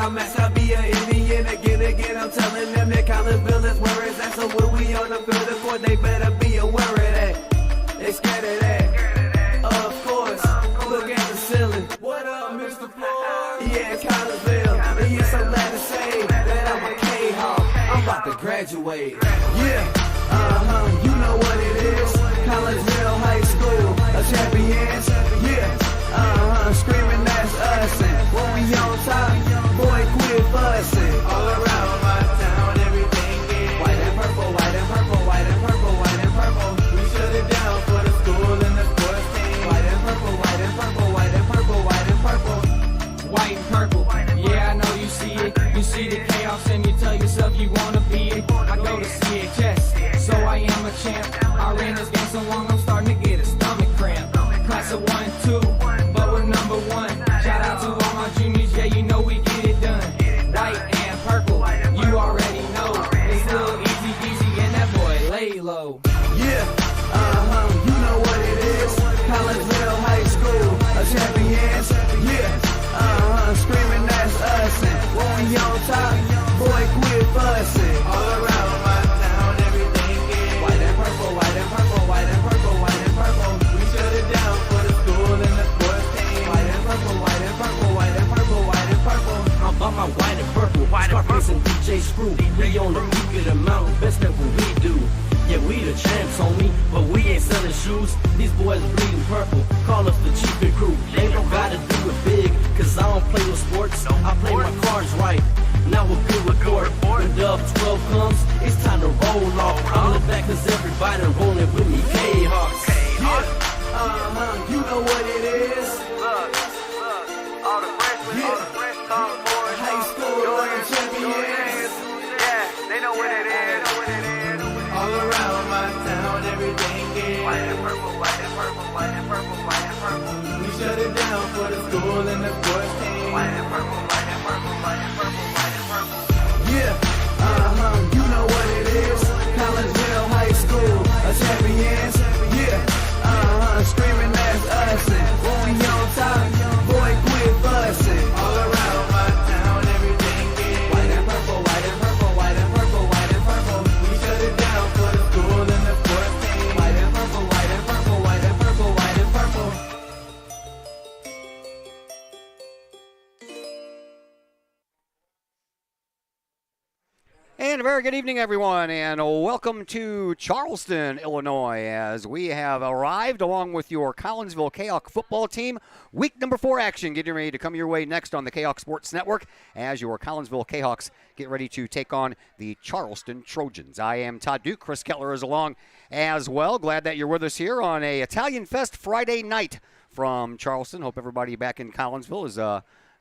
I'm at, I be an Indian again. I'm telling them that Collinsville is where it's at. So when we on the field of court, they better be aware of that. They scared of that. Of course. Look at the ceiling. What up, Mr. Floyd? Yeah, Collinsville. And yes, I'm glad to say that I'm a Kahok. I'm about to graduate. Yeah. You know what it is. Collinsville High School, a champions. Yeah. Screaming that's us. And when we on top, boy, quit fussing. All around my town, everything is white and purple, white and purple, white and purple, white and purple. We shut it down for the school and the sports team. White and purple, white and purple, white and purple, white and purple. White and purple, yeah, I know you see it. You see the chaos and you tell yourself you wanna be it. I go to CHS, so I am a champ. I ran this game so long I'm starting to get a stomach cramp. Class of 1 and 2, but we're number 1. Shout out to all my juniors, yeah, you know we get it done. White and purple, you already know. It's little easy peasy and that boy lay low. Yeah, you know what it is. Collinsville High School, a champions. Yeah, screaming that's us. And when we on top, boy, quit fussing. All around my town, everything is white and purple, white and purple, white and purple, white and purple. We shut it down for the school and the sports team. White and purple, white and purple, white and purple, white and purple. I'm about my white and purple, Scarface and DJ Screw. We on the peak of the mountain, best at what we do. Yeah, we the champs, homie, but we ain't selling shoes. These boys bleeding purple, call us the cheapest crew. They don't gotta do it big, cause I don't play no sports. I play my cards right. Now a good report. When Dub 12 comes, it's time to roll off. I'm the back cause everybody rolling with me, K-Hawks. Yeah, you know what it is. All the freshmen, sophomores, High school champions. yeah, they know what it is. All around my town, everything is White and purple, white and purple, white and purple, white and purple. we shut it down for the school and the sports team. White and purple, white and purple, white and purple, white and purple. Yeah, you know what it is. Collinsville High School, a champions. Yeah, screaming that's us. And when we on top, boy, quit fussing. All around my town, everything is white and purple, white and purple, white and purple, white and purple. We shut it down for the school and the sports team. White and purple, white and purple, white and purple, white and purple. And a very good evening, everyone, and welcome to Charleston, Illinois, as we have arrived along with your Collinsville Kahok football team. Week number 4 action getting ready to come your way next on the Kahok Sports Network as your Collinsville Kahawks get ready to take on the Charleston Trojans. I am Todd Duke. Chris Kettler is along as well. Glad that you're with us here on a Italian Fest Friday night from Charleston. Hope everybody back in Collinsville is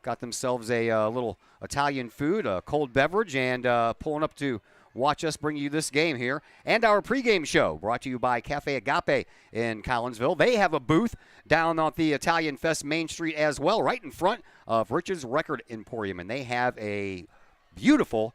got themselves a little Italian food, a cold beverage, and pulling up to watch us bring you this game here. And our pregame show brought to you by Cafe Agape in Collinsville. They have a booth down on the Italian Fest Main Street as well, right in front of Rich's Record Emporium. And they have a beautiful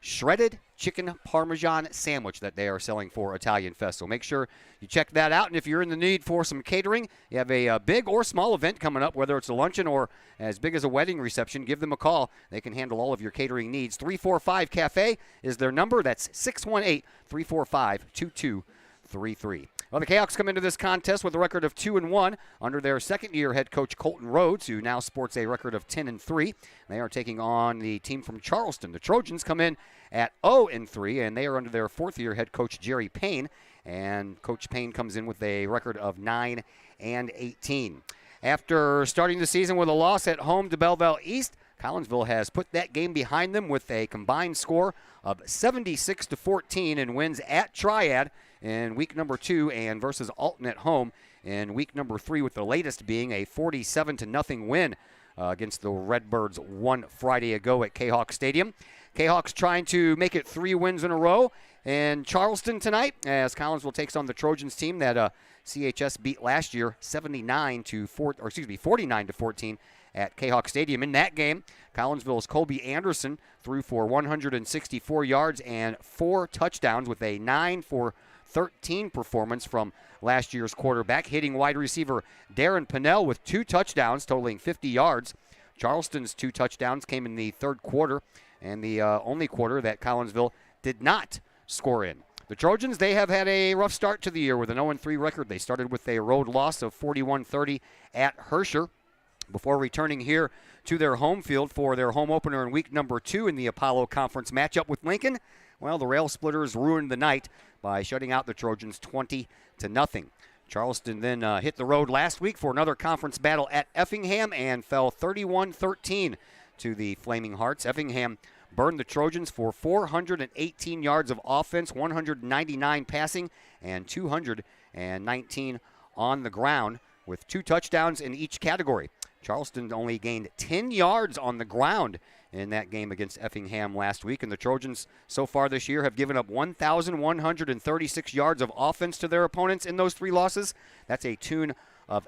shredded chicken Parmesan sandwich that they are selling for Italian Fest. So make sure you check that out. And if you're in the need for some catering, you have a big or small event coming up, whether it's a luncheon or as big as a wedding reception, give them a call. They can handle all of your catering needs. 345 Cafe is their number. That's 618-345-2233. Well, the Kahawks come into this contest with a record of 2-1 under their second-year head coach Colton Rhodes, who now sports a record of 10-3. They are taking on the team from Charleston. The Trojans come in at 0-3, and they are under their fourth-year head coach Jerry Payne, and Coach Payne comes in with a record of 9-18. After starting the season with a loss at home to Belleville East, Collinsville has put that game behind them with a combined score of 76-14 and wins at Triad in week number 2 and versus Alton at home in week number 3, with the latest being a 47-0 win against the Redbirds one Friday ago at Kahok Stadium. Kahawks trying to make it 3 wins in a row in Charleston tonight as Collinsville takes on the Trojans team that CHS beat last year 49-14 at Kahok Stadium. In that game, Collinsville's Colby Anderson threw for 164 yards and 4 touchdowns with a 9-for-13 performance from last year's quarterback, hitting wide receiver Darren Pinnell with 2 touchdowns totaling 50 yards. Charleston's 2 touchdowns came in the third quarter, and the only quarter that Collinsville did not score in. The Trojans, they have had a rough start to the year with an 0-3 record. They started with a road loss of 41-30 at Herscher before returning here to their home field for their home opener in week number 2 in the Apollo Conference matchup with Lincoln. Well, the Rail Splitters ruined the night by shutting out the Trojans 20-0. Charleston then hit the road last week for another conference battle at Effingham and fell 31-13 to the Flaming Hearts. Effingham burned the Trojans for 418 yards of offense, 199 passing, and 219 on the ground with 2 touchdowns in each category. Charleston only gained 10 yards on the ground in that game against Effingham last week, and the Trojans so far this year have given up 1,136 yards of offense to their opponents in those 3 losses. That's a tune of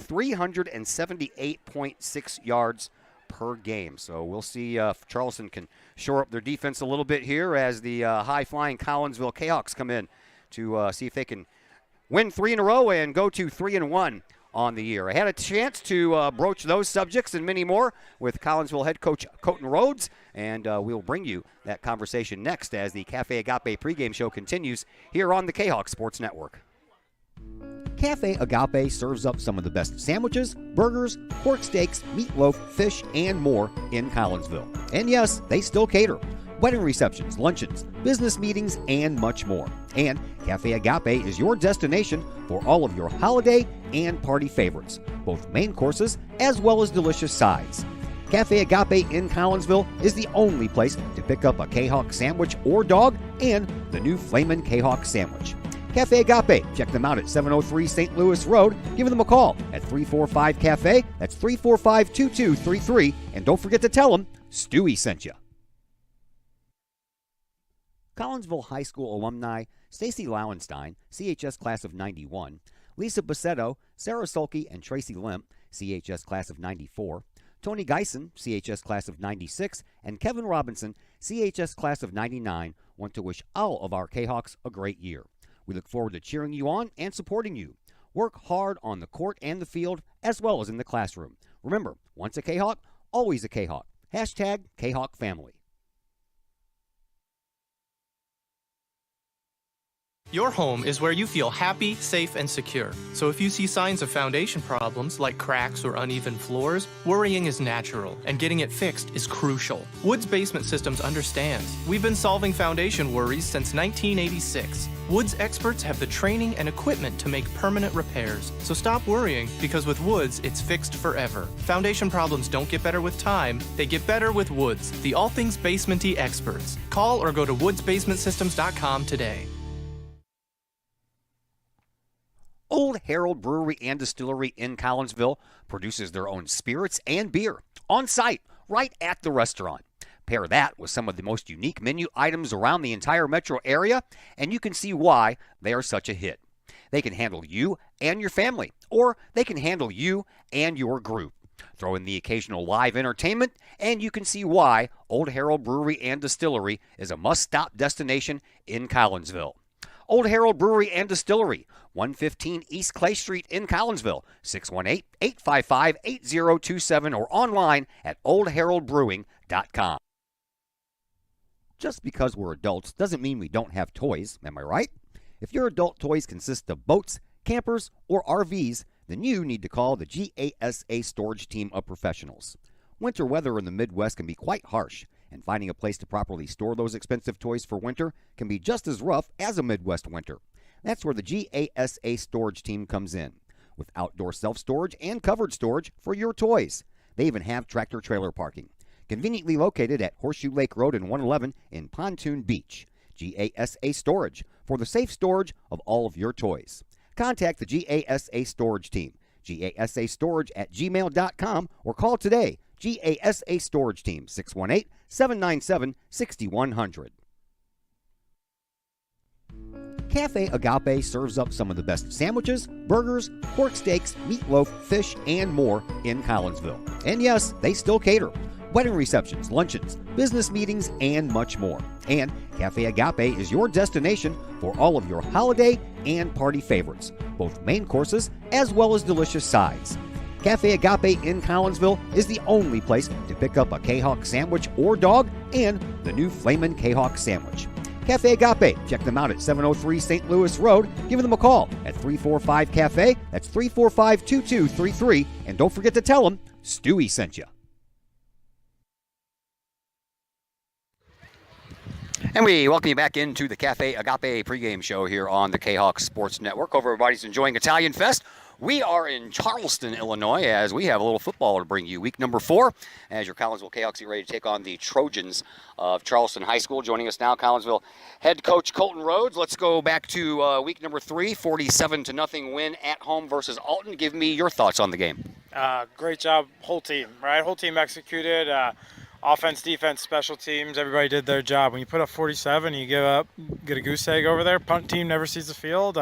378.6 yards per game. So we'll see if Charleston can shore up their defense a little bit here as the high-flying Collinsville Kahawks come in to see if they can win 3 in a row and go to 3-1 on the year. I had a chance to broach those subjects and many more with Collinsville head coach Colton Rhodes, and we'll bring you that conversation next as the Cafe Agape pregame show continues here on the Kahawk Sports Network. Cafe Agape serves up some of the best sandwiches, burgers, pork steaks, meatloaf, fish, and more in Collinsville. And yes, they still cater. Wedding receptions, luncheons, business meetings, and much more. And Cafe Agape is your destination for all of your holiday and party favorites, both main courses as well as delicious sides. Cafe Agape in Collinsville is the only place to pick up a Kahawk sandwich or dog and the new Flamin' Kahawk sandwich. Cafe Agape, check them out at 703 St. Louis Road. Give them a call at 345-CAFE. That's 345-2233. And don't forget to tell them Stewie sent you. Collinsville High School alumni Stacy Lauenstein, CHS class of 91, Lisa Bassetto, Sarah Sulke, and Tracy Limp, CHS class of 94, Tony Geisen, CHS class of 96, and Kevin Robinson, CHS class of 99, want to wish all of our Kahawks a great year. We look forward to cheering you on and supporting you. Work hard on the court and the field, as well as in the classroom. Remember, once a Kahawk, always a Kahawk. Hashtag Kahawk Family. Your home is where you feel happy, safe, and secure. So if you see signs of foundation problems like cracks or uneven floors, worrying is natural, and getting it fixed is crucial. Woods Basement Systems understands. We've been solving foundation worries since 1986. Woods experts have the training and equipment to make permanent repairs. So stop worrying, because with Woods, it's fixed forever. Foundation problems don't get better with time, they get better with Woods, the all things basement-y experts. Call or go to woodsbasementsystems.com today. Old Herald Brewery and Distillery in Collinsville produces their own spirits and beer on site, right at the restaurant. Pair that with some of the most unique menu items around the entire metro area, and you can see why they are such a hit. They can handle you and your family, or they can handle you and your group. Throw in the occasional live entertainment, and you can see why Old Herald Brewery and Distillery is a must-stop destination in Collinsville. Old Herald Brewery and Distillery, 115 East Clay Street in Collinsville, 618-855-8027, or online at oldheraldbrewing.com. Just because we're adults doesn't mean we don't have toys, am I right? If your adult toys consist of boats, campers, or RVs, then you need to call the GASA storage team of professionals. Winter weather in the Midwest can be quite harsh, and finding a place to properly store those expensive toys for winter can be just as rough as a Midwest winter. That's where the GASA storage team comes in, with outdoor self-storage and covered storage for your toys. They even have tractor-trailer parking, conveniently located at Horseshoe Lake Road and 111 in Pontoon Beach. GASA Storage, for the safe storage of all of your toys. Contact the GASA storage team, gasastorage@gmail.com, or call today, GASA Storage Team, 618-797-6100. Cafe Agape serves up some of the best sandwiches, burgers, pork steaks, meatloaf, fish, and more in Collinsville. And yes, they still cater. Wedding receptions, luncheons, business meetings, and much more. And Cafe Agape is your destination for all of your holiday and party favorites, both main courses as well as delicious sides. Cafe Agape in Collinsville is the only place to pick up a Kahok sandwich or dog and the new Flamin' Kahok sandwich. Cafe Agape, check them out at 703 St. Louis Road. Give them a call at 345-CAFE. That's 345-2233. And don't forget to tell them Stewie sent you. And we welcome you back into the Cafe Agape pregame show here on the Kahok Sports Network. Hope everybody's enjoying Italian Fest. We are in Charleston, Illinois, as we have a little football to bring you. Week number 4, as your Collinsville Cahoks get ready to take on the Trojans of Charleston High School. Joining us now, Collinsville head coach Colton Rhodes. Let's go back to week number 3, 47-0 win at home versus Alton. Give me your thoughts on the game. Great job, whole team, right? Whole team executed. Offense, defense, special teams, everybody did their job. When you put up 47, you get a goose egg over there. Punt team never sees the field.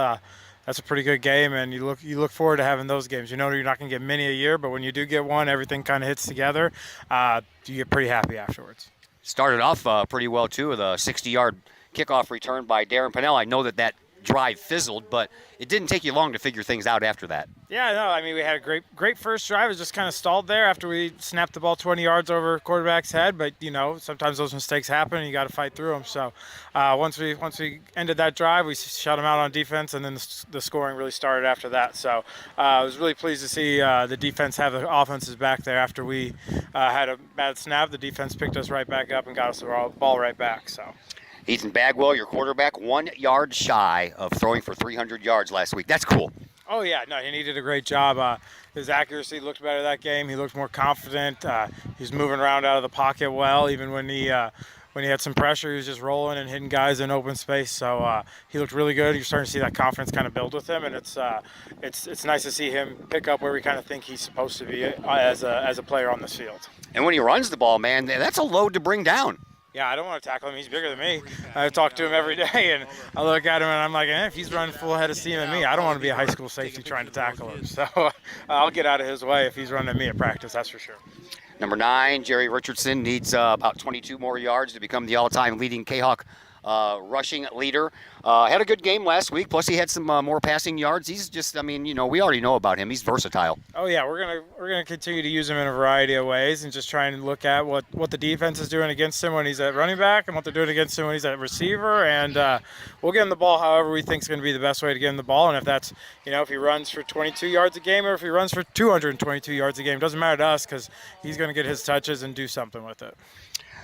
That's a pretty good game, and you look forward to having those games. You know you're not going to get many a year, but when you do get one, everything kind of hits together. You get pretty happy afterwards. Started off pretty well, too, with a 60-yard kickoff return by Darren Pennell. I know that drive fizzled, but it didn't take you long to figure things out after that. Yeah, no, I mean, we had a great first drive. It was just kind of stalled there after we snapped the ball 20 yards over quarterback's head, but, you know, sometimes those mistakes happen and you got to fight through them. So once we ended that drive, we shut them out on defense, and then the scoring really started after that. So I was really pleased to see the defense have the offenses back there. After we had a bad snap, the defense picked us right back up and got us the ball right back. So. Ethan Bagwell, your quarterback, 1 yard shy of throwing for 300 yards last week. That's cool. Oh, yeah. No, he did a great job. His accuracy looked better that game. He looked more confident. He was moving around out of the pocket well. Even when he had some pressure, he was just rolling and hitting guys in open space. So he looked really good. You're starting to see that confidence kind of build with him, and it's nice to see him pick up where we kind of think he's supposed to be as a player on this field. And when he runs the ball, man, that's a load to bring down. Yeah, I don't want to tackle him. He's bigger than me. I talk to him every day, and I look at him, and I'm like, if he's running full head of steam at me, I don't want to be a high school safety trying to tackle him. So I'll get out of his way if he's running at me at practice, that's for sure. Number 9, Jerry Richardson, needs about 22 more yards to become the all-time leading Kahok rushing leader. Had a good game last week, plus he had some more passing yards. He's just, we already know about him. He's versatile. Oh, yeah, we're gonna continue to use him in a variety of ways and just try and look at what the defense is doing against him when he's at running back and what they're doing against him when he's at receiver. And we'll get him the ball however we think is going to be the best way to get him the ball. And if that's, if he runs for 22 yards a game or if he runs for 222 yards a game, doesn't matter to us because he's going to get his touches and do something with it.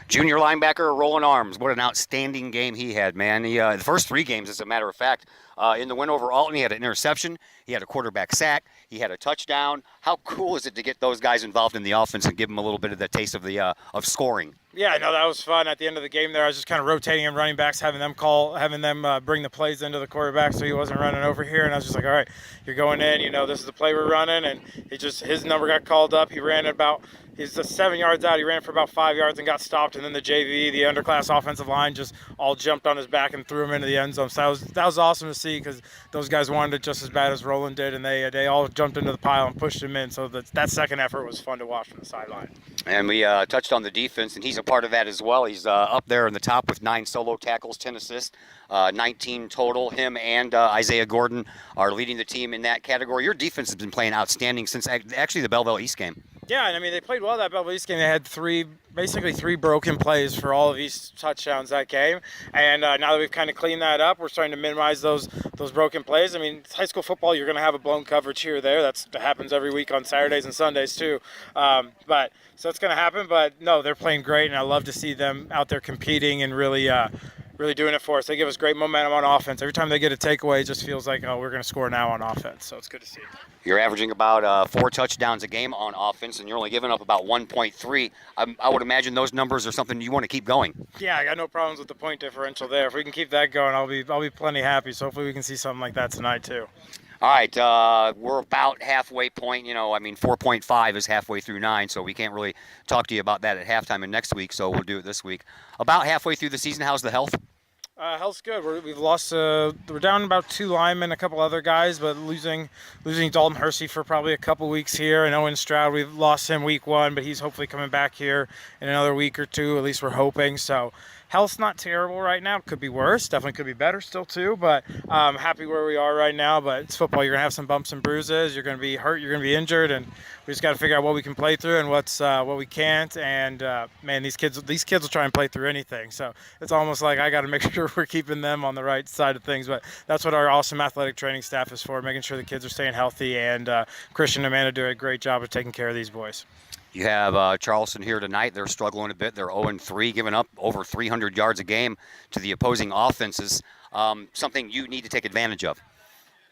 Junior linebacker Roland Arms, what an outstanding game he had, man. The first 3 games, as a matter of fact, in the win over Alton, he had an interception, he had a quarterback sack, he had a touchdown. How cool is it to get those guys involved in the offense and give them a little bit of the taste of of scoring? Yeah, no, that was fun. At the end of the game there, I was just kind of rotating him running backs, having them bring the plays into the quarterback so he wasn't running over here. And I was just like, all right, you're going in, this is the play we're running. And his number got called up. He ran he's just 7 yards out. He ran for about 5 yards and got stopped. And then the JV, the underclass offensive line, just all jumped on his back and threw him into the end zone. So that was awesome to see because those guys wanted it just as bad as Roland did. And they all jumped into the pile and pushed him in. So that second effort was fun to watch from the sideline. And we touched on the defense, and he's a part of that as well. He's up there in the top with 9 solo tackles, 10 assists, 19 total. Him and Isaiah Gordon are leading the team in that category. Your defense has been playing outstanding since actually the Belleville East game. Yeah, and they played well that Belleville East game. They had basically three broken plays for all of East touchdowns that game. And now that we've kind of cleaned that up, we're starting to minimize those broken plays. It's high school football. You're going to have a blown coverage here or there. That happens every week on Saturdays and Sundays too. So it's going to happen. But no, they're playing great, and I love to see them out there competing and really doing it for us. They give us great momentum on offense. Every time they get a takeaway, it just feels like, we're going to score now on offense. So it's good to see. You're averaging about 4 touchdowns a game on offense, and you're only giving up about 1.3. I would imagine those numbers are something you want to keep going. Yeah, I got no problems with the point differential there. If we can keep that going, I'll be plenty happy. So hopefully we can see something like that tonight too. All right, we're about halfway point. 4.5 is halfway through 9, so we can't really talk to you about that at halftime and next week, so we'll do it this week. About halfway through the season, how's the health? Health's good. We've lost. We're down about 2 linemen, a couple other guys, but losing Dalton Hersey for probably a couple weeks here, and Owen Stroud. We've lost him week 1, but he's hopefully coming back here in another week or 2. At least we're hoping. So health's not terrible right now. Could be worse. Definitely could be better still too. But happy where we are right now. But it's football. You're gonna have some bumps and bruises. You're gonna be hurt. You're gonna be injured, and we just got to figure out what we can play through and what we can't. And man, these kids will try and play through anything. So it's almost like I got to make sure we're keeping them on the right side of things. But that's what our awesome athletic training staff is for, making sure the kids are staying healthy. And Christian and Amanda do a great job of taking care of these boys. You have Charleston here tonight. They're struggling a bit. They're 0-3, giving up over 300 yards a game to the opposing offenses. Something you need to take advantage of.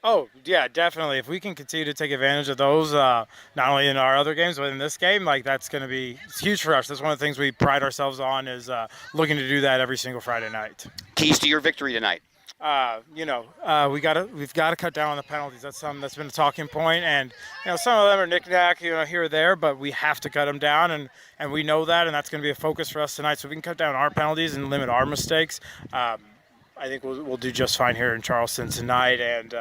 Oh, yeah, definitely. If we can continue to take advantage of those, not only in our other games, but in this game, it's going to be huge for us. That's one of the things we pride ourselves on is looking to do that every single Friday night. Keys to your victory tonight? We've got to cut down on the penalties. That's something that's been a talking point, and some of them are knick-knack, here or there, but we have to cut them down, and we know that, and that's going to be a focus for us tonight. So if we can cut down our penalties and limit our mistakes, I think we'll do just fine here in Charleston tonight, and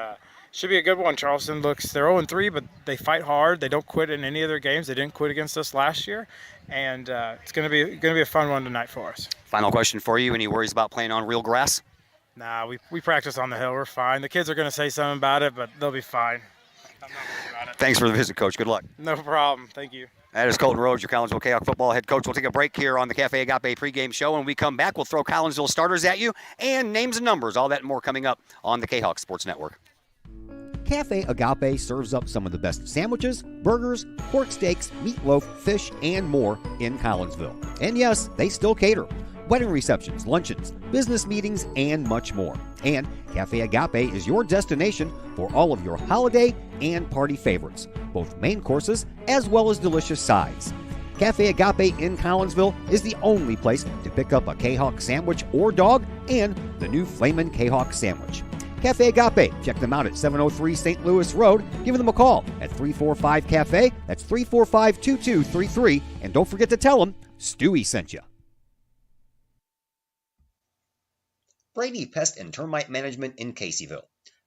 should be a good one. Charleston they're 0-3, but they fight hard. They don't quit in any of their games. They didn't quit against us last year, and it's going to be a fun one tonight for us. Final question for you: any worries about playing on real grass? Nah, we practice on the hill. We're fine. The kids are going to say something about it, but they'll be fine. I'm not worried about it. Thanks for the visit, Coach. Good luck. No problem. Thank you. That is Colton Rhodes, your Collinsville Kahok football head coach. We'll take a break here on the Cafe Agape pregame show. When we come back, we'll throw Collinsville starters at you and names and numbers. All that and more coming up on the Kahok Sports Network. Cafe Agape serves up some of the best sandwiches, burgers, pork steaks, meatloaf, fish, and more in Collinsville. And yes, they still cater. Wedding receptions, luncheons, business meetings, and much more. And Cafe Agape is your destination for all of your holiday and party favorites, both main courses as well as delicious sides. Cafe Agape in Collinsville is the only place to pick up a Kahok sandwich or dog and the new Flamin' Kahok sandwich. Cafe Agape, check them out at 703 St. Louis Road. Give them a call at 345-CAFE. That's 345-2233. And don't forget to tell them Stewie sent you. Brady Pest and Termite Management in Caseyville.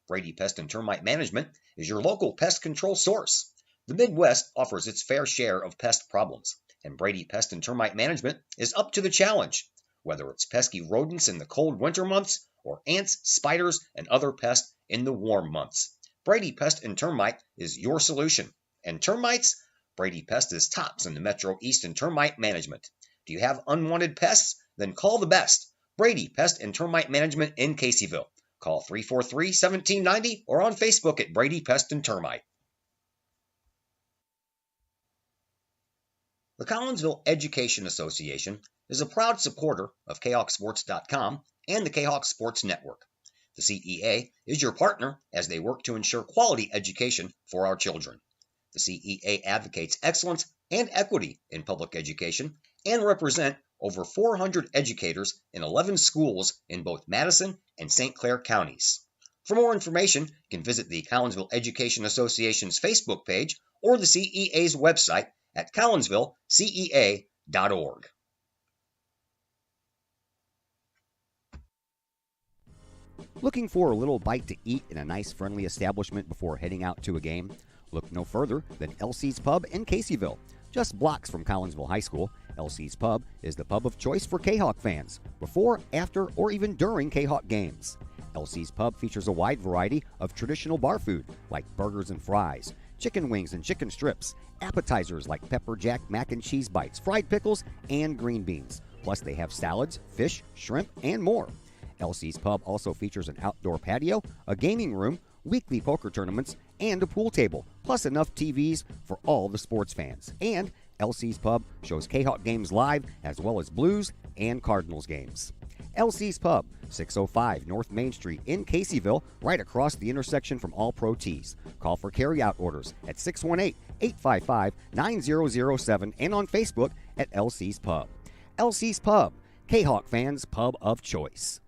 Brady Pest and Termite Management is your local pest control source. The Midwest offers its fair share of pest problems, and Brady Pest and Termite Management is up to the challenge. Whether it's pesky rodents in the cold winter months or ants, spiders, and other pests in the warm months, Brady Pest and Termite is your solution. And termites? Brady Pest is tops in the Metro East in termite management. Do you have unwanted pests? Then call the best. Brady Pest and Termite Management in Caseyville. Call 343-1790 or on Facebook at Brady Pest and Termite. The Collinsville Education Association is a proud supporter of KahokSports.com and the Kahok Sports Network. The CEA is your partner as they work to ensure quality education for our children. The CEA advocates excellence and equity in public education and represent over 400 educators in 11 schools in both Madison and St. Clair counties. For more information, you can visit the Collinsville Education Association's Facebook page or the CEA's website at collinsvillecea.org. Looking for a little bite to eat in a nice, friendly establishment before heading out to a game? Look no further than LC's Pub in Caseyville. Just blocks from Collinsville High School, LC's Pub is the pub of choice for Kahok fans, before, after, or even during Kahok games. LC's Pub features a wide variety of traditional bar food like burgers and fries, chicken wings and chicken strips, appetizers like pepper jack mac and cheese bites, fried pickles, and green beans. Plus they have salads, fish, shrimp, and more. LC's Pub also features an outdoor patio, a gaming room, weekly poker tournaments, and a pool table, plus enough TVs for all the sports fans. And LC's Pub shows Kahok games live as well as Blues and Cardinals games. LC's Pub, 605 North Main Street in Caseyville, right across the intersection from All Pro Tees. Call for carry-out orders at 618-855-9007 and on Facebook at LC's Pub. LC's Pub, Kahok fans' pub of choice.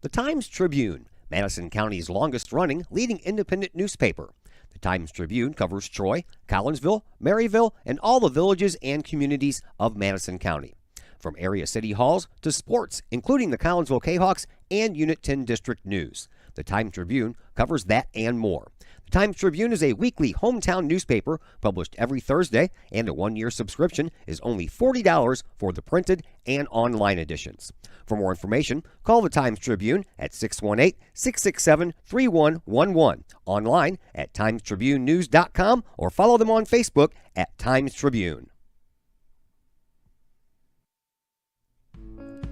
The Times-Tribune, Madison County's longest-running leading independent newspaper. The Times-Tribune covers Troy, Collinsville, Maryville, and all the villages and communities of Madison County. from area city halls to sports, including the Collinsville Kahawks and Unit 10 District News. The Times-Tribune covers that and more. The Times-Tribune is a weekly hometown newspaper published every Thursday, and a one-year subscription is only $40 for the printed and online editions. For more information, call the Times-Tribune at 618-667-3111, online at timestribunenews.com, or follow them on Facebook at Times-Tribune.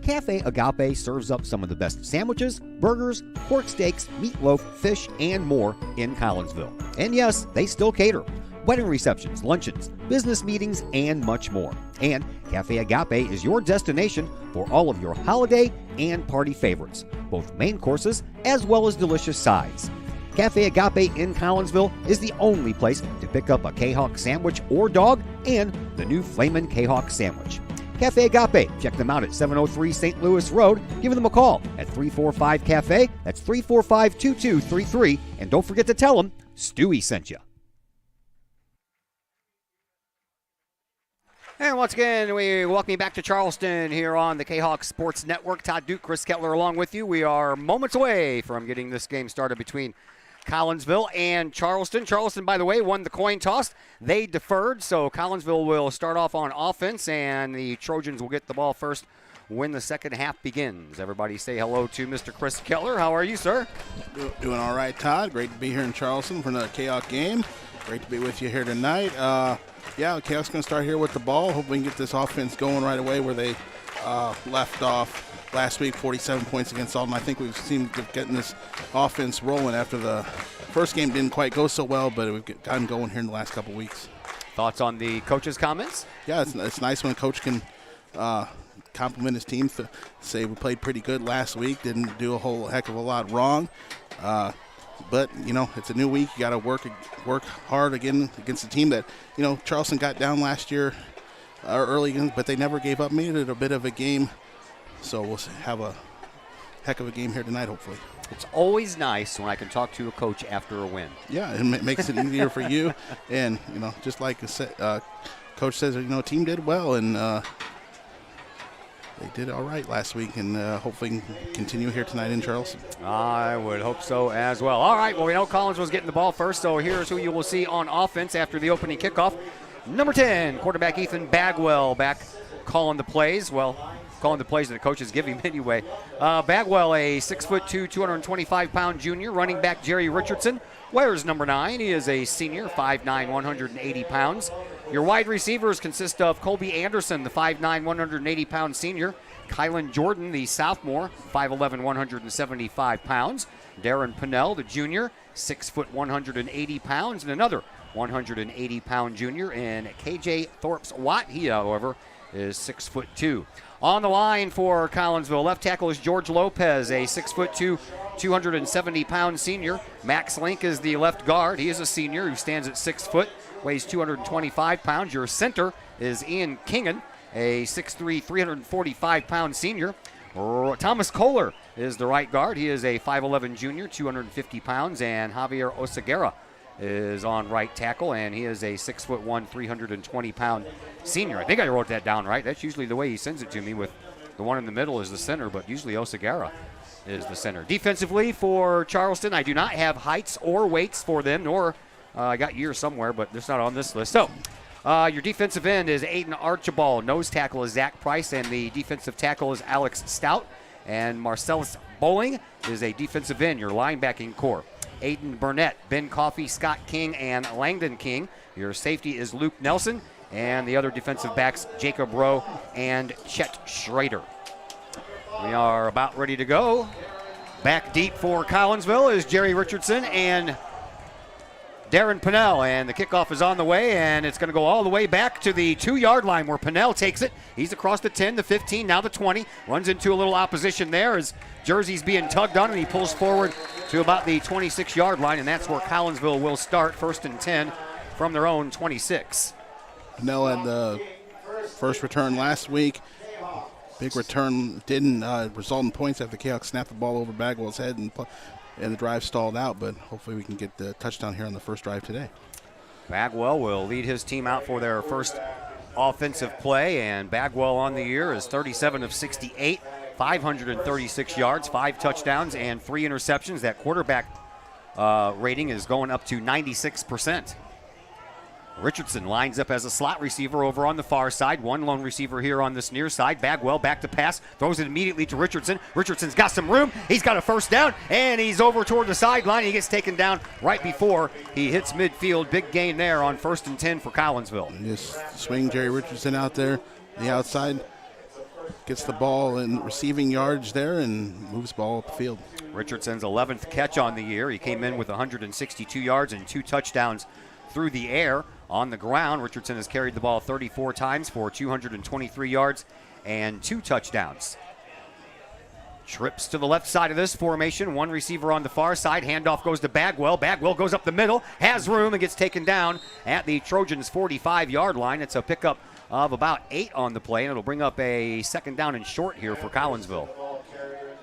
Cafe Agape serves up some of the best sandwiches, burgers, pork steaks, meatloaf, fish, and more in Collinsville. And yes, they still cater. Wedding receptions, luncheons, business meetings, and much more. And Cafe Agape is your destination for all of your holiday and party favorites, both main courses as well as delicious sides. Cafe Agape in Collinsville is the only place to pick up a Kahok sandwich or dog and the new Flamin' Kahok sandwich. Cafe Agape. Check them out at 703 St. Louis Road. Give them a call at 345-CAFE. That's 345-2233. And don't forget to tell them Stewie sent you. And once again, we welcome you back to Charleston here on the Kahawk Sports Network. Todd Duke, Chris Kettler along with you. We are moments away from getting this game started between Collinsville and Charleston. Charleston, by the way, won the coin toss. They deferred, so Collinsville will start off on offense, and the Trojans will get the ball first when the second half begins. Everybody say hello to Mr. Chris Kettler. How are you, sir? Doing all right, Todd. Great to be here in Charleston for another Kahawk game. Great to be with you here tonight. Yeah, the Kahawk's going to start here with the ball. Hope we can get this offense going right away where they left off last week, 47 points against Alton. I think we've seen getting this offense rolling after the first game didn't quite go so well, but we've gotten going here in the last couple weeks. Thoughts on the coach's comments? Yeah, it's nice when a coach can compliment his team, say we played pretty good last week, didn't do a whole heck of a lot wrong. But, you know, it's a new week. You got to work hard again against a team that, you know, Charleston got down last year early, but they never gave up, made it a bit of a game. So we'll have a heck of a game here tonight, hopefully. It's always nice when I can talk to a coach after a win. Yeah, it makes it easier for you. And, you know, just like Coach says, you know, team did well, and they did all right last week, and hopefully can continue here tonight in Charleston. I would hope so as well. All right, well, we know Collins was getting the ball first, so here's who you will see on offense after the opening kickoff. Number 10, quarterback Ethan Bagwell back calling the plays. Well, calling the plays that the coaches give him anyway. Bagwell, a 6'2", 225-pound junior. Running back Jerry Richardson wears number 9. He is a senior, 5'9", 180 pounds. Your wide receivers consist of Colby Anderson, the 5'9", 180-pound senior. Kylan Jordan, the sophomore, 5'11", 175 pounds. Darren Pinnell, the junior, 6 foot 180 pounds. And another 180-pound junior. And KJ Thorpes-Watt, he, however, is 6'2". On the line for Collinsville, left tackle is George Lopez, a 6'2", 270-pound senior. Max Link is the left guard. He is a senior who stands at 6 foot, weighs 225 pounds. Your center is Ian Kingan, a 6'3", 345-pound senior. Thomas Kohler is the right guard. He is a 5'11 junior, 250 pounds. And Javier Oseguera is on right tackle, and he is a 6'1", 320-pound senior. I think I wrote that down right. That's usually the way he sends it to me, with the one in the middle is the center, but usually Oseguera is the center. Defensively for Charleston, I do not have heights or weights for them, nor I got years somewhere, but it's not on this list. So your defensive end is Aiden Archibald. Nose tackle is Zach Price, and the defensive tackle is Alex Stout. And Marcellus Bowling is a defensive end, your linebacking core. Aiden Burnett, Ben Coffey, Scott King, and Langdon King. Your safety is Luke Nelson, and the other defensive backs, Jacob Rowe and Chet Schrader. We are about ready to go. Back deep for Collinsville is Jerry Richardson and Darren Pinnell, and the kickoff is on the way, and it's going to go all the way back to the 2-yard line where Pinnell takes it. He's across the 10, the 15, now the 20. Runs into a little opposition there as jersey's being tugged on, and he pulls forward to about the 26-yard line, and that's where Collinsville will start, 1st and 10 from their own 26. Pinnell had the first return last week. Big return didn't result in points after the Kahawks snapped the ball over Bagwell's head, and the drive stalled out, but hopefully we can get the touchdown here on the first drive today. Bagwell will lead his team out for their first offensive play, and Bagwell on the year is 37 of 68, 536 yards, 5 touchdowns, and 3 interceptions. That quarterback rating is going up to 96%. Richardson lines up as a slot receiver over on the far side. One lone receiver here on this near side. Bagwell back to pass, throws it immediately to Richardson. Richardson's got some room. He's got a first down, and he's over toward the sideline. He gets taken down right before he hits midfield. Big gain there on 1st and 10 for Collinsville. Just swing Jerry Richardson out there, the outside. Gets the ball in receiving yards there and moves the ball up the field. Richardson's 11th catch on the year. He came in with 162 yards and 2 touchdowns through the air. On the ground, Richardson has carried the ball 34 times for 223 yards and 2 touchdowns. Trips to the left side of this formation. One receiver on the far side. Handoff goes to Bagwell. Bagwell goes up the middle, has room, and gets taken down at the Trojans' 45-yard line. It's a pickup of about 8 on the play, and it'll bring up a 2nd down and short here for Collinsville.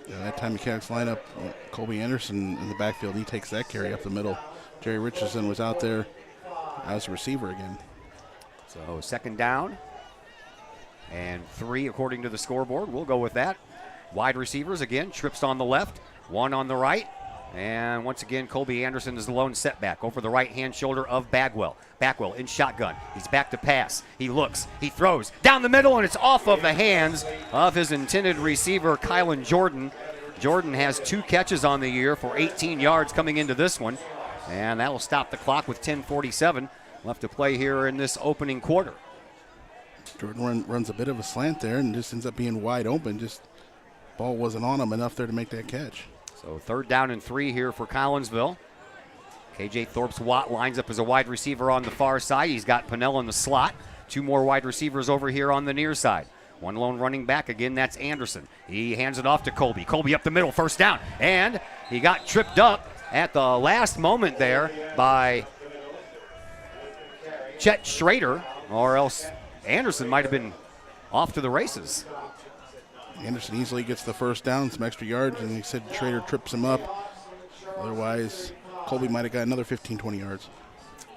That time mechanics line up Colby Anderson in the backfield. He takes that carry up the middle. Jerry Richardson was out there as a receiver again. So 2nd down and 3 according to the scoreboard. We'll go with that. Wide receivers again. Trips on the left, 1 on the right. And once again, Colby Anderson is the lone setback over the right-hand shoulder of Bagwell. Bagwell in shotgun. He's back to pass. He looks. He throws down the middle, and it's off of the hands of his intended receiver, Kylan Jordan. Jordan has 2 catches on the year for 18 yards coming into this one. And that will stop the clock with 10:47 left to play here in this opening quarter. Jordan runs a bit of a slant there and just ends up being wide open. Just ball wasn't on him enough there to make that catch. So 3rd down and 3 here for Collinsville. KJ Thorpes-Watt lines up as a wide receiver on the far side. He's got Pinnell in the slot. 2 more wide receivers over here on the near side. 1 lone running back. Again, that's Anderson. He hands it off to Colby. Colby up the middle, 1st down. And he got tripped up at the last moment there by Chet Schrader, or else Anderson might have been off to the races. Anderson easily gets the 1st down, some extra yards, and he said Schrader trips him up. Otherwise, Colby might have got another 15, 20 yards.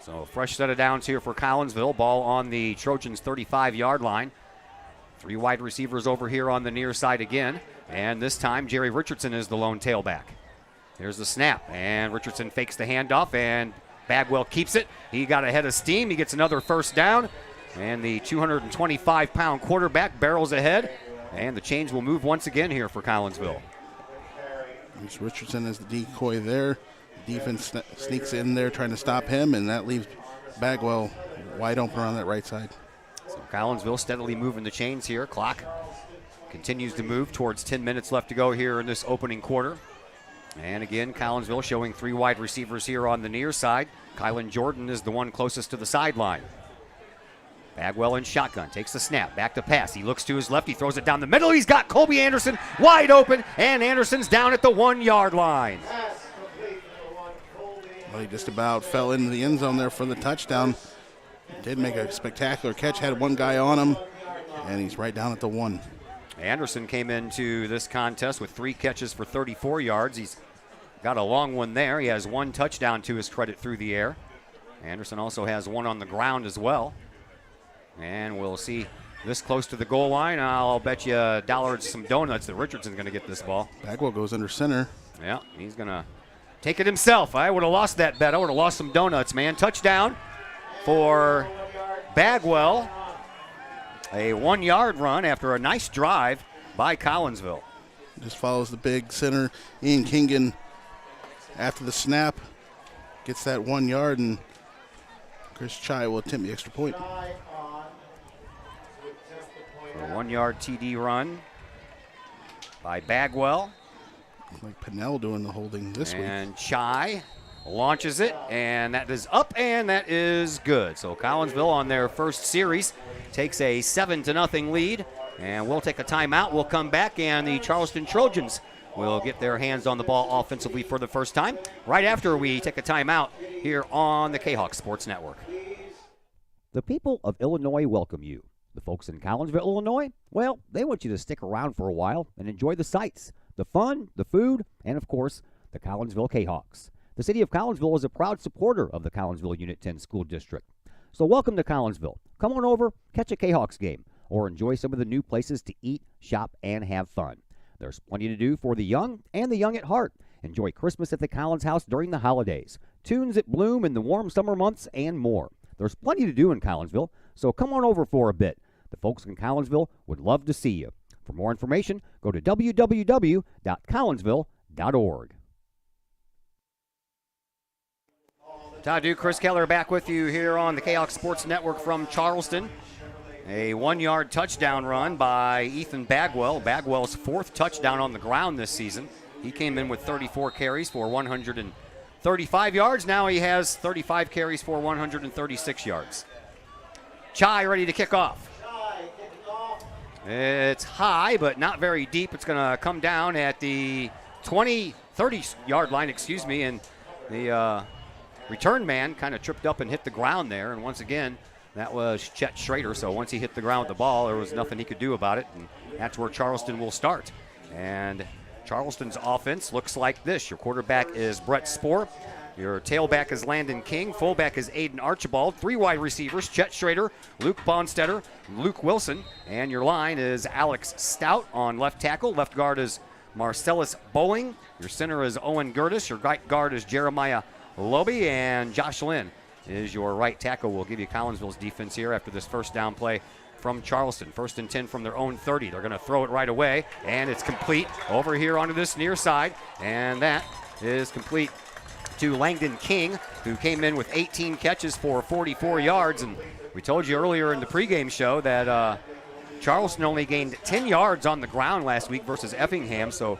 So fresh set of downs here for Collinsville. Ball on the Trojans' 35-yard line. 3 wide receivers over here on the near side again. And this time, Jerry Richardson is the lone tailback. Here's the snap, and Richardson fakes the handoff, and Bagwell keeps it. He got ahead of steam. He gets another 1st down, and the 225-pound quarterback barrels ahead, and the chains will move once again here for Collinsville. There's Richardson as the decoy there. Defense sneaks in there trying to stop him, and that leaves Bagwell wide open on that right side. So Collinsville steadily moving the chains here. Clock continues to move towards 10 minutes left to go here in this opening quarter. And again, Collinsville showing 3 wide receivers here on the near side. Kylan Jordan is the one closest to the sideline. Bagwell in shotgun, takes the snap, back to pass. He looks to his left, he throws it down the middle. He's got Colby Anderson wide open, and Anderson's down at the 1-yard line. Well, he just about fell into the end zone there for the touchdown. Did make a spectacular catch, had 1 guy on him, and he's right down at the 1. Anderson came into this contest with 3 catches for 34 yards. He's got a long one there. He has 1 touchdown to his credit through the air. Anderson also has 1 on the ground as well. And we'll see this close to the goal line. I'll bet you $1 and some donuts that Richardson's going to get this ball. Bagwell goes under center. Yeah, he's going to take it himself. I would have lost that bet. I would have lost some donuts, man. Touchdown for Bagwell. A 1-yard run after a nice drive by Collinsville. Just follows the big center, Ian Kingan, after the snap. Gets that 1 yard, and Chris Chai will attempt the extra point. A 1-yard TD run by Bagwell. Like Pinnell doing the holding this week. And Chai launches it, and that is up, and that is good. So Collinsville on their first series takes a 7-0 lead, and we'll take a timeout. We'll come back, and the Charleston Trojans will get their hands on the ball offensively for the first time right after we take a timeout here on the Kahok Sports Network. The people of Illinois welcome you. The folks in Collinsville, Illinois, well, they want you to stick around for a while and enjoy the sights, the fun, the food, and, of course, the Collinsville Kahawks. The city of Collinsville is a proud supporter of the Collinsville Unit 10 School District. So welcome to Collinsville. Come on over, catch a Kahawks game, or enjoy some of the new places to eat, shop, and have fun. There's plenty to do for the young and the young at heart. Enjoy Christmas at the Collins House during the holidays, tunes at Bloom in the warm summer months, and more. There's plenty to do in Collinsville, so come on over for a bit. The folks in Collinsville would love to see you. For more information, go to www.collinsville.org. Todd Duke, Chris Keller back with you here on the Kahok Sports Network from Charleston. A 1-yard touchdown run by Ethan Bagwell. Bagwell's 4th touchdown on the ground this season. He came in with 34 carries for 135 yards. Now he has 35 carries for 136 yards. Chai ready to kick off. It's high, but not very deep. It's going to come down at the 30-yard line, and the return man kind of tripped up and hit the ground there. And once again, that was Chet Schrader. So once he hit the ground with the ball, there was nothing he could do about it. And that's where Charleston will start. And Charleston's offense looks like this. Your quarterback is Brett Spohr. Your tailback is Landon King. Fullback is Aiden Archibald. 3 wide receivers, Chet Schrader, Luke Bonstetter, Luke Wilson. And your line is Alex Stout on left tackle. Left guard is Marcellus Bowling. Your center is Owen Gertis. Your right guard is Jeremiah Loby. And Josh Lynn is your right tackle. We'll give you Collinsville's defense here after this first down play from Charleston. 1st and 10 from their own 30. They're going to throw it right away, and it's complete over here onto this near side, and that is complete to Langdon King, who came in with 18 catches for 44 yards. And we told you earlier in the pregame show that Charleston only gained 10 yards on the ground last week versus Effingham, so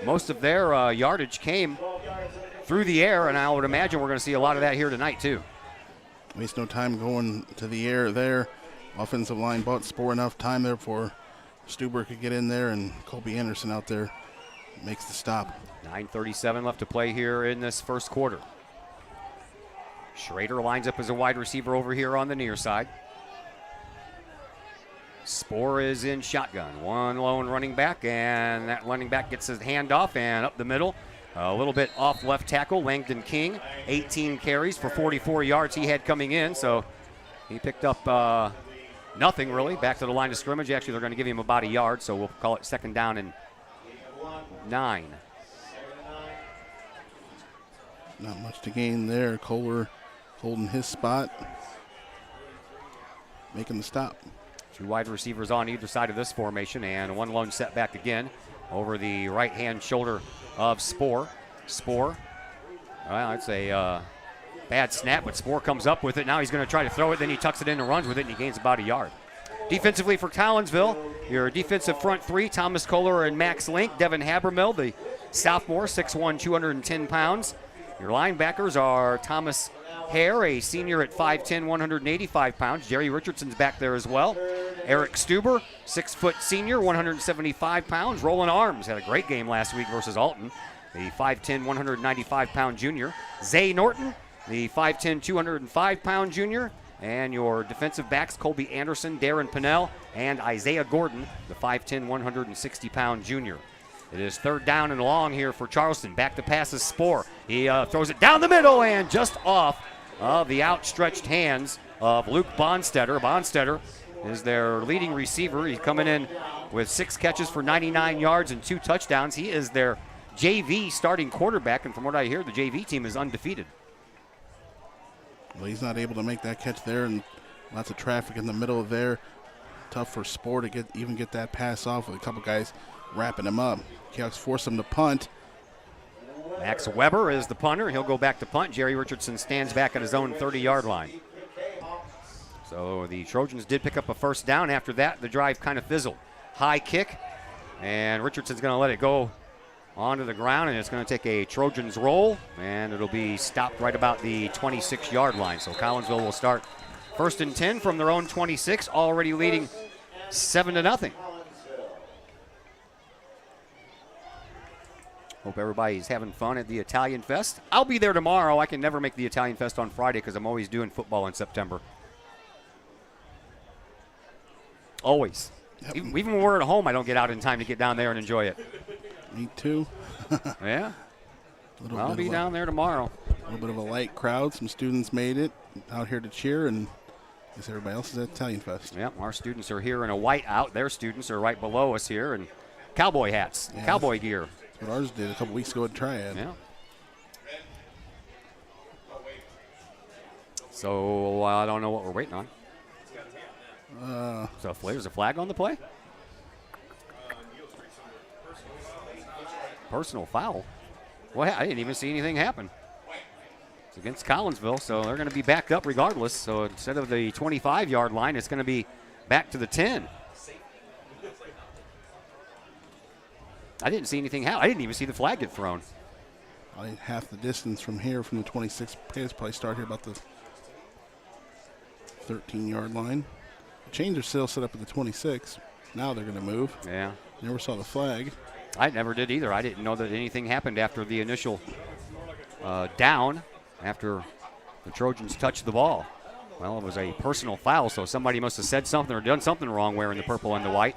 most of their yardage came through the air, and I would imagine we're going to see a lot of that here tonight too. Waste no time going to the air there. Offensive line bought Spohr enough time there for Stuber could get in there, and Colby Anderson out there makes the stop. 9:37 left to play here in this first quarter. Schrader lines up as a wide receiver over here on the near side. Spohr is in shotgun. One lone running back, and that running back gets his hand off and up the middle. A little bit off left tackle, Langdon King. 18 carries for 44 yards he had coming in, so he picked up nothing really. Back to the line of scrimmage. Actually, they're going to give him about a yard, so we'll call it 2nd down and 9. Not much to gain there. Kohler holding his spot, making the stop. 2 wide receivers on either side of this formation, and 1 lone setback again over the right-hand shoulder of Spohr. Spohr, well, it's a bad snap, but Spohr comes up with it. Now he's going to try to throw it, then he tucks it in and runs with it, and he gains about a yard. Defensively for Collinsville, your defensive front 3, Thomas Kohler and Max Link. Devin Habermill, the sophomore, 6'1", 210 pounds. Your linebackers are Thomas Hare, a senior at 5'10", 185 pounds. Jerry Richardson's back there as well. Eric Stuber, 6-foot senior, 175 pounds. Roland Arms had a great game last week versus Alton, the 5'10", 195-pound junior. Zay Norton, the 5'10", 205-pound junior. And your defensive backs, Colby Anderson, Darren Pinnell, and Isaiah Gordon, the 5'10", 160-pound junior. It is 3rd down and long here for Charleston. Back to pass is Spohr. He throws it down the middle and just off of the outstretched hands of Luke Bonstetter. Bonstetter is their leading receiver. He's coming in with 6 catches for 99 yards and 2 touchdowns. He is their JV starting quarterback, and from what I hear, the JV team is undefeated. Well, he's not able to make that catch there, and lots of traffic in the middle of there. Tough for Spohr to get that pass off with a couple guys wrapping him up. Cayucks force him to punt. Max Weber is the punter. He'll go back to punt. Jerry Richardson stands back at his own 30-yard line. So the Trojans did pick up a 1st down. After that, the drive kind of fizzled. High kick, and Richardson's going to let it go onto the ground, and it's going to take a Trojans roll, and it'll be stopped right about the 26-yard line. So Collinsville will start 1st and 10 from their own 26, already leading 7-0. Hope everybody's having fun at the Italian Fest. I'll be there tomorrow. I can never make the Italian Fest on Friday because I'm always doing football in September. Always. Yep. Even when we're at home, I don't get out in time to get down there and enjoy it. Me too. Yeah? I'll be down there tomorrow. A little bit of a light crowd. Some students made it out here to cheer, and Guess everybody else is at Italian Fest. Yep, our students are here in a white out. Their students are right below us here in cowboy hats, cowboy gear. That's what ours did a couple weeks ago at Triad. Yeah. So I don't know what we're waiting on. So there's a flag on the play? Personal foul. Well, I didn't even see anything happen. It's against Collinsville, so they're going to be backed up regardless. So instead of the 25-yard line, it's going to be back to the 10. I didn't see anything happen. I didn't even see the flag get thrown. Half the distance from here, from the 26. Players probably start here about the 13-yard line. The chains are still set up at the 26. Now they're going to move. Yeah. Never saw the flag. I never did either. I didn't know that anything happened after the initial down, after the Trojans touched the ball. Well, it was a personal foul, so somebody must have said something or done something wrong wearing the purple and the white.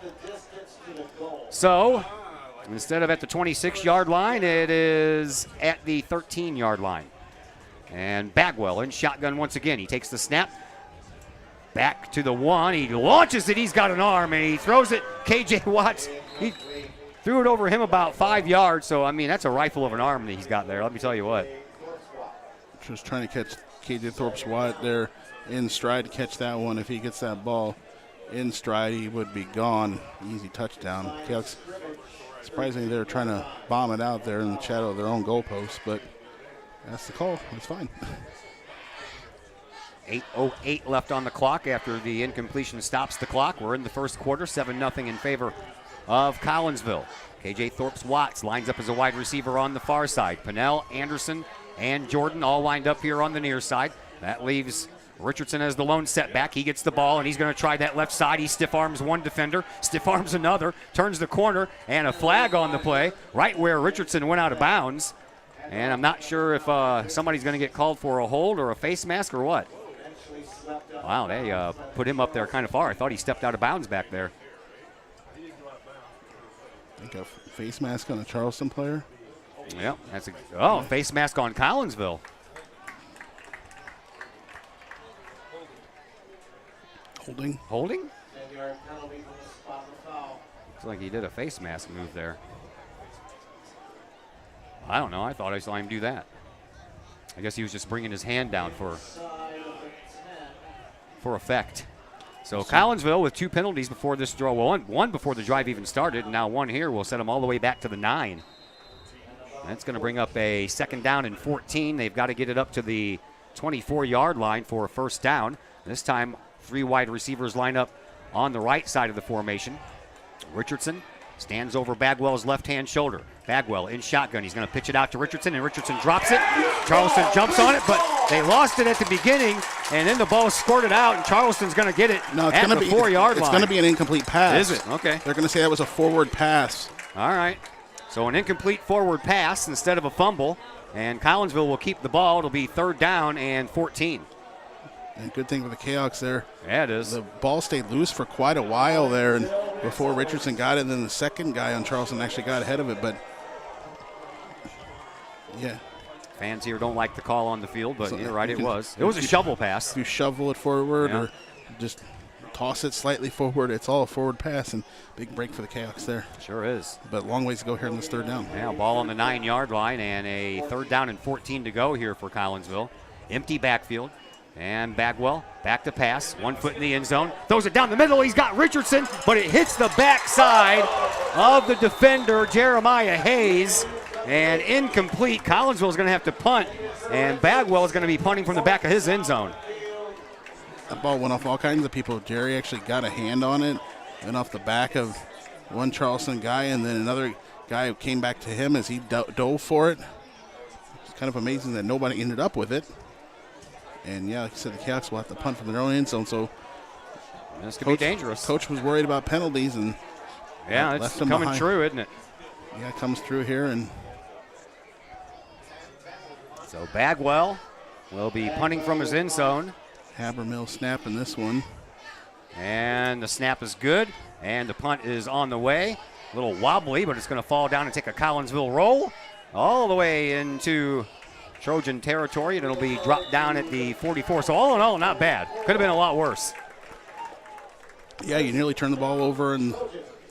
So instead of at the 26-yard line, it is at the 13-yard line. And Bagwell in shotgun once again. He takes the snap. Back to the 1. He launches it. He's got an arm, and he throws it. KJ Watts, he threw it over him about 5 yards. So, I mean, that's a rifle of an arm that he's got there. Let me tell you what. Just trying to catch KJ Thorpe's Watt there in stride to catch that one. If he gets that ball in stride, he would be gone. Easy touchdown. Calix, surprisingly, they're trying to bomb it out there in the shadow of their own goalpost, but that's the call. It's fine. 8:08 left on the clock after the incompletion stops the clock. We're in the first quarter, 7-0 in favor of Collinsville. KJ Thorpe's Watts lines up as a wide receiver on the far side. Pennell, Anderson, and Jordan all lined up here on the near side. That leaves Richardson as the lone setback. He gets the ball, and he's going to try that left side. He stiff arms one defender, stiff arms another, turns the corner, and a flag on the play right where Richardson went out of bounds. And I'm not sure if somebody's going to get called for a hold or a face mask or what. Wow, they put him up there kind of far. I thought he stepped out of bounds back there. I think a face mask on a Charleston player. Yep, that's a face mask on Collinsville. Holding. Holding? Looks like he did a face mask move there. I don't know. I thought I saw him do that. I guess he was just bringing his hand down for effect. So Collinsville with 2 penalties before this draw. Well, one before the drive even started, and now one here will set them all the way back to the 9. That's going to bring up a 2nd down and 14. They've got to get it up to the 24-yard line for a 1st down. This time, 3 wide receivers line up on the right side of the formation. Richardson stands over Bagwell's left-hand shoulder. Bagwell in shotgun. He's going to pitch it out to Richardson, and Richardson drops it. Charleston jumps on it, but they lost it at the beginning, and then the ball squirted out, and Charleston's going to get it at the 4-yard line. It's going to be an incomplete pass. Is it? Okay. They're going to say that was a forward pass. All right. So an incomplete forward pass instead of a fumble, and Collinsville will keep the ball. It'll be 3rd down and 14. And good thing for the Cayoks there. Yeah, it is. The ball stayed loose for quite a while there, and before Richardson got it, and then the second guy on Charleston actually got ahead of it, but yeah. Fans here don't like the call on the field, but you're right, it was. It was a you shovel pass. If you shovel it forward Yeah. or just toss it slightly forward, it's all a forward pass, and big break for the Cayoks there. Sure is. But long ways to go here in this 3rd down. Yeah, ball on the 9-yard line, and a 3rd down and 14 to go here for Collinsville. Empty backfield. And Bagwell back to pass, 1 foot in the end zone, throws it down the middle. He's got Richardson, but it hits the backside of the defender, Jeremiah Hayes, and incomplete. Collinsville is going to have to punt, and Bagwell is going to be punting from the back of his end zone. That ball went off all kinds of people. Jerry actually got a hand on it, went off the back of one Charleston guy, and then another guy who came back to him as he dove for it. It's kind of amazing that nobody ended up with it. And, yeah, like I said, the Cayoks will have to punt from their own end zone, so this could be dangerous. Coach was worried about penalties, and yeah, it's coming behind. true, isn't it? Yeah, it comes through here. And so Bagwell will be punting from his end zone. Habermill snapping this one. And the snap is good, and the punt is on the way. A little wobbly, but it's going to fall down and take a Collinsville roll all the way into Trojan territory, and it'll be dropped down at the 44. So all in all, not bad. Could have been a lot worse. Yeah, you nearly turned the ball over and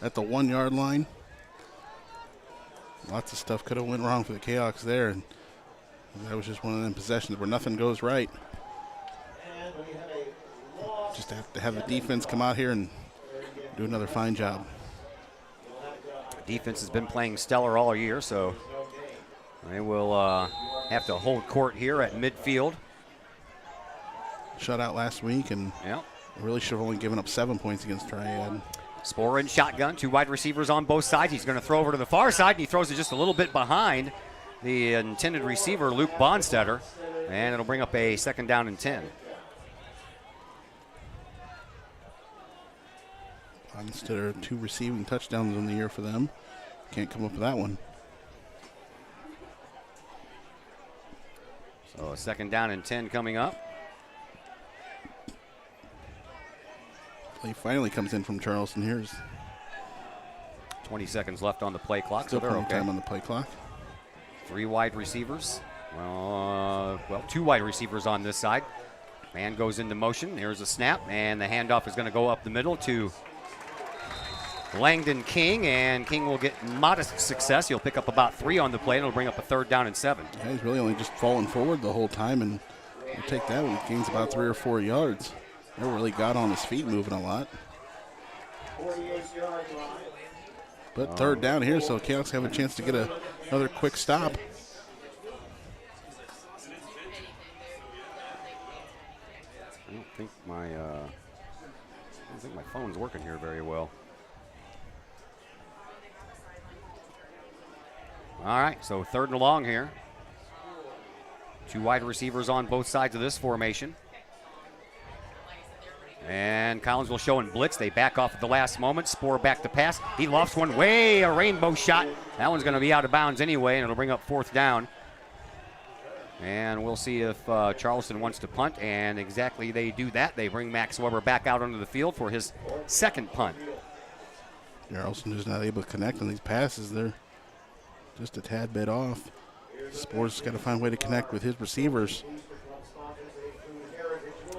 at the 1 yard line. Lots of stuff could have went wrong for the Cahoks there, and that was just one of them possessions where nothing goes right. Just have to have the defense come out here and do another fine job. Defense has been playing stellar all year, so they will have to hold court here at midfield. Shut out last week, and really should have only given up 7 points against Triad. Sporer in shotgun, 2 wide receivers on both sides. He's going to throw over to the far side, and he throws it just a little bit behind the intended receiver, Luke Bonstetter, and it'll bring up a 2nd down and 10. Bonstetter, 2 receiving touchdowns in the year for them. Can't come up with that one. So a 2nd down and 10 coming up. Play finally comes in from Charleston. Here's 20 seconds left on the play clock, still so they're plenty okay. of time on the play clock. 3 wide receivers. Well, 2 wide receivers on this side. Man goes into motion. Here's a snap, and the handoff is going to go up the middle to Langdon King, and King will get modest success. He'll pick up about 3 on the play, and it'll bring up a 3rd down and 7. Yeah, he's really only just falling forward the whole time, and we'll take that when he gains about 3 or 4 yards. He really got on his feet moving a lot. But 3rd down here, so Cahoks have a chance to get another quick stop. I don't think my phone's working here very well. All right, so 3rd and long here. 2 wide receivers on both sides of this formation. And Collinsville showing blitz. They back off at the last moment. Sporer back to pass. He lofts one way, a rainbow shot. That one's going to be out of bounds anyway, and it'll bring up 4th down. And we'll see if Charleston wants to punt, and exactly they do that. They bring Max Weber back out onto the field for his 2nd punt. Charleston is not able to connect on these passes. They're just a tad bit off. Sporer's got to find a way to connect with his receivers.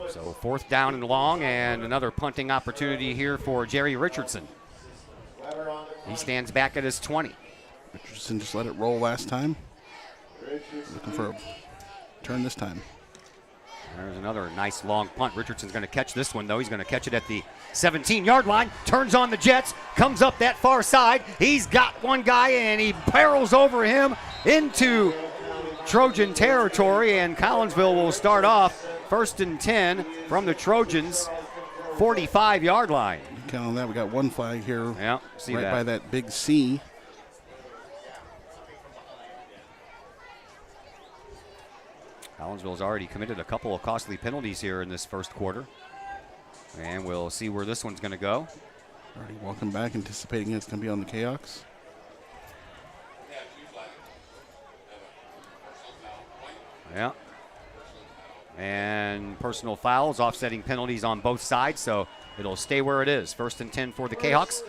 So 4th down and long, and another punting opportunity here for Jerry Richardson. He stands back at his 20. Richardson just let it roll last time. Looking for a turn this time. There's another nice long punt. Richardson's going to catch this one, though. He's going to catch it at the 17-yard line. Turns on the Jets. Comes up that far side. He's got one guy, and he barrels over him into Trojan territory, and Collinsville will start off 1st and 10 from the Trojans' 45-yard line. Count on that. We got 1 flag here. Yeah, see right that. by that big C. Collinsville's already committed a couple of costly penalties here in this 1st quarter. And we'll see where this one's going to go. Already walking back, anticipating it's going to be on the Cahoks. Yeah. And personal fouls, offsetting penalties on both sides, so it'll stay where it is. 1st and 10 for the Cahoks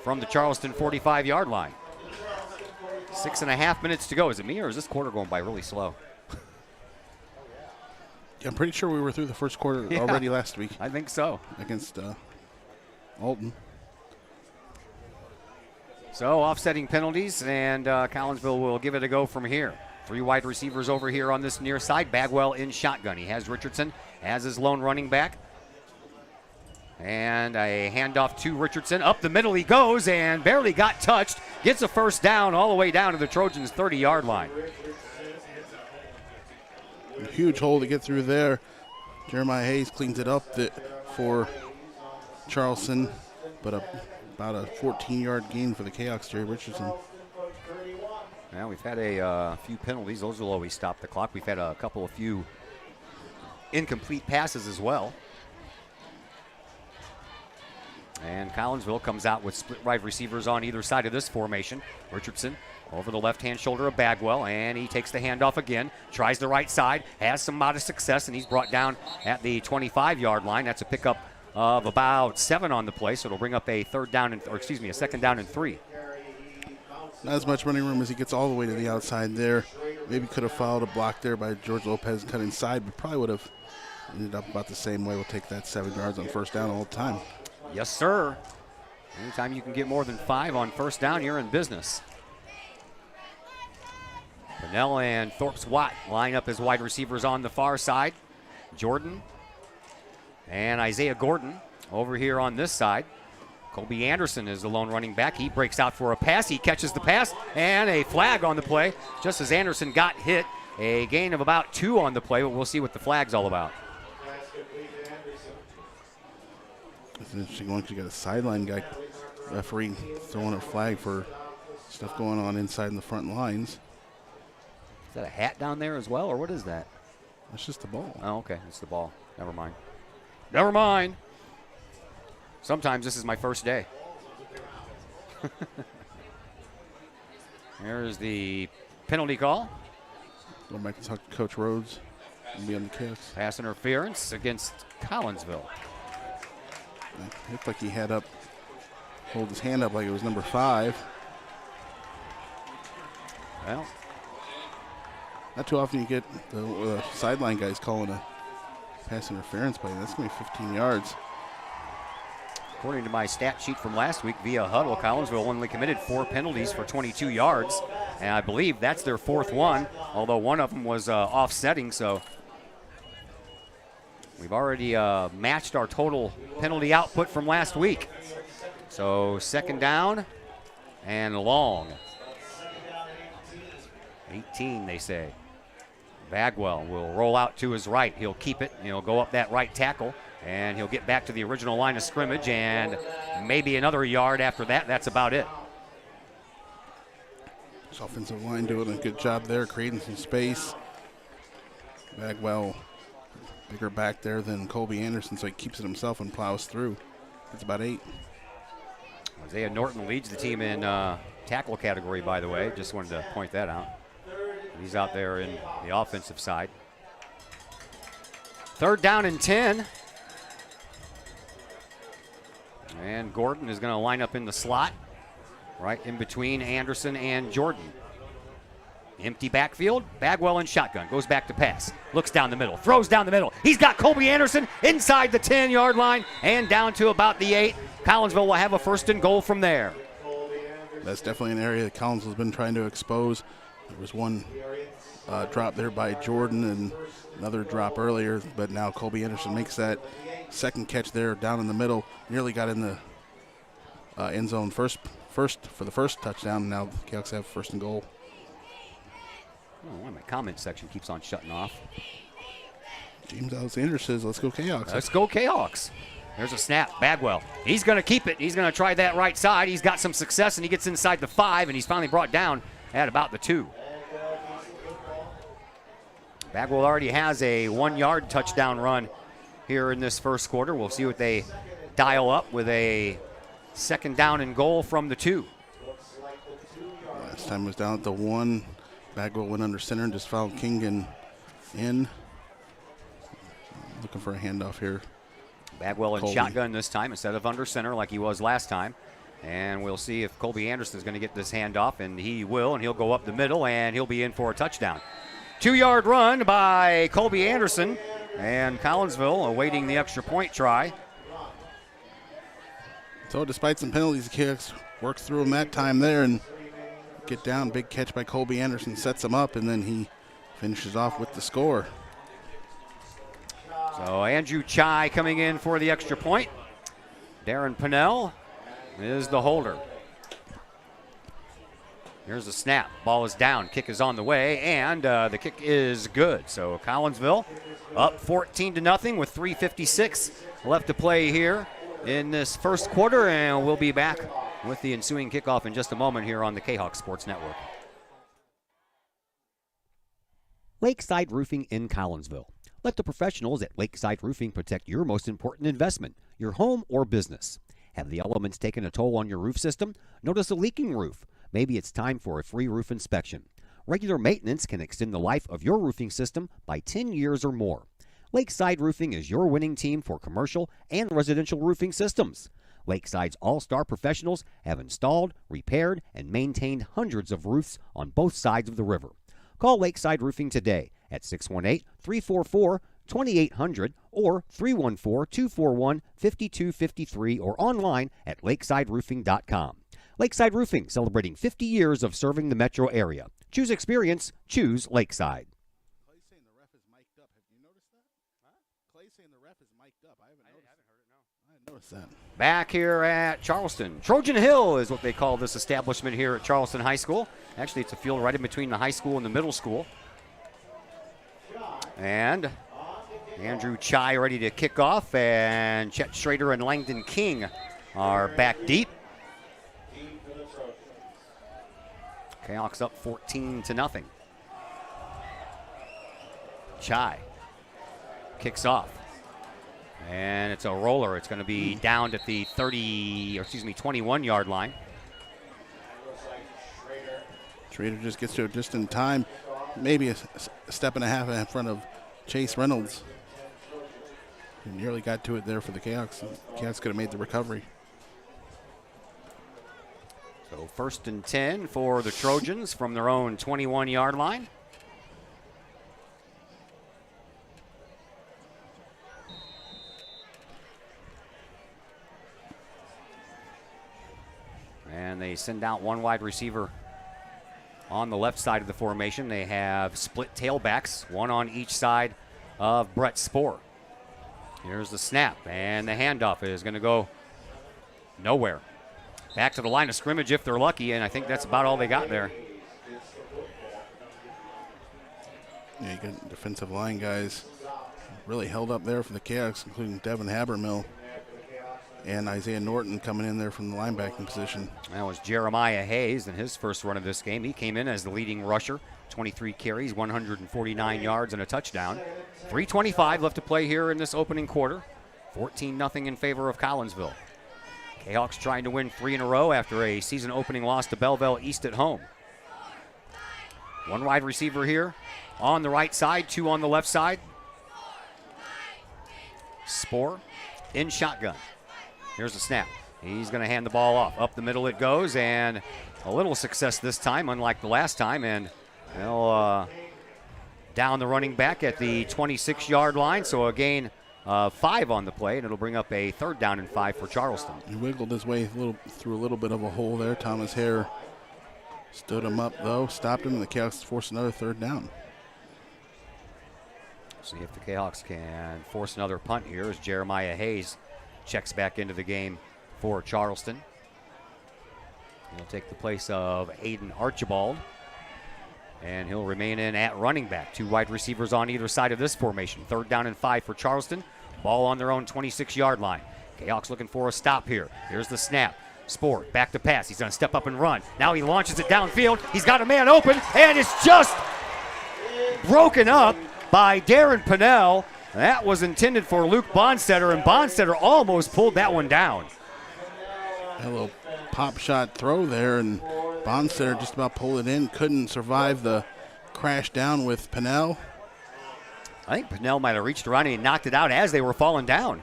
from the Charleston 45-yard line. 6.5 minutes to go. Is it me, or is this quarter going by really slow? I'm pretty sure we were through the 1st quarter already last week. I think so. Against Alton. So offsetting penalties, and Collinsville will give it a go from here. 3 wide receivers over here on this near side. Bagwell in shotgun. He has Richardson as his lone running back. And a handoff to Richardson. Up the middle he goes and barely got touched. Gets a 1st down all the way down to the Trojans' 30-yard line. A huge hole to get through there. Jeremiah Hayes cleans it up for Charleston, but about a 14-yard gain for the Cahoks, Jerry Richardson. Well, we've had a few penalties. Those will always stop the clock. We've had a few incomplete passes as well. And Collinsville comes out with split wide receivers on either side of this formation. Richardson over the left-hand shoulder of Bagwell, and he takes the handoff again, tries the right side, has some modest success, and he's brought down at the 25-yard line. That's a pickup of about 7 on the play, so it'll bring up a 2nd down and 3. Not as much running room as he gets all the way to the outside there. Maybe could have followed a block there by George Lopez and cut inside, but probably would have ended up about the same way. We'll take that 7 yards on first down all the time. Yes, sir. Anytime you can get more than 5 on first down, you're in business. Pennell and Thorpe's Watt line up as wide receivers on the far side. Jordan and Isaiah Gordon over here on this side. Colby Anderson is the lone running back. He breaks out for a pass. He catches the pass, and a flag on the play just as Anderson got hit. A gain of about 2 on the play, but we'll see what the flag's all about. It's an interesting one because you got a sideline guy referee throwing a flag for stuff going on inside in the front lines. Is that a hat down there as well, or what is that? That's just the ball. Oh, okay. It's the ball. Never mind. Never mind. Sometimes this is my first day. There's the penalty call. Going back to talk to Coach Rhodes and be on the kicks. Pass interference against Collinsville. It looked like he had up, hold his hand up like it was number 5. Well, not too often you get the sideline guys calling a pass interference play. That's going to be 15 yards. according to my stat sheet from last week via Huddle, Collinsville only committed 4 penalties for 22 yards. And I believe that's their 4th one, although one of them was offsetting. So we've already matched our total penalty output from last week. So 2nd down and long. 18, they say. Bagwell will roll out to his right. He'll keep it. He'll go up that right tackle, and he'll get back to the original line of scrimmage, and maybe another yard after that. That's about it. This offensive line doing a good job there, creating some space. Bagwell, bigger back there than Colby Anderson, so he keeps it himself and plows through. It's about 8. Isaiah Norton leads the team in tackle category, by the way. Just wanted to point that out. He's out there in the offensive side. 3rd down and 10. And Gordon is going to line up in the slot, right in between Anderson and Jordan. Empty backfield. Bagwell in shotgun. Goes back to pass. Looks down the middle. Throws down the middle. He's got Colby Anderson inside the 10-yard line and down to about the 8. Collinsville will have a 1st and goal from there. That's definitely an area that Collinsville's been trying to expose. There was one drop there by Jordan and another drop earlier, but now Colby Anderson makes that 2nd catch there down in the middle. Nearly got in the end zone first for the 1st touchdown. Now the Kahawks have 1st and goal. Oh, one of my comment section keeps on shutting off. James Alexander says, let's go Kahawks. Let's go Kahawks. There's a snap. Bagwell. He's going to keep it. He's going to try that right side. He's got some success, and he gets inside the 5, and he's finally brought down at about the 2. Bagwell already has a 1-yard touchdown run here in this 1st quarter. We'll see what they dial up with a 2nd down and goal from the 2. Last time it was down at the 1. Bagwell went under center and just fouled Kingan in. Looking for a handoff here. Bagwell in Colby. shotgun this time instead of under center like he was last time. And we'll see if Colby Anderson is going to get this handoff, and he will, and he'll go up the middle, and he'll be in for a touchdown. 2-yard run by Colby Anderson, and Collinsville awaiting the extra point try. So despite some penalties, the Kicks work through them that time there and get down. Big catch by Colby Anderson sets him up, and then he finishes off with the score. So Andrew Chai coming in for the extra point. Darren Pennell is the holder. Here's the snap. Ball is down. Kick is on the way, and the kick is good. So Collinsville up 14-0 with 3:56 left to play here in this 1st quarter, and we'll be back with the ensuing kickoff in just a moment here on the Kahok Sports Network. Lakeside Roofing in Collinsville. Let the professionals at Lakeside Roofing protect your most important investment, your home or business. Have the elements taken a toll on your roof system? Notice a leaking roof? Maybe it's time for a free roof inspection. Regular maintenance can extend the life of your roofing system by 10 years or more. Lakeside Roofing is your winning team for commercial and residential roofing systems. Lakeside's all-star professionals have installed, repaired, and maintained hundreds of roofs on both sides of the river. Call Lakeside Roofing today at 618-344-2800 or 314-241-5253 or online at lakesideroofing.com. Lakeside Roofing, celebrating 50 years of serving the metro area. Choose experience, choose Lakeside. Clay's saying the ref is mic'd up. Have you noticed that? Huh? Clay's saying the ref is mic'd up. I haven't heard it, no. I haven't noticed that. Back here at Charleston. Trojan Hill is what they call this establishment here at Charleston High School. Actually, it's a field right in between the high school and the middle school. And Andrew Chai ready to kick off, and Chet Schrader and Langdon King are back deep. Kahok's up 14-0. Chai kicks off. And it's a roller. It's going to be downed at the 21-yard line. Schrader just gets to it just in time. Maybe a step and a half in front of Chase Reynolds. He nearly got to it there for the Cahoks. Cahoks could have made the recovery. So 1st and 10 for the Trojans from their own 21-yard line. And they send out one wide receiver on the left side of the formation. They have split tailbacks, one on each side of Brett Spohr. Here's the snap, and the handoff is going to go nowhere. Back to the line of scrimmage if they're lucky, and I think that's about all they got there. Yeah, you got defensive line guys really held up there for the Cahoks, including Devin Habermill and Isaiah Norton coming in there from the linebacking position. That was Jeremiah Hayes in his first run of this game. He came in as the leading rusher, 23 carries, 149 yards, and a touchdown. 3:25 left to play here in this opening quarter. 14-0 in favor of Collinsville. Kahawks trying to win 3 in a row after a season-opening loss to Belleville East at home. One wide receiver here on the right side, two on the left side. Spohr in shotgun. Here's the snap. He's going to hand the ball off. Up the middle it goes, and a little success this time, unlike the last time. And they'll down the running back at the 26-yard line. So a gain of 5 on the play, and it'll bring up a 3rd down and 5 for Charleston. He wiggled his way through a little bit of a hole there. Thomas Hare stood him up, though, stopped him, and the Cahoks forced another 3rd down. See if the Kahawks can force another punt here as Jeremiah Hayes checks back into the game for Charleston. He'll take the place of Aiden Archibald, and he'll remain in at running back. 2 wide receivers on either side of this formation. 3rd down and 5 for Charleston. Ball on their own 26-yard line. Kahawks looking for a stop here. Here's the snap. Spohr back to pass. He's going to step up and run. Now he launches it downfield. He's got a man open, and it's just broken up by Darren Pinnell. That was intended for Luke Bonstetter, and Bonstetter almost pulled that one down. A little pop shot throw there, and Bonstetter just about pulled it in. Couldn't survive the crash down with Pinnell. I think Pinnell might have reached around and he knocked it out as they were falling down.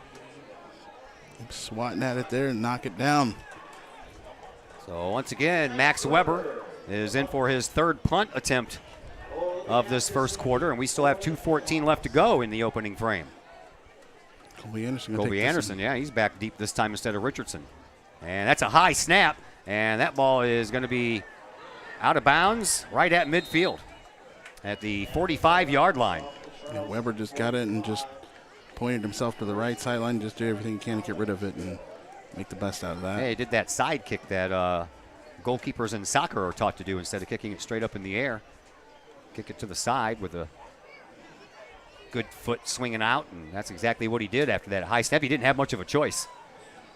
Keep swatting at it there and knock it down. So once again, Max Weber is in for his 3rd punt attempt of this first quarter, and we still have 2:14 left to go in the opening frame. Colby Anderson. Colby Anderson, yeah, he's back deep this time instead of Richardson. And that's a high snap, and that ball is going to be out of bounds right at midfield at the 45-yard line. Yeah, Weber just got it and just pointed himself to the right sideline, just do everything he can to get rid of it and make the best out of that. Hey, he did that side kick that goalkeepers in soccer are taught to do instead of kicking it straight up in the air. Kick it to the side with a good foot swinging out, and that's exactly what he did after that high snap. He didn't have much of a choice.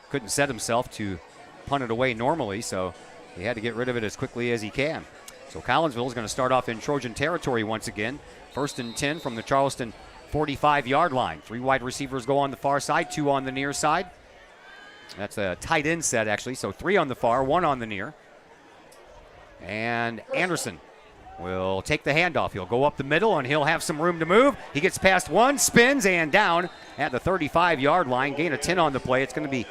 Couldn't set himself to punt it away normally, so he had to get rid of it as quickly as he can. So Collinsville is going to start off in Trojan territory once again. 1st and 10 from the Charleston 45-yard line. 3 wide receivers go on the far side, 2 on the near side. That's a tight end set, actually, so 3 on the far, 1 on the near. And Anderson will take the handoff. He'll go up the middle, and he'll have some room to move. He gets past 1, spins, and down at the 35-yard line. Gain of 10 on the play. It's going to be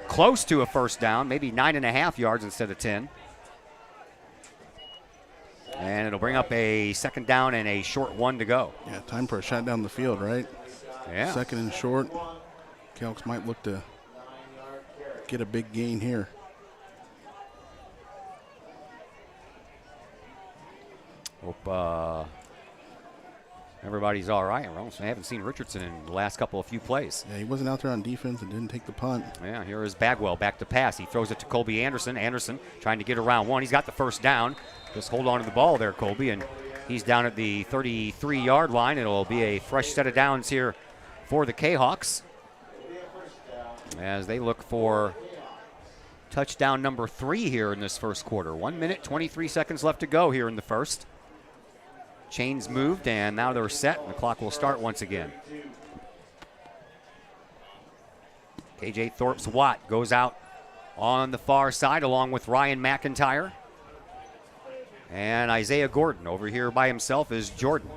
close to a 1st down, maybe 9.5 yards instead of 10. And it'll bring up a second down and a short one to go. Yeah, time for a shot down the field, right? Yeah. Second and short. Kahok might look to get a big gain here. Hope everybody's all right. I haven't seen Richardson in the last few plays. Yeah, he wasn't out there on defense and didn't take the punt. Yeah, here is Bagwell back to pass. He throws it to Colby Anderson. Anderson trying to get around one. He's got the first down. Just hold on to the ball there, Colby, and he's down at the 33-yard line. It'll be a fresh set of downs here for the Kahawks as they look for touchdown number 3 here in this first quarter. 1 minute, 23 seconds left to go here in the first. Chains moved, and now they're set, and the clock will start once again. KJ Thorpe's-Watt goes out on the far side along with Ryan McIntyre. And Isaiah Gordon over here by himself is Jordan.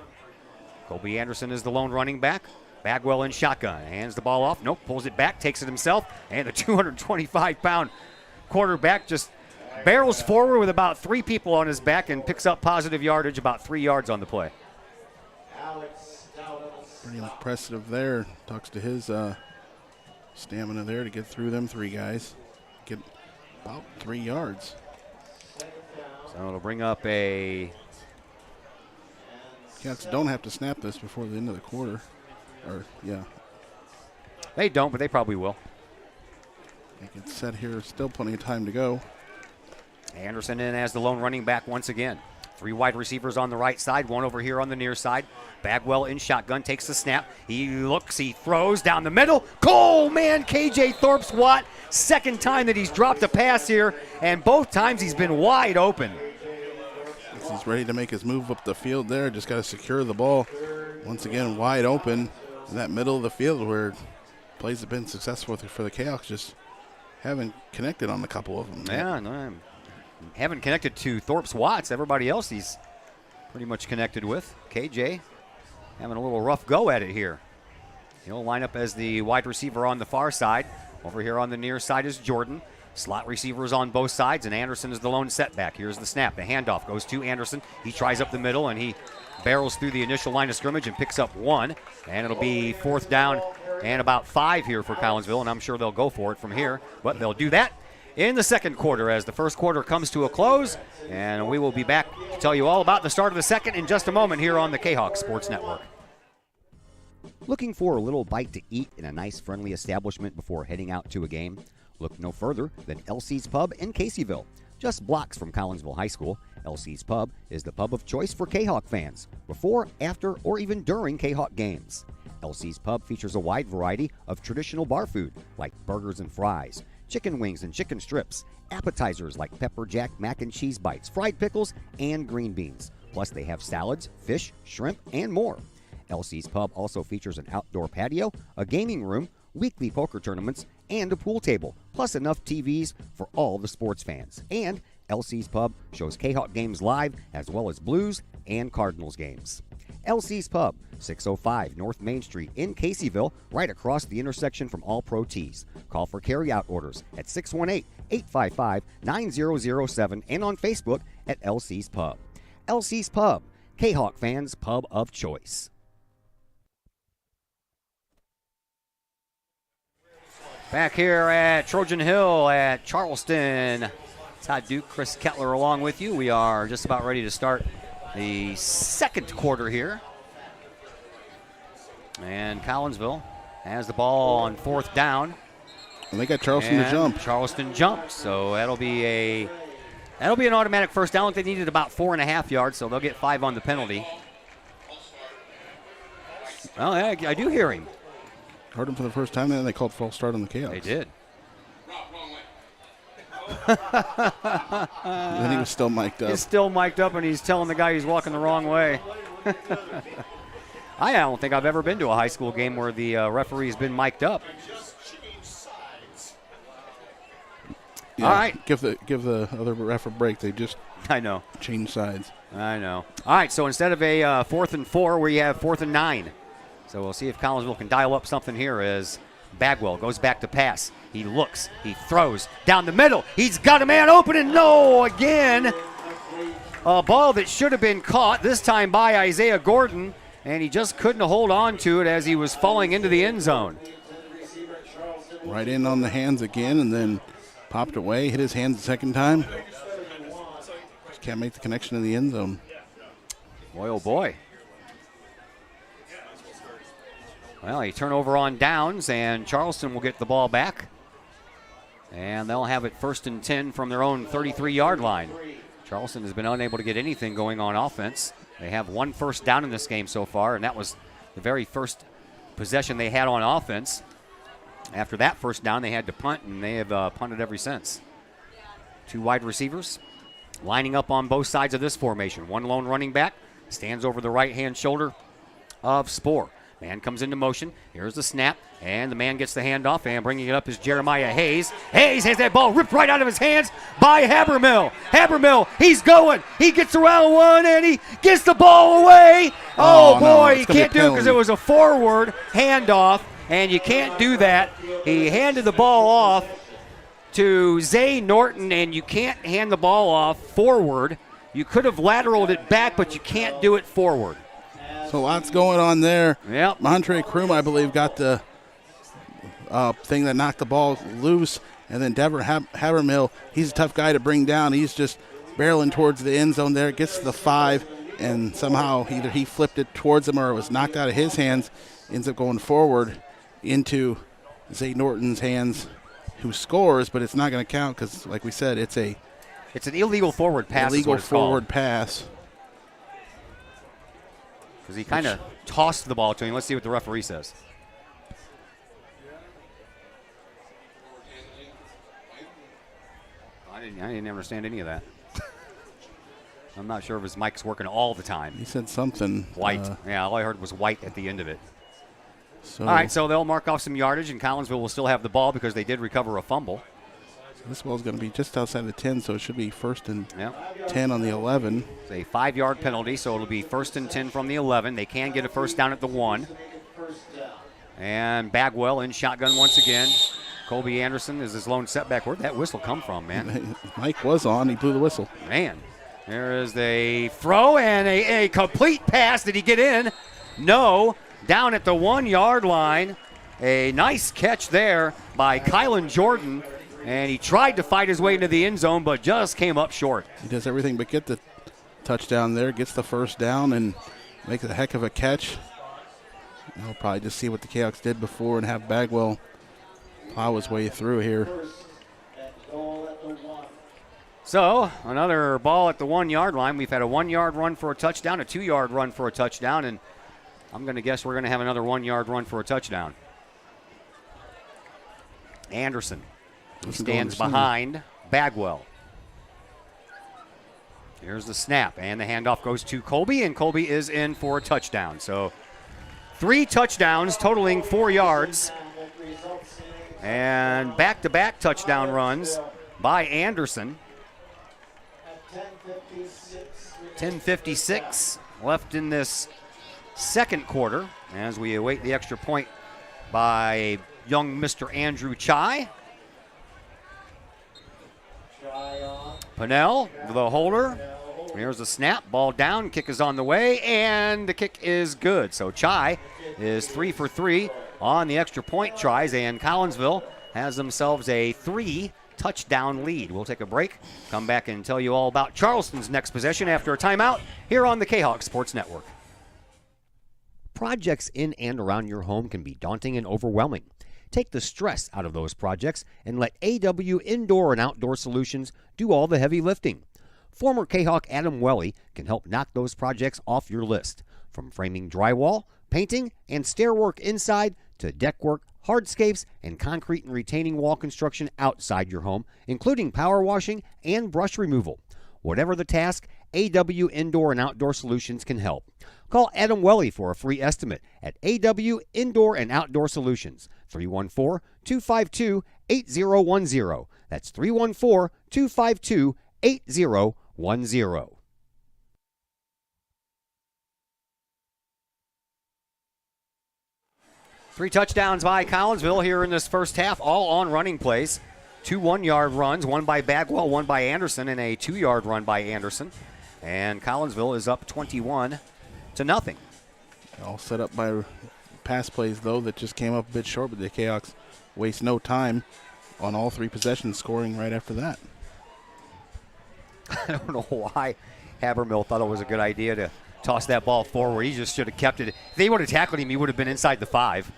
Colby Anderson is the lone running back. Bagwell in shotgun. Hands the ball off. Nope, pulls it back, takes it himself. And the 225-pound quarterback just barrels forward with about 3 people on his back and picks up positive yardage, about 3 yards on the play. Pretty impressive there. Talks to his stamina there to get through them 3 guys. Get about 3 yards. So it'll bring up a... Cats don't have to snap this before the end of the quarter. Or, yeah. They don't, but they probably will. They can set here. Still plenty of time to go. Anderson in as the lone running back once again. 3 wide receivers on the right side, 1 over here on the near side. Bagwell in shotgun, takes the snap. He looks, he throws down the middle. Man, KJ Thorpe's-Watt. Second time that he's dropped a pass here, and both times he's been wide open. He's ready to make his move up the field there. Just got to secure the ball. Once again, wide open in that middle of the field where plays have been successful for the Kahawks. Just haven't connected on a couple of them. Yeah, no, haven't connected to Thorpe's-Watts. Everybody else he's pretty much connected with. KJ having a little rough go at it here. He'll line up as the wide receiver on the far side. Over here on the near side is Jordan. Slot receivers on both sides, and Anderson is the lone setback. Here's the snap. The handoff goes to Anderson. He tries up the middle, and he barrels through the initial line of scrimmage and picks up 1. And it'll be 4th down and about 5 here for Collinsville, and I'm sure they'll go for it from here. But they'll do that in the second quarter as the first quarter comes to a close. And we will be back to tell you all about the start of the second in just a moment here on the Kahawk Sports Network. Looking for a little bite to eat in a nice, friendly establishment before heading out to a game? Look no further than LC's Pub in Caseyville. Just blocks from Collinsville High School, LC's Pub is the pub of choice for Kahawk fans, before, after, or even during Kahawk games. LC's Pub features a wide variety of traditional bar food like burgers and fries, chicken wings and chicken strips, appetizers like pepper jack mac and cheese bites, fried pickles, and green beans. Plus they have salads, fish, shrimp, and more. LC's Pub also features an outdoor patio, a gaming room, weekly poker tournaments, and a pool table, plus enough TVs for all the sports fans. And LC's Pub shows Kahawk games live, as well as Blues and Cardinals games. LC's Pub, 605 North Main Street in Caseyville, right across the intersection from All Pro Tees. Call for carry-out orders at 618-855-9007 and on Facebook at LC's Pub. LC's Pub, Kahawk fans' pub of choice. Back here at Trojan Hill at Charleston. Todd Duke, Chris Kettler along with you. We are just about ready to start the second quarter here. And Collinsville has the ball on 4th down. And they got Charleston to jump. Charleston jumps, so that'll be an automatic first down. They needed about 4.5 yards, so they'll get 5 on the penalty. Well, I do hear him. Heard him for the first time, and then they called false start on the Chaos. They did. Then he was still mic'd up. He's still mic'd up, and he's telling the guy he's walking the wrong way. I don't think I've ever been to a high school game where the referee's been mic'd up. Yeah, all right. Give the other ref a break. They just changed sides. I know. All right, so instead of a 4th and 4, we have 4th and 9. So we'll see if Collinsville can dial up something here as Bagwell goes back to pass. He looks, he throws down the middle. He's got a man open, and no, again. a ball that should have been caught, this time by Isaiah Gordon, and he just couldn't hold on to it as he was falling into the end zone. Right in on the hands again, and then popped away, hit his hands the second time. Just can't make the connection in the end zone. Boy, oh boy. Well, a turnover on downs, and Charleston will get the ball back. And they'll have it 1st and 10 from their own 33-yard line. Charleston has been unable to get anything going on offense. They have 1 first down in this game so far, and that was the very first possession they had on offense. After that first down, they had to punt, and they have punted ever since. 2 wide receivers lining up on both sides of this formation. 1 lone running back stands over the right-hand shoulder of Spoor. Man comes into motion. Here's the snap, and the man gets the handoff, and bringing it up is Jeremiah Hayes. Hayes has that ball ripped right out of his hands by Habermill. Habermill, he's going. He gets around one, and he gets the ball away. Oh boy, no, he can't do it because it was a forward handoff, and you can't do that. He handed the ball off to Zay Norton, and you can't hand the ball off forward. You could have lateraled it back, but you can't do it forward. So lots going on there. Yep. Montre Kroom, I believe, got the thing that knocked the ball loose. And then Dever Habermill, he's a tough guy to bring down. He's just barreling towards the end zone there, gets to the 5, and somehow either he flipped it towards him or it was knocked out of his hands, ends up going forward into Zay Norton's hands, who scores, but it's not going to count because, like we said, it's an illegal forward pass. Illegal forward pass. Because he kind of tossed the ball to him. Let's see what the referee says. I didn't understand any of that. I'm not sure if his mic's working all the time. He said something. White. Yeah, all I heard was white at the end of it. So all right, so they'll mark off some yardage, and Collinsville will still have the ball because they did recover a fumble. This ball's going to be just outside the 10, so it should be 1st and 10 on the 11. It's a 5-yard penalty, so it'll be 1st and 10 from the 11. They can get a first down at the 1. And Bagwell in shotgun once again. Colby Anderson is his lone setback. Where'd that whistle come from, man? Mike was on. He blew the whistle. Man, there is the throw and a complete pass. Did he get in? No. Down at the 1-yard line. A nice catch there by Kylan Jordan. And he tried to fight his way into the end zone, but just came up short. He does everything but get the touchdown there, gets the first down, and makes a heck of a catch. He'll probably just see what the Cahoks did before and have Bagwell plow his way through here. So, another ball at the 1-yard line. We've had a 1-yard run for a touchdown, a 2-yard run for a touchdown, and I'm going to guess we're going to have another 1-yard run for a touchdown. Anderson stands behind Bagwell. Here's the snap, and the handoff goes to Colby, and Colby is in for a touchdown. So 3 touchdowns totaling 4 yards, and back-to-back touchdown runs by Anderson. 10:56 left in this second quarter as we await the extra point by young Mr. Andrew Chai. Pennell, the holder. Here's the snap, ball down, kick is on the way, and the kick is good. So Chai is 3 for 3 on the extra point tries, and Collinsville has themselves a 3-touchdown lead. We'll take a break, come back and tell you all about Charleston's next possession after a timeout here on the Kahok Sports Network. Projects in and around your home can be daunting and overwhelming. Take the stress out of those projects and let AW Indoor and Outdoor Solutions do all the heavy lifting. Former Kahok Adam Welly can help knock those projects off your list. From framing drywall, painting, and stair work inside to deck work, hardscapes, and concrete and retaining wall construction outside your home, including power washing and brush removal. Whatever the task, AW Indoor and Outdoor Solutions can help. Call Adam Welly for a free estimate at AW Indoor and Outdoor Solutions, 314-252-8010. That's 314-252-8010. 3 touchdowns by Collinsville here in this first half, all on running plays. 2 1-yard runs, one by Bagwell, one by Anderson, and a 2-yard run by Anderson. And Collinsville is up 21-0. All set up by pass plays, though, that just came up a bit short, but the Kayaks waste no time on all 3 possessions, scoring right after that. I don't know why Habermill thought it was a good idea to toss that ball forward. He just should have kept it. If they would have tackled him, he would have been inside the 5.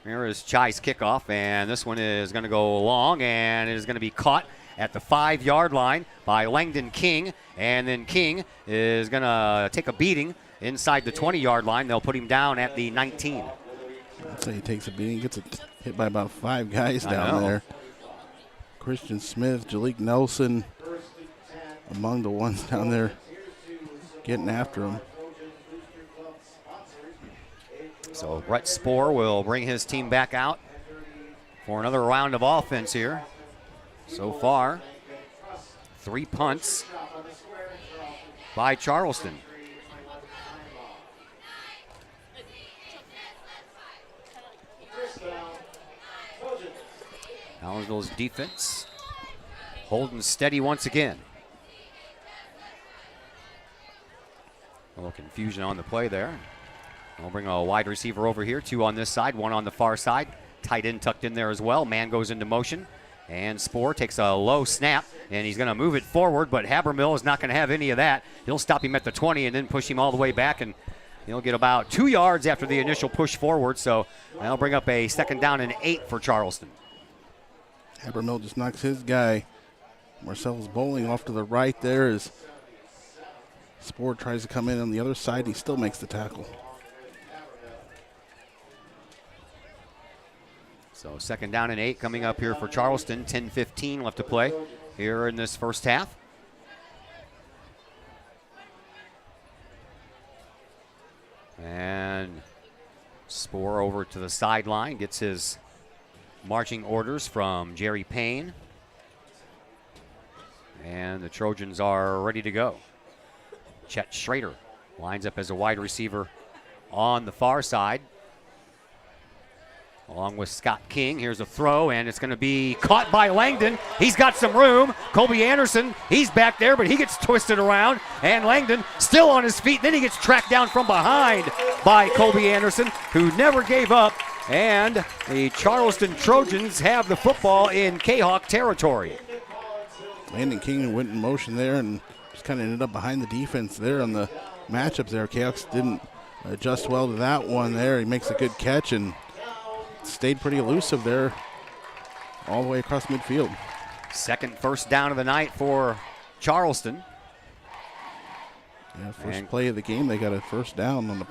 Here is Chai's kickoff, and this one is going to go long, and it is going to be caught at the 5-yard line by Langdon King, and then King is going to take a beating inside the 20-yard line. They'll put him down at the 19. I'd say he takes a beating, gets hit by about 5 guys down there. Christian Smith, Jalik Nelson, among the ones down there getting after him. So Brett Spoor will bring his team back out for another round of offense here. So far, 3 punts by Charleston. Collinsville's defense holding steady once again. A little confusion on the play there. We'll bring a wide receiver over here, 2 on this side, 1 on the far side. Tight end tucked in there as well. Man goes into motion, and Spoor takes a low snap, and he's going to move it forward, but Habermill is not going to have any of that. He'll stop him at the 20 and then push him all the way back, and he'll get about 2 yards after the initial push forward, so that'll bring up a 2nd down and 8 for Charleston. Habermill just knocks his guy, Marcellus Bowling, off to the right there as Spoor tries to come in on the other side. He still makes the tackle. So 2nd down and 8 coming up here for Charleston. 10:15 left to play here in this first half. And Spoor over to the sideline, gets his marching orders from Jerry Payne. And the Trojans are ready to go. Chet Schrader lines up as a wide receiver on the far side, along with Scott King. Here's a throw, and it's going to be caught by Langdon. He's got some room. Colby Anderson, he's back there, but he gets twisted around, and Langdon still on his feet. Then he gets tracked down from behind by Colby Anderson, who never gave up, and the Charleston Trojans have the football in Kahok territory. Landon King went in motion there and just kind of ended up behind the defense there on the matchups there. Kahawks didn't adjust well to that one there. He makes a good catch and stayed pretty elusive there all the way across midfield. 2nd first down of the night for Charleston. Yeah, first play of the game, they got a first down on the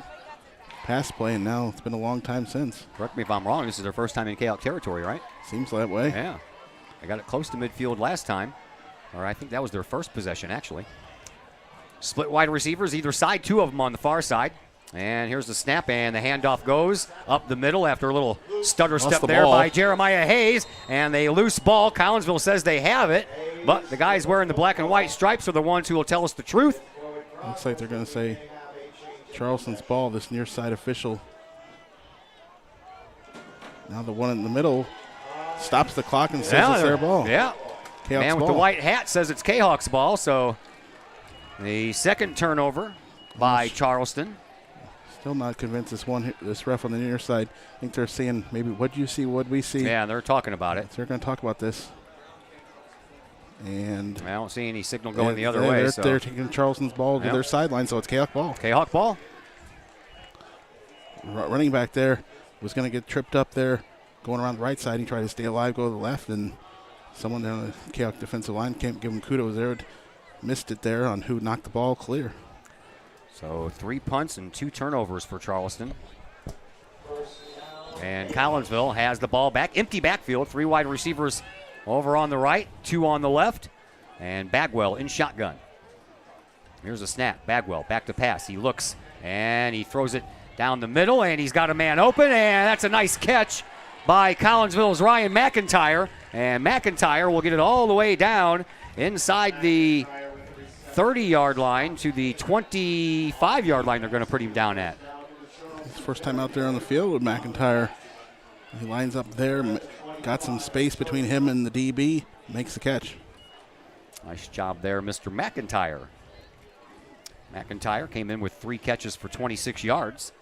pass play, and now it's been a long time since. Correct me if I'm wrong, this is their first time in Kahok territory, right? Seems that way. Yeah. They got it close to midfield last time, or I think that was their first possession, actually. Split wide receivers either side, 2 of them on the far side. And here's the snap, and the handoff goes up the middle after a little stutter step there by Jeremiah Hayes, and they loose ball. Collinsville says they have it, but the guys wearing the black and white stripes are the ones who will tell us the truth. Looks like they're going to say Charleston's ball, this near side official. Now the one in the middle stops the clock and says it's their ball. Yeah. Kahawk's Man with ball. the white hat says it's Kahawk's ball, so the 2nd turnover by Charleston. Still not convinced this ref on the near side. I think they're saying maybe what you see, what we see. Yeah, they're talking about it. So they're going to talk about this. And I don't see any signal going the other way. They're taking Charleston's ball to their sideline, so it's Kahawk ball. Kahawk ball. Running back there was going to get tripped up there, going around the right side. He tried to stay alive, go to the left, and someone down the Kahawk defensive line, can't give him kudos there, missed it there on who knocked the ball clear. So 3 punts and 2 turnovers for Charleston. And Collinsville has the ball back. Empty backfield. 3 wide receivers over on the right, 2 on the left. And Bagwell in shotgun. Here's a snap. Bagwell back to pass. He looks and he throws it down the middle, and he's got a man open, and that's a nice catch by Collinsville's Ryan McIntyre. And McIntyre will get it all the way down inside the 30-yard line to the 25-yard line they're going to put him down at. His first time out there on the field with McIntyre. He lines up there, got some space between him and the DB, makes the catch. Nice job there, Mr. McIntyre. McIntyre came in with 3 catches for 26 yards.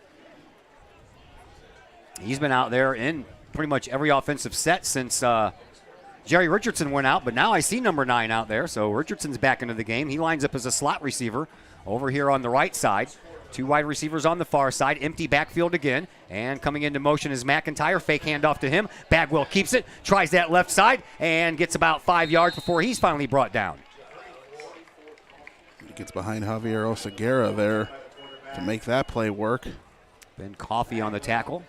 He's been out there in pretty much every offensive set since Jerry Richardson went out, but now I see number 9 out there, so Richardson's back into the game. He lines up as a slot receiver over here on the right side. 2 wide receivers on the far side, empty backfield again, and coming into motion is McIntyre. Fake handoff to him. Bagwell keeps it, tries that left side, and gets about 5 yards before he's finally brought down. He gets behind Javier Oseguera there to make that play work. Ben Coffey on the tackle.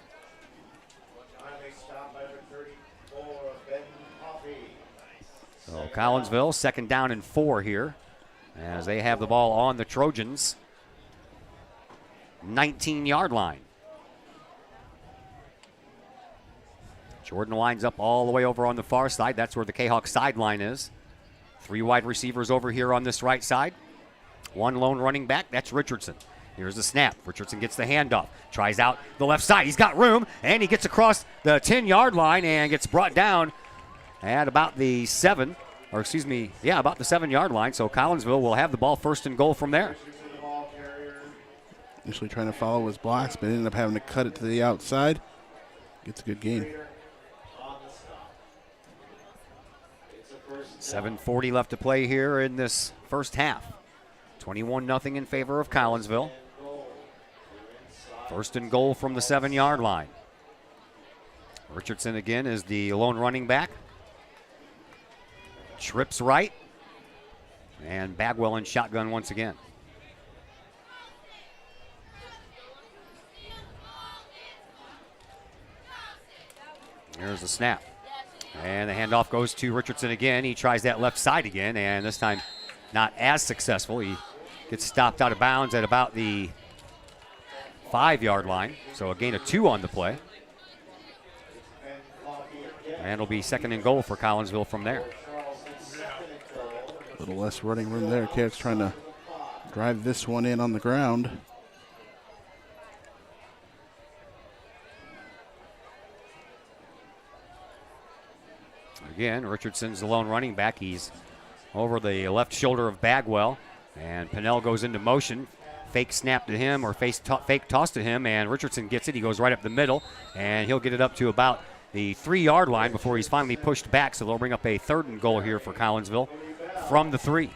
So Collinsville, 2nd down and 4 here as they have the ball on the Trojans' 19-yard line. Jordan lines up all the way over on the far side. That's where the Kahok sideline is. 3 wide receivers over here on this right side. 1 lone running back, that's Richardson. Here's the snap. Richardson gets the handoff. Tries out the left side. He's got room, and he gets across the 10-yard line and gets brought down at about the 7-yard line. So Collinsville will have the ball 1st and goal from there. Initially trying to follow his blocks, but ended up having to cut it to the outside. Gets a good gain. 7:40 left to play here in this first half. 21-0 in favor of Collinsville. 1st and goal from the 7-yard line. Richardson again is the lone running back. Trips right. And Bagwell in shotgun once again. Here's the snap. And the handoff goes to Richardson again. He tries that left side again, and this time not as successful. He gets stopped out of bounds at about the 5-yard line. So a gain of 2 on the play. And it'll be 2nd and goal for Collinsville from there. A little less running room there. Cats trying to drive this one in on the ground. Again, Richardson's the lone running back. He's over the left shoulder of Bagwell. And Pennell goes into motion. Fake snap to him or fake toss to him, and Richardson gets it. He goes right up the middle, and he'll get it up to about the 3-yard line before he's finally pushed back. So they'll bring up a 3rd and goal here for Collinsville from the 3.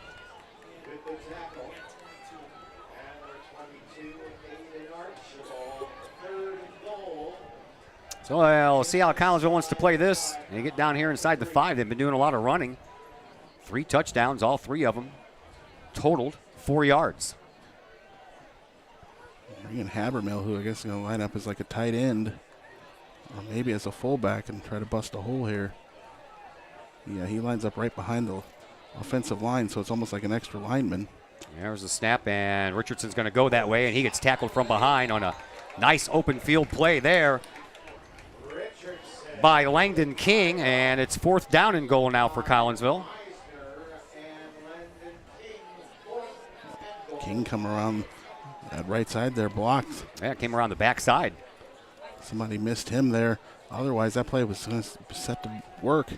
So we'll see how Collinsville wants to play this. They get down here inside the 5. They've been doing a lot of running. 3 touchdowns, all 3 of them totaled 4 yards. Bringing Habermill, who I guess is going to line up as like a tight end, or maybe as a fullback and try to bust a hole here. Yeah, he lines up right behind the offensive line, so it's almost like an extra lineman. There's the snap, and Richardson's going to go that way, and he gets tackled from behind on a nice open field play there by Langdon King, and it's 4th down and goal now for Collinsville. King come around that right side there, blocked. Yeah, came around the backside. Somebody missed him there. Otherwise, that play was set to work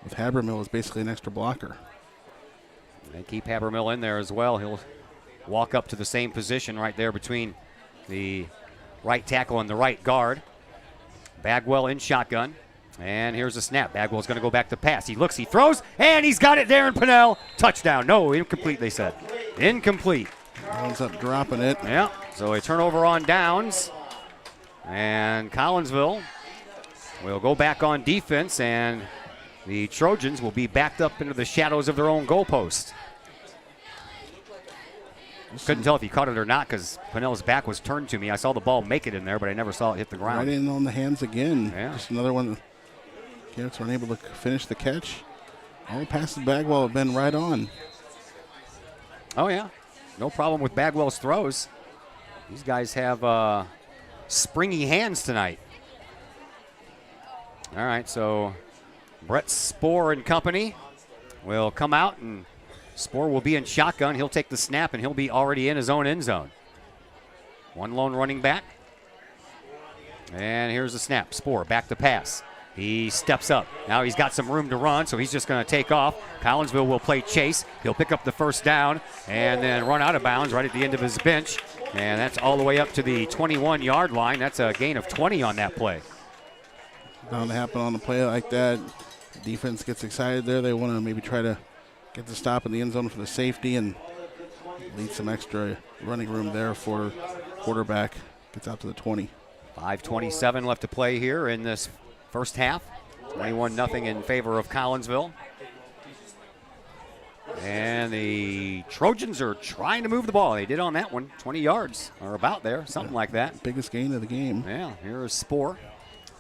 with Habermill as basically an extra blocker. They keep Habermill in there as well. He'll walk up to the same position right there between the right tackle and the right guard. Bagwell in shotgun. And here's the snap. Bagwell's going to go back to pass. He looks, he throws, and he's got it there in Pennell. Touchdown. No, incomplete, they said. Incomplete. Ends up dropping it. Yeah, so a turnover on downs. And Collinsville will go back on defense, and the Trojans will be backed up into the shadows of their own goalpost. Couldn't tell if he caught it or not because Pennell's back was turned to me. I saw the ball make it in there, but I never saw it hit the ground. Right in on the hands again. Yeah. Just another one. Garrett's unable to finish the catch. All the passes Bagwell have been right on. Oh, yeah. No problem with Bagwell's throws. These guys have springy hands tonight. All right, so Brett Spohr and company will come out, and Spohr will be in shotgun. He'll take the snap, and he'll be already in his own end zone. 1 lone running back. And here's the snap. Spohr back to pass. He steps up. Now he's got some room to run, so he's just going to take off. Collinsville will play chase. He'll pick up the first down and then run out of bounds right at the end of his bench. And that's all the way up to the 21-yard line. That's a gain of 20 on that play. Bound to happen on a play like that. Defense gets excited there. They want to maybe try to get the stop in the end zone for the safety and leave some extra running room there for quarterback. Gets out to the 20. 5:27 left to play here in this first half. 21-0 in favor of Collinsville. And the Trojans are trying to move the ball. They did on that one, 20 yards or about there, something like that. Biggest gain of the game. Yeah, here is Spoor.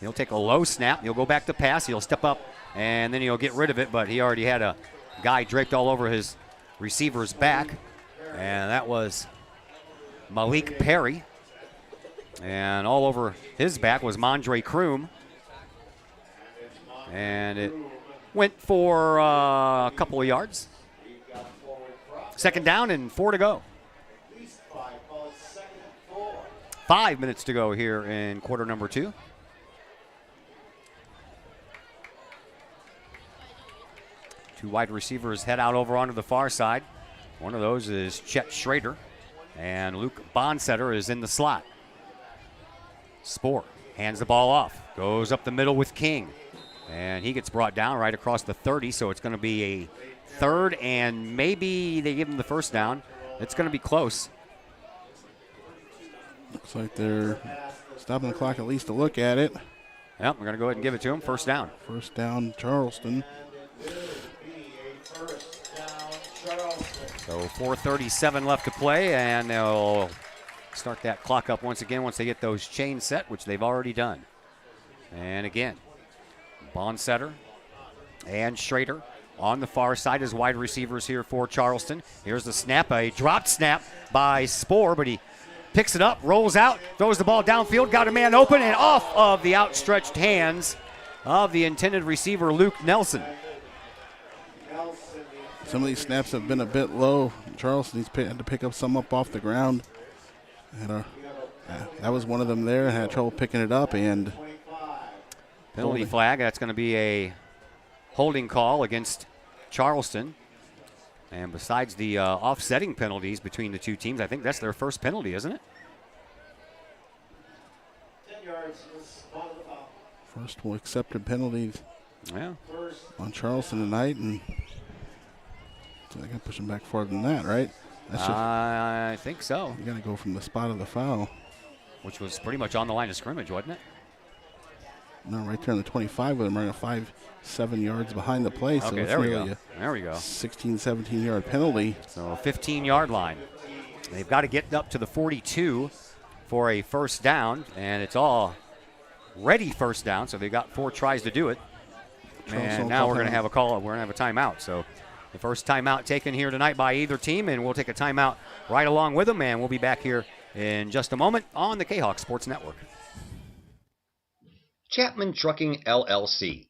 He'll take a low snap. He'll go back to pass. He'll step up, and then he'll get rid of it, but he already had a guy draped all over his receiver's back, and that was Malik Perry. And all over his back was Mondre Kroom. And it went for a couple of yards. Second down and 4 to go. 5 minutes to go here in quarter number 2. Two wide receivers head out over onto the far side. One of those is Chet Schrader, and Luke Bonsetter is in the slot. Spoor hands the ball off, goes up the middle with King, and he gets brought down right across the 30, so it's going to be a third, and maybe they give him the first down. It's going to be close. Looks like they're stopping the clock at least to look at it. Yep, we're going to go ahead and give it to him. First down. First down, Charleston. So 4:37 left to play, and they'll start that clock up once again once they get those chains set, which they've already done. And again, Bonsetter and Schrader on the far side as wide receivers here for Charleston. Here's the snap, a dropped snap by Spoor, but he picks it up, rolls out, throws the ball downfield, got a man open, and off of the outstretched hands of the intended receiver, Luke Nelson. Some of these snaps have been a bit low. Charleston had to pick up some up off the ground. And that was one of them there. Had trouble picking it up, and penalty flag. That's going to be a holding call against Charleston. And besides the offsetting penalties between the two teams, I think that's their first penalty, isn't it? First accepted penalties on Charleston tonight, and so they got to push them back farther than that, right? I think so. You got to go from the spot of the foul, which was pretty much on the line of scrimmage, wasn't it? No, right there on the 25 with them, right 5-7 yards behind the play. So okay, it's there we go. There we go. 16, 17-yard penalty. So 15-yard line. They've got to get up to the 42 for a first down, and it's all ready first down. So they've got 4 tries to do it. And now we're going to have a call. We're going to have a timeout. So the first timeout taken here tonight by either team, and we'll take a timeout right along with them, and we'll be back here in just a moment on the Kahok Sports Network. Chapman Trucking, LLC.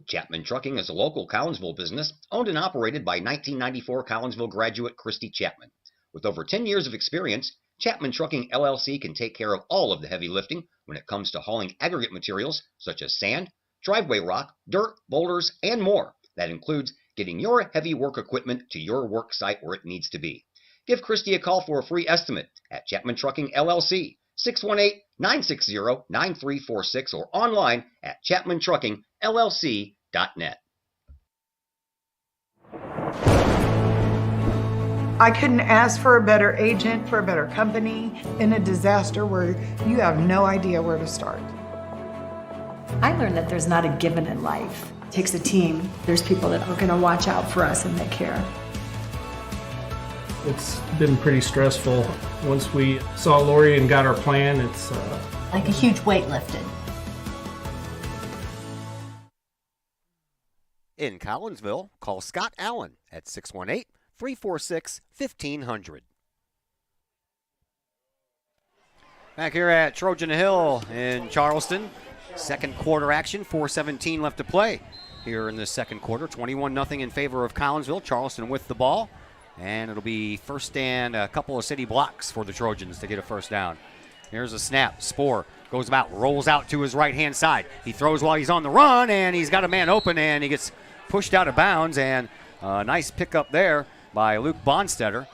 Chapman Trucking is a local Collinsville business owned and operated by 1994 Collinsville graduate Christy Chapman. With over 10 years of experience, Chapman Trucking, LLC can take care of all of the heavy lifting when it comes to hauling aggregate materials such as sand, driveway rock, dirt, boulders, and more. That includes getting your heavy work equipment to your work site where it needs to be. Give Christy a call for a free estimate at Chapman Trucking, LLC, 618-960-9346, or online at chapmantruckingllc.net. I couldn't ask for a better agent, for a better company in a disaster where you have no idea where to start. I learned that there's not a given in life. It takes a team. There's people that are going to watch out for us and they care. It's been pretty stressful. Once we saw Lori and got our plan, it's like a huge weight lifted. In Collinsville, call Scott Allen at 618-346-1500. Back here at Trojan Hill in Charleston. Second quarter action, 4:17 left to play here in the second quarter. 21-0 in favor of Collinsville. Charleston with the ball. And it'll be first and a couple of city blocks for the Trojans to get a first down. Here's a snap. Spoor goes about, rolls out to his right-hand side. He throws while he's on the run, and he's got a man open, and he gets pushed out of bounds. And a nice pickup there by Luke Bonstetter.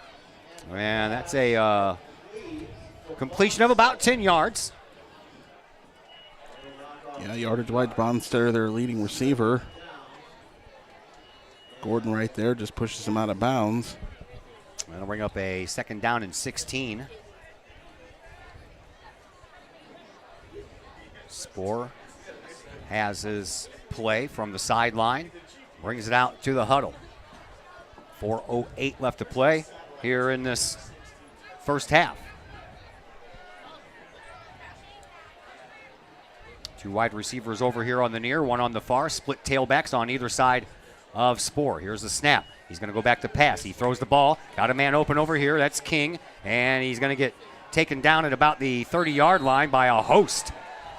And that's a completion of about 10 yards. Yeah, yardage-wise, Bonstetter, their leading receiver. Gordon right there just pushes him out of bounds. That'll bring up a 2nd down and 16. Spoor has his play from the sideline, brings it out to the huddle. 4:08 left to play here in this first half. Two wide receivers over here on the near, one on the far, split tailbacks on either side of Spoor. Here's the snap. He's going to go back to pass. He throws the ball. Got a man open over here. That's King. And he's going to get taken down at about the 30-yard line by a host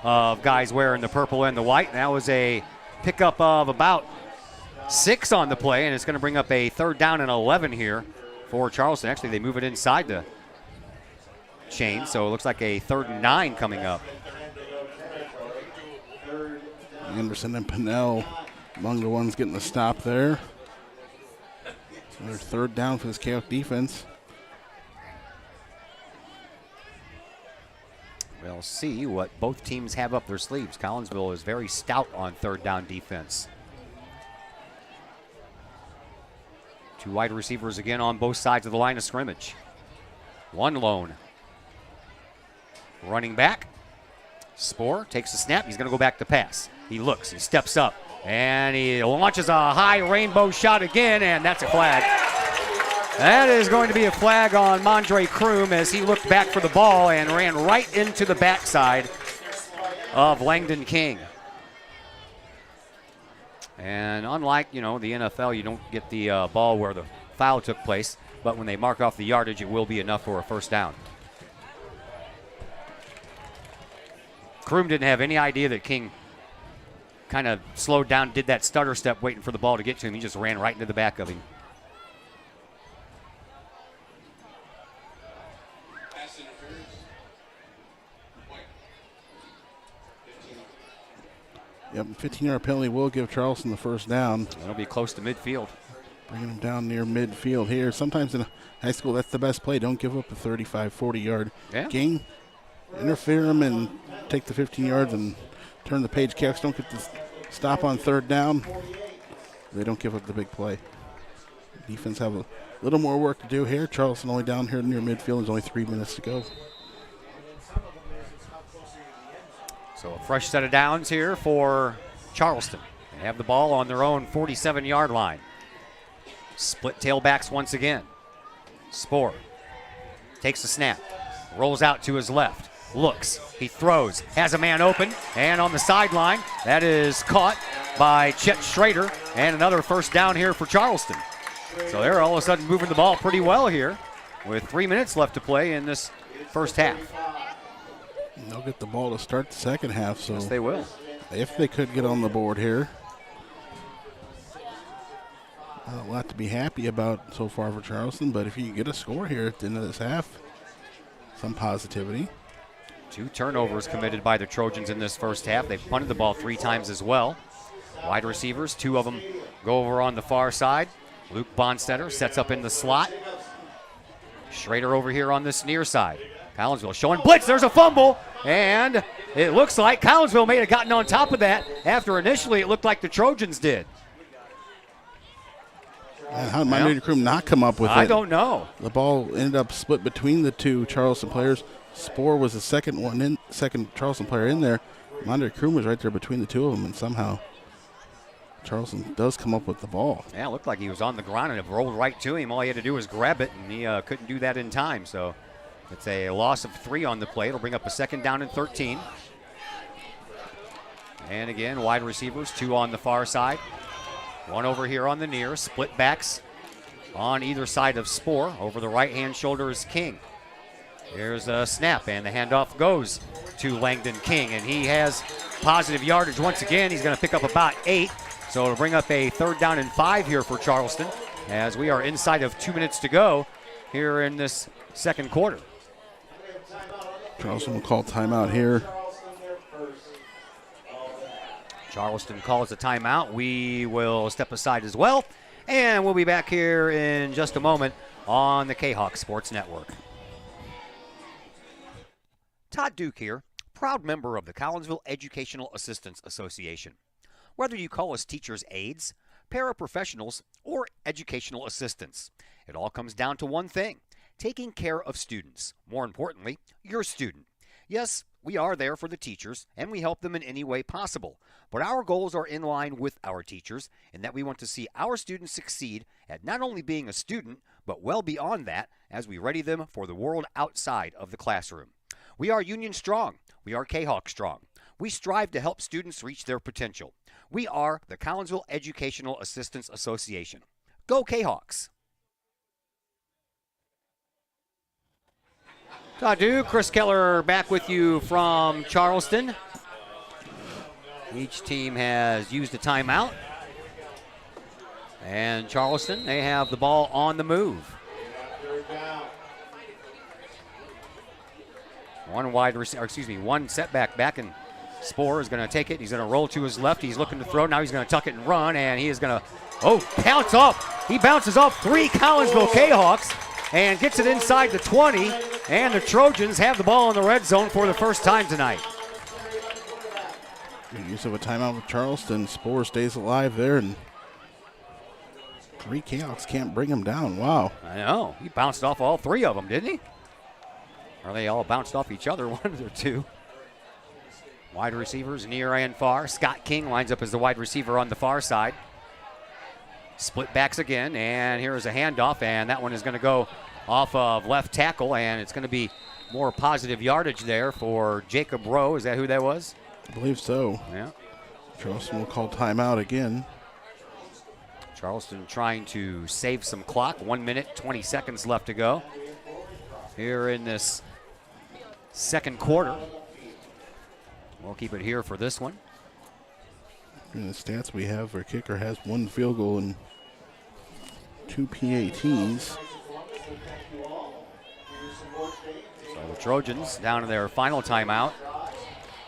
of guys wearing the purple and the white. That was a pickup of about 6 on the play, and it's going to bring up a 3rd down and 11 here for Charleston. Actually, they move it inside the chain, so it looks like a 3rd and 9 coming up. Anderson and Pinnell among the ones getting the stop there. Another 3rd down for this Kahok defense. We'll see what both teams have up their sleeves. Collinsville is very stout on 3rd down defense. Two wide receivers again on both sides of the line of scrimmage. One lone. Running back. Spoor takes the snap. He's going to go back to pass. He looks, he steps up, and he launches a high rainbow shot again, and that's a flag. That is going to be a flag on Mondre Kroom as he looked back for the ball and ran right into the backside of Langdon King. And unlike, the NFL, you don't get the ball where the foul took place, but when they mark off the yardage, it will be enough for a 1st down. Kroom didn't have any idea that King kind of slowed down, did that stutter step waiting for the ball to get to him. He just ran right into the back of him. Yep, 15-yard penalty will give Charleston the 1st down. It'll be close to midfield. Bringing them down near midfield here. Sometimes in high school, that's the best play. Don't give up a 35, 40-yard gain. Interfere them and take the 15 yards and turn the page. Cavs don't get the stop on 3rd down. They don't give up the big play. Defense have a little more work to do here. Charleston only down here near midfield. There's only 3 minutes to go. So a fresh set of downs here for Charleston. They have the ball on their own 47-yard line. Split tailbacks once again. Spoor takes the snap, rolls out to his left, looks, he throws, has a man open, and on the sideline, that is caught by Chet Schrader, and another 1st down here for Charleston. So they're all of a sudden moving the ball pretty well here with 3 minutes left to play in this first half. They'll get the ball to start the second half. So yes, they will. If they could get on the board here. Not a lot to be happy about so far for Charleston, but if you get a score here at the end of this half, some positivity. 2 turnovers committed by the Trojans in this first half. They've punted the ball 3 times as well. Wide receivers, 2 of them go over on the far side. Luke Bonstetter sets up in the slot. Schrader over here on this near side. Collinsville showing blitz. There's a fumble, and it looks like Collinsville may have gotten on top of that after initially it looked like the Trojans did. And how did Mondre Kroom not come up with it? I don't know. The ball ended up split between the 2 Charleston players. Spoor was the second Charleston player in there. Mondre Kroom was right there between the 2 of them, and somehow Charleston does come up with the ball. Yeah, it looked like he was on the ground and it rolled right to him. All he had to do was grab it, and he couldn't do that in time. So it's a loss of 3 on the play. It'll bring up a 2nd down and 13. And again, wide receivers, 2 on the far side. 1 over here on the near. Split backs on either side of Spoor. Over the right-hand shoulder is King. Here's a snap, and the handoff goes to Langdon King, and he has positive yardage once again. He's going to pick up about 8, so it'll bring up a 3rd down and 5 here for Charleston as we are inside of 2 minutes to go here in this second quarter. Charleston will call timeout here. Charleston calls a timeout. We will step aside as well. And we'll be back here in just a moment on the Kahok Sports Network. Todd Duke here, proud member of the Collinsville Educational Assistance Association. Whether you call us teachers' aides, paraprofessionals, or educational assistants, it all comes down to one thing: taking care of students. More importantly, your student. Yes, we are there for the teachers, and we help them in any way possible. But our goals are in line with our teachers, in that we want to see our students succeed at not only being a student, but well beyond that as we ready them for the world outside of the classroom. We are Union Strong. We are Kahok Strong. We strive to help students reach their potential. We are the Collinsville Educational Assistance Association. Go Kahawks! Todd Duke, Chris Keller back with you from Charleston. Each team has used a timeout. And Charleston, they have the ball on the move. One setback back, and Spohr is going to take it. He's going to roll to his left. He's looking to throw. Now he's going to tuck it and run, and he is going to, bounce off. He bounces off 3 Collinsville Kahawks and gets it inside the 20, and the Trojans have the ball in the red zone for the first time tonight. Good use of a timeout with Charleston. Spohr stays alive there, and 3 Kahawks can't bring him down. Wow. I know. He bounced off all 3 of them, didn't he? Or they all bounced off each other, one of the 2. Wide receivers near and far. Scott King lines up as the wide receiver on the far side. Split backs again, and here's a handoff, and that one is going to go off of left tackle, and it's going to be more positive yardage there for Jacob Rowe. Is that who that was? I believe so. Yeah. Charleston will call timeout again. Charleston trying to save some clock. 1 minute, 20 seconds left to go here in this second quarter. We'll keep it here for this one. In the stats we have, our kicker has 1 field goal and 2 PATs. So the Trojans down to their final timeout.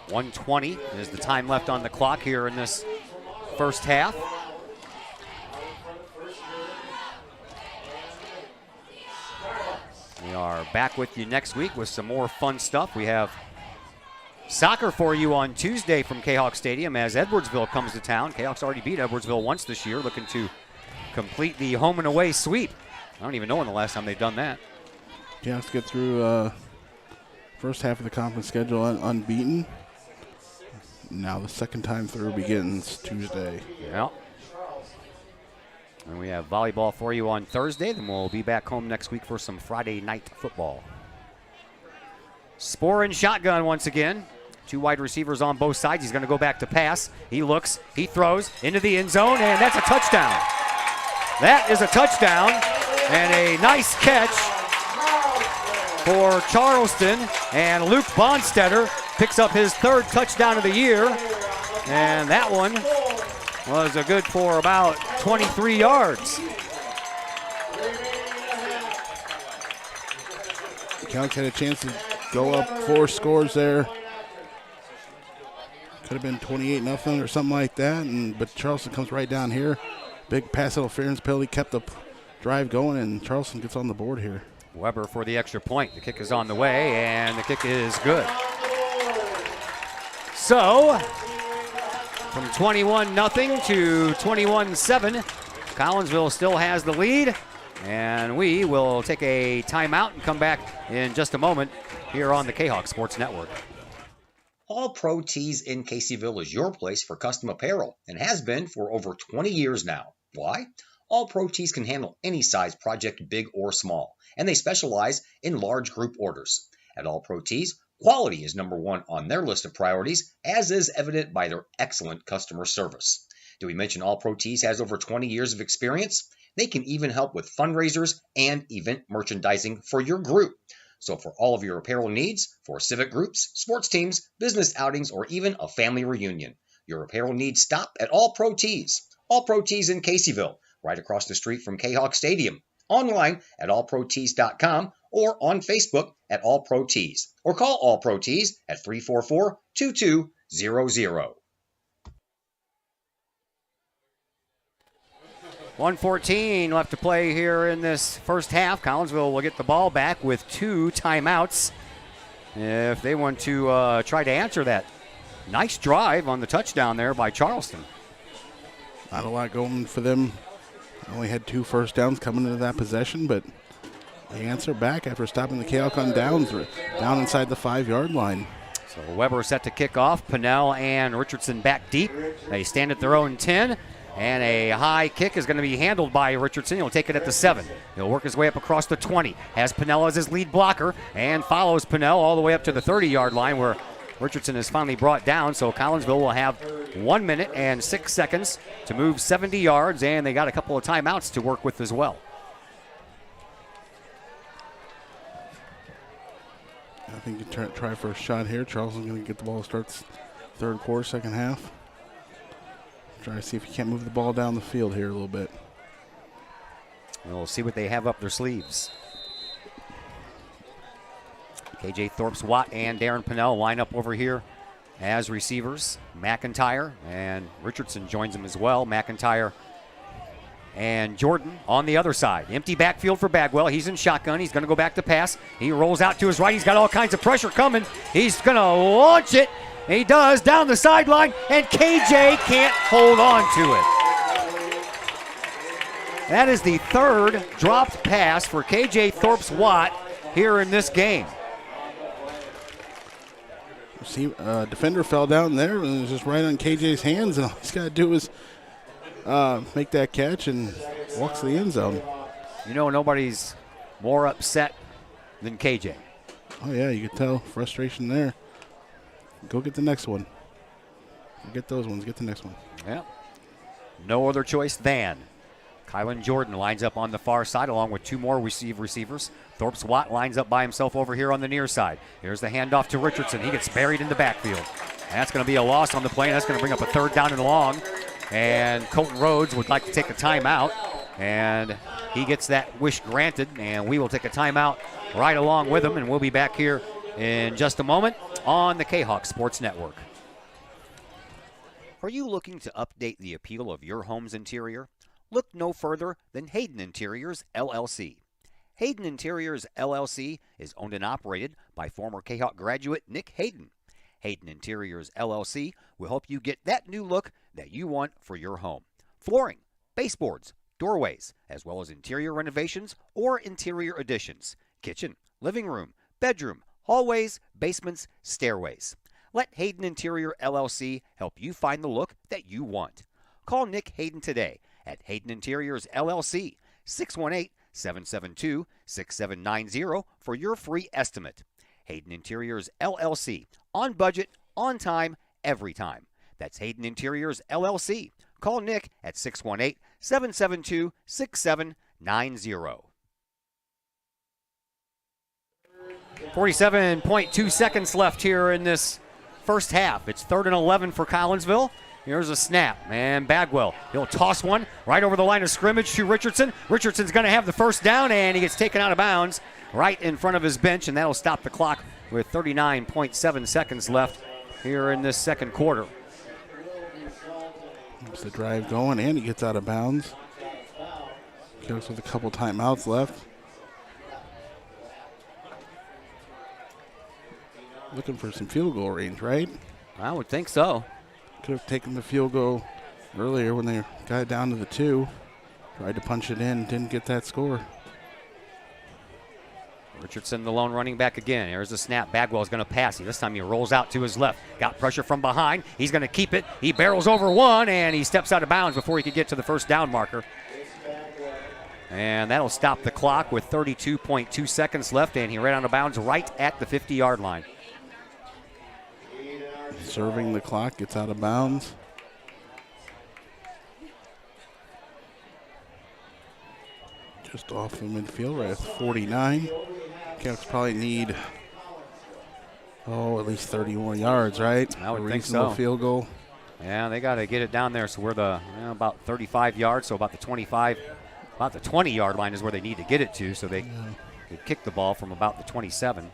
1:20 is the time left on the clock here in this first half. We are back with you next week with some more fun stuff. We have soccer for you on Tuesday from Kahok Stadium as Edwardsville comes to town. Kahawks already beat Edwardsville once this year, looking to complete the home and away sweep. I don't even know when the last time they've done that. Kahawks get through first half of the conference schedule unbeaten. Now the second time through begins Tuesday. Yeah. And we have volleyball for you on Thursday. Then we'll be back home next week for some Friday night football. Spohr in shotgun once again. 2 wide receivers on both sides. He's going to go back to pass. He looks, he throws into the end zone, and that's a touchdown. That is a touchdown, and a nice catch for Charleston. And Luke Bonstetter picks up his 3rd touchdown of the year, and that one was a good for about 23 yards. Kahawks had a chance to go up 4 scores there. Could have been 28-0 or something like that, but Charleston comes right down here. Big pass interference penalty kept the drive going, and Charleston gets on the board here. Weber for the extra point. The kick is on the way, and the kick is good. So, from 21-0 to 21-7, Collinsville still has the lead, and we will take a timeout and come back in just a moment here on the Kahok Sports Network. All Pro Tees in Caseyville is your place for custom apparel and has been for over 20 years now. Why? All Pro Tees can handle any size project, big or small, and they specialize in large group orders. At All Pro Tees, quality is number 1 on their list of priorities, as is evident by their excellent customer service. Do we mention All Pro Tees has over 20 years of experience? They can even help with fundraisers and event merchandising for your group. So for all of your apparel needs, for civic groups, sports teams, business outings, or even a family reunion, your apparel needs stop at All Pro Tees. All Pro Tees in Caseyville, right across the street from Kahok Stadium. online at allprotees.com or on Facebook at All Pro Tees, or call All Pro Tees at 344-2200. 1:14 left to play here in this first half. Collinsville will get the ball back with 2 timeouts if they want to try to answer that. Nice drive on the touchdown there by Charleston. Not a lot going for them. Only had 2 first downs coming into that possession, but they answer back after stopping the Kahok on downs, down inside the 5-yard line. So Weber set to kick off. Pinnell and Richardson back deep. They stand at their own 10, and a high kick is going to be handled by Richardson. He'll take it at the 7. He'll work his way up across the 20. Has Pinnell as his lead blocker and follows Pinnell all the way up to the 30-yard line where Richardson is finally brought down. So Collinsville will have 1 minute and 6 seconds to move 70 yards, and they got a couple of timeouts to work with as well. I think you try for a shot here. Charleston's going to get the ball, starts third quarter, second half. Try to see if you can't move the ball down the field here a little bit. We'll see what they have up their sleeves. KJ Thorpe's Watt and Darren Pinnell line up over here as receivers. McIntyre and Richardson joins them as well. McIntyre and Jordan on the other side. Empty backfield for Bagwell. He's in shotgun. He's going to go back to pass. He rolls out to his right. He's got all kinds of pressure coming. He's going to launch it. He does, down the sideline, and KJ can't hold on to it. That is the 3rd dropped pass for KJ Thorpe's Watt here in this game. See, defender fell down there and it was just right on KJ's hands, and all he's got to do is make that catch and walks to the end zone. You know, nobody's more upset than KJ. Oh, yeah, you can tell frustration there. Go get the next one. Get those ones. Get the next one. Yeah. No other choice than. Kylan Jordan lines up on the far side along with 2 more receivers. Thorpe's Watt lines up by himself over here on the near side. Here's the handoff to Richardson. He gets buried in the backfield. That's going to be a loss on the play. That's going to bring up a 3rd down and long. And Colton Rhodes would like to take a timeout. And he gets that wish granted. And we will take a timeout right along with him. And we'll be back here in just a moment on the Kahok Sports Network. Are you looking to update the appeal of your home's interior? Look no further than Hayden Interiors, LLC. Hayden Interiors, LLC is owned and operated by former Kahok graduate Nick Hayden. Hayden Interiors, LLC will help you get that new look that you want for your home. Flooring, baseboards, doorways, as well as interior renovations or interior additions. Kitchen, living room, bedroom, hallways, basements, stairways. Let Hayden Interior, LLC help you find the look that you want. Call Nick Hayden today at Hayden Interiors, LLC, 618-772-6790 for your free estimate. Hayden Interiors, LLC, on budget, on time, every time. That's Hayden Interiors, LLC. Call Nick at 618-772-6790. 47.2 seconds left here in this first half. It's 3rd and 11 for Collinsville. Here's a snap, and Bagwell, he'll toss one right over the line of scrimmage to Richardson. Richardson's going to have the first down, and he gets taken out of bounds right in front of his bench, and that'll stop the clock with 39.7 seconds left here in this second quarter. Keeps the drive going, and he gets out of bounds. Goes with a couple timeouts left. Looking for some field goal range, right? I would think so. Could have taken the field goal earlier when they got it down to the 2. Tried to punch it in, didn't get that score. Richardson, the lone running back again. Here's the snap. Bagwell's going to pass. This time he rolls out to his left. Got pressure from behind. He's going to keep it. He barrels over one, and he steps out of bounds before he could get to the first down marker. And that'll stop the clock with 32.2 seconds left, and he ran out of bounds right at the 50-yard line. Serving the clock, gets out of bounds. Just off the midfield, right at 49. Cats probably need, at least 30 more yards, right? I would think reasonable so. Field goal. Yeah, they got to get it down there. So we're about 35 yards, so about the 25 About the 20-yard line is where they need to get it to, so they could kick the ball from about the 27.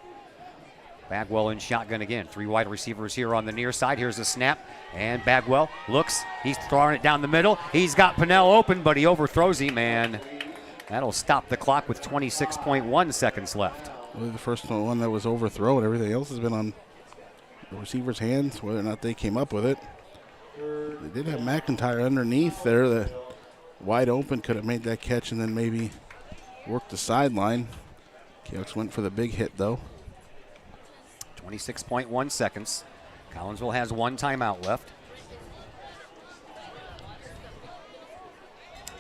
Bagwell in shotgun again. 3 wide receivers here on the near side. Here's the snap, and Bagwell looks. He's throwing it down the middle. He's got Pennell open, but he overthrows him, and that'll stop the clock with 26.1 seconds left. Really the first one that was overthrown. Everything else has been on the receiver's hands, whether or not they came up with it. They did have McIntyre underneath there that wide open, could have made that catch and then maybe worked the sideline. Kahok went for the big hit, though. 26.1 seconds. Collinsville has 1 timeout left.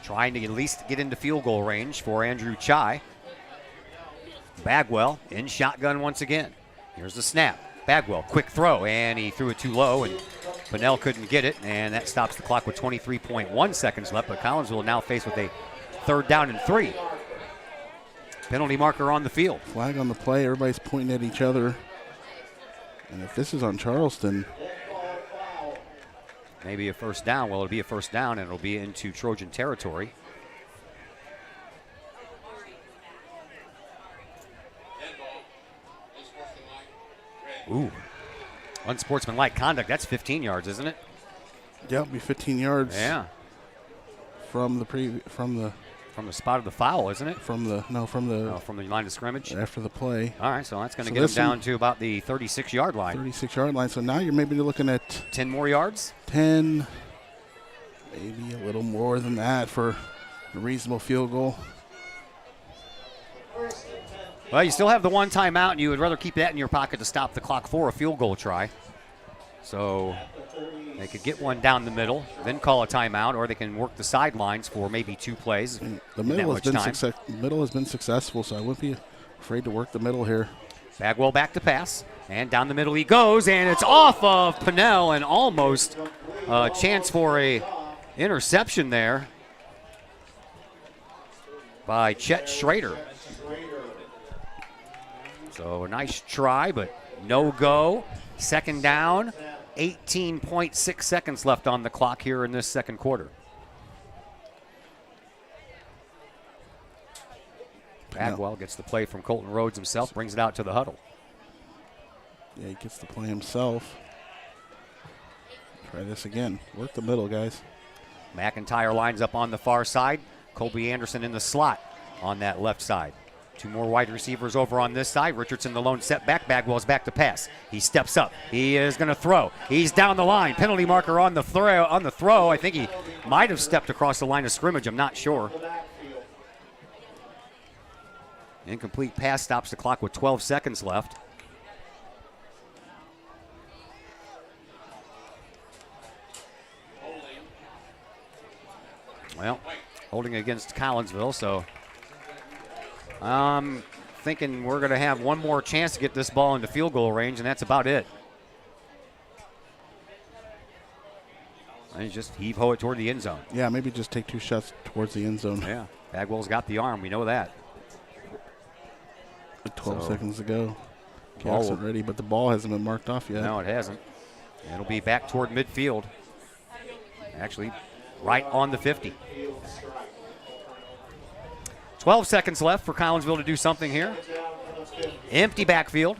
Trying to at least get into field goal range for Andrew Chai. Bagwell in shotgun once again. Here's the snap. Bagwell, quick throw, and he threw it too low, and Pennell couldn't get it, and that stops the clock with 23.1 seconds left, but Collinsville now faced with a 3rd down and 3. Penalty marker on the field. Flag on the play. Everybody's pointing at each other. And if this is on Charleston, maybe a 1st down. Well, it'll be a 1st down, and it'll be into Trojan territory. Ooh, unsportsmanlike conduct. That's 15 yards, isn't it? Yeah, it'll be 15 yards. Yeah. From the spot of the foul, isn't it? From the line of scrimmage. After the play. All right, so that's going to get them down to about the 36-yard line. 36-yard line. So now you're maybe looking at 10 more yards. 10, maybe a little more than that for a reasonable field goal. Well, you still have the 1 timeout, and you would rather keep that in your pocket to stop the clock for a field goal try. So they could get one down the middle, then call a timeout, or they can work the sidelines for maybe 2 plays. The middle has been successful, so I wouldn't be afraid to work the middle here. Bagwell back to pass, and down the middle he goes, and it's off of Pennell, and almost a chance for a interception there by Chet Schrader. So a nice try, but no go. 2nd down, 18.6 seconds left on the clock here in this 2nd quarter. Bagwell gets the play from Colton Rhodes himself, brings it out to the huddle. Yeah, he gets the play himself. Try this again. Work the middle, guys. McIntyre lines up on the far side. Colby Anderson in the slot on that left side. 2 more wide receivers over on this side. Richardson the lone setback. Bagwell's back to pass. He steps up. He is going to throw. He's down the line. Penalty marker on the throw. I think he might have stepped across the line of scrimmage. I'm not sure. Incomplete pass stops the clock with 12 seconds left. Well, holding against Collinsville, so I'm thinking we're going to have one more chance to get this ball into field goal range, and that's about it. And just heave-ho it toward the end zone. Yeah, maybe just take 2 shots towards the end zone. Yeah, Bagwell's got the arm. We know that. 12 seconds to go. Kahok's ready, but the ball hasn't been marked off yet. No, it hasn't. It'll be back toward midfield. Actually, right on the 50. 12 seconds left for Collinsville to do something here. Empty backfield.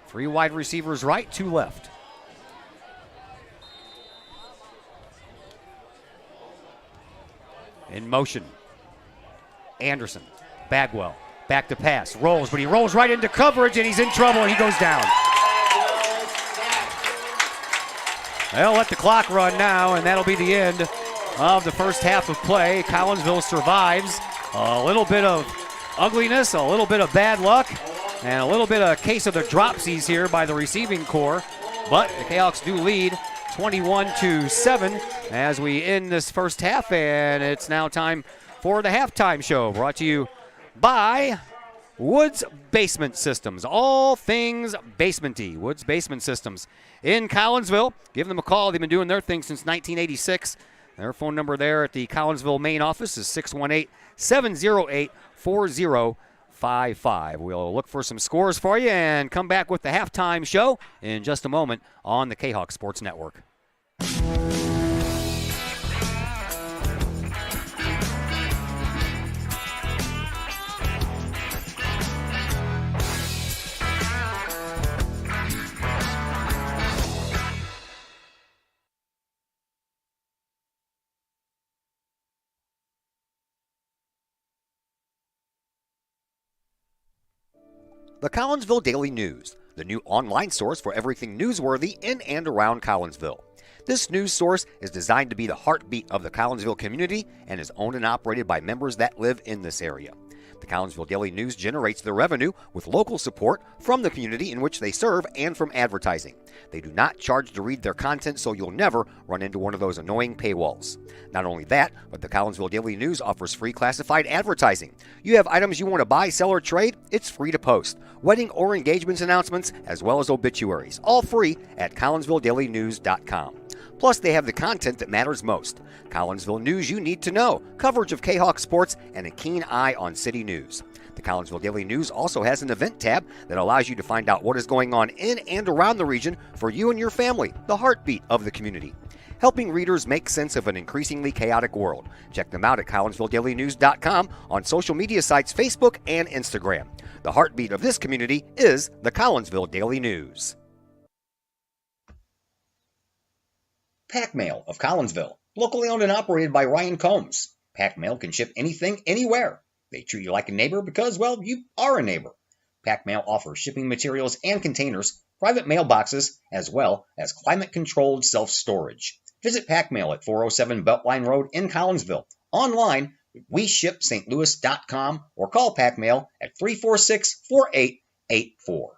3 wide receivers right, 2 left. In motion. Anderson. Bagwell. Back to pass. Rolls, but he rolls right into coverage, and he's in trouble, and he goes down. They'll let the clock run now, and that'll be the end of the first half of play. Collinsville survives. A little bit of ugliness, a little bit of bad luck, and a little bit of case of the dropsies here by the receiving corps. But the Cahoks do lead 21-7 as we end this first half, and it's now time for the halftime show, brought to you by Woods Basement Systems. All things basement-y. Woods Basement Systems in Collinsville. Give them a call. They've been doing their thing since 1986. Their phone number there at the Collinsville main office is 618-708-4055. We'll look for some scores for you and come back with the halftime show in just a moment on the Kahok Sports Network. The Collinsville Daily News, the new online source for everything newsworthy in and around Collinsville. This news source is designed to be the heartbeat of the Collinsville community and is owned and operated by members that live in this area. The Collinsville Daily News generates their revenue with local support from the community in which they serve and from advertising. They do not charge to read their content, so you'll never run into one of those annoying paywalls. Not only that, but the Collinsville Daily News offers free classified advertising. You have items you want to buy, sell, or trade? It's free to post. Wedding or engagements announcements, as well as obituaries, all free at collinsvilledailynews.com. Plus, they have the content that matters most. Collinsville news you need to know, coverage of Kahok sports, and a keen eye on city news. The Collinsville Daily News also has an event tab that allows you to find out what is going on in and around the region for you and your family, the heartbeat of the community. Helping readers make sense of an increasingly chaotic world. Check them out at collinsvilledailynews.com, on social media sites Facebook and Instagram. The heartbeat of this community is the Collinsville Daily News. Pack Mail of Collinsville, locally owned and operated by Ryan Combs. Pack Mail can ship anything, anywhere. They treat you like a neighbor because, well, you are a neighbor. Pack Mail offers shipping materials and containers, private mailboxes, as well as climate-controlled self-storage. Visit Pack Mail at 407 Beltline Road in Collinsville. Online, WeShipSt.Louis.com or call Pack Mail at 346-4884.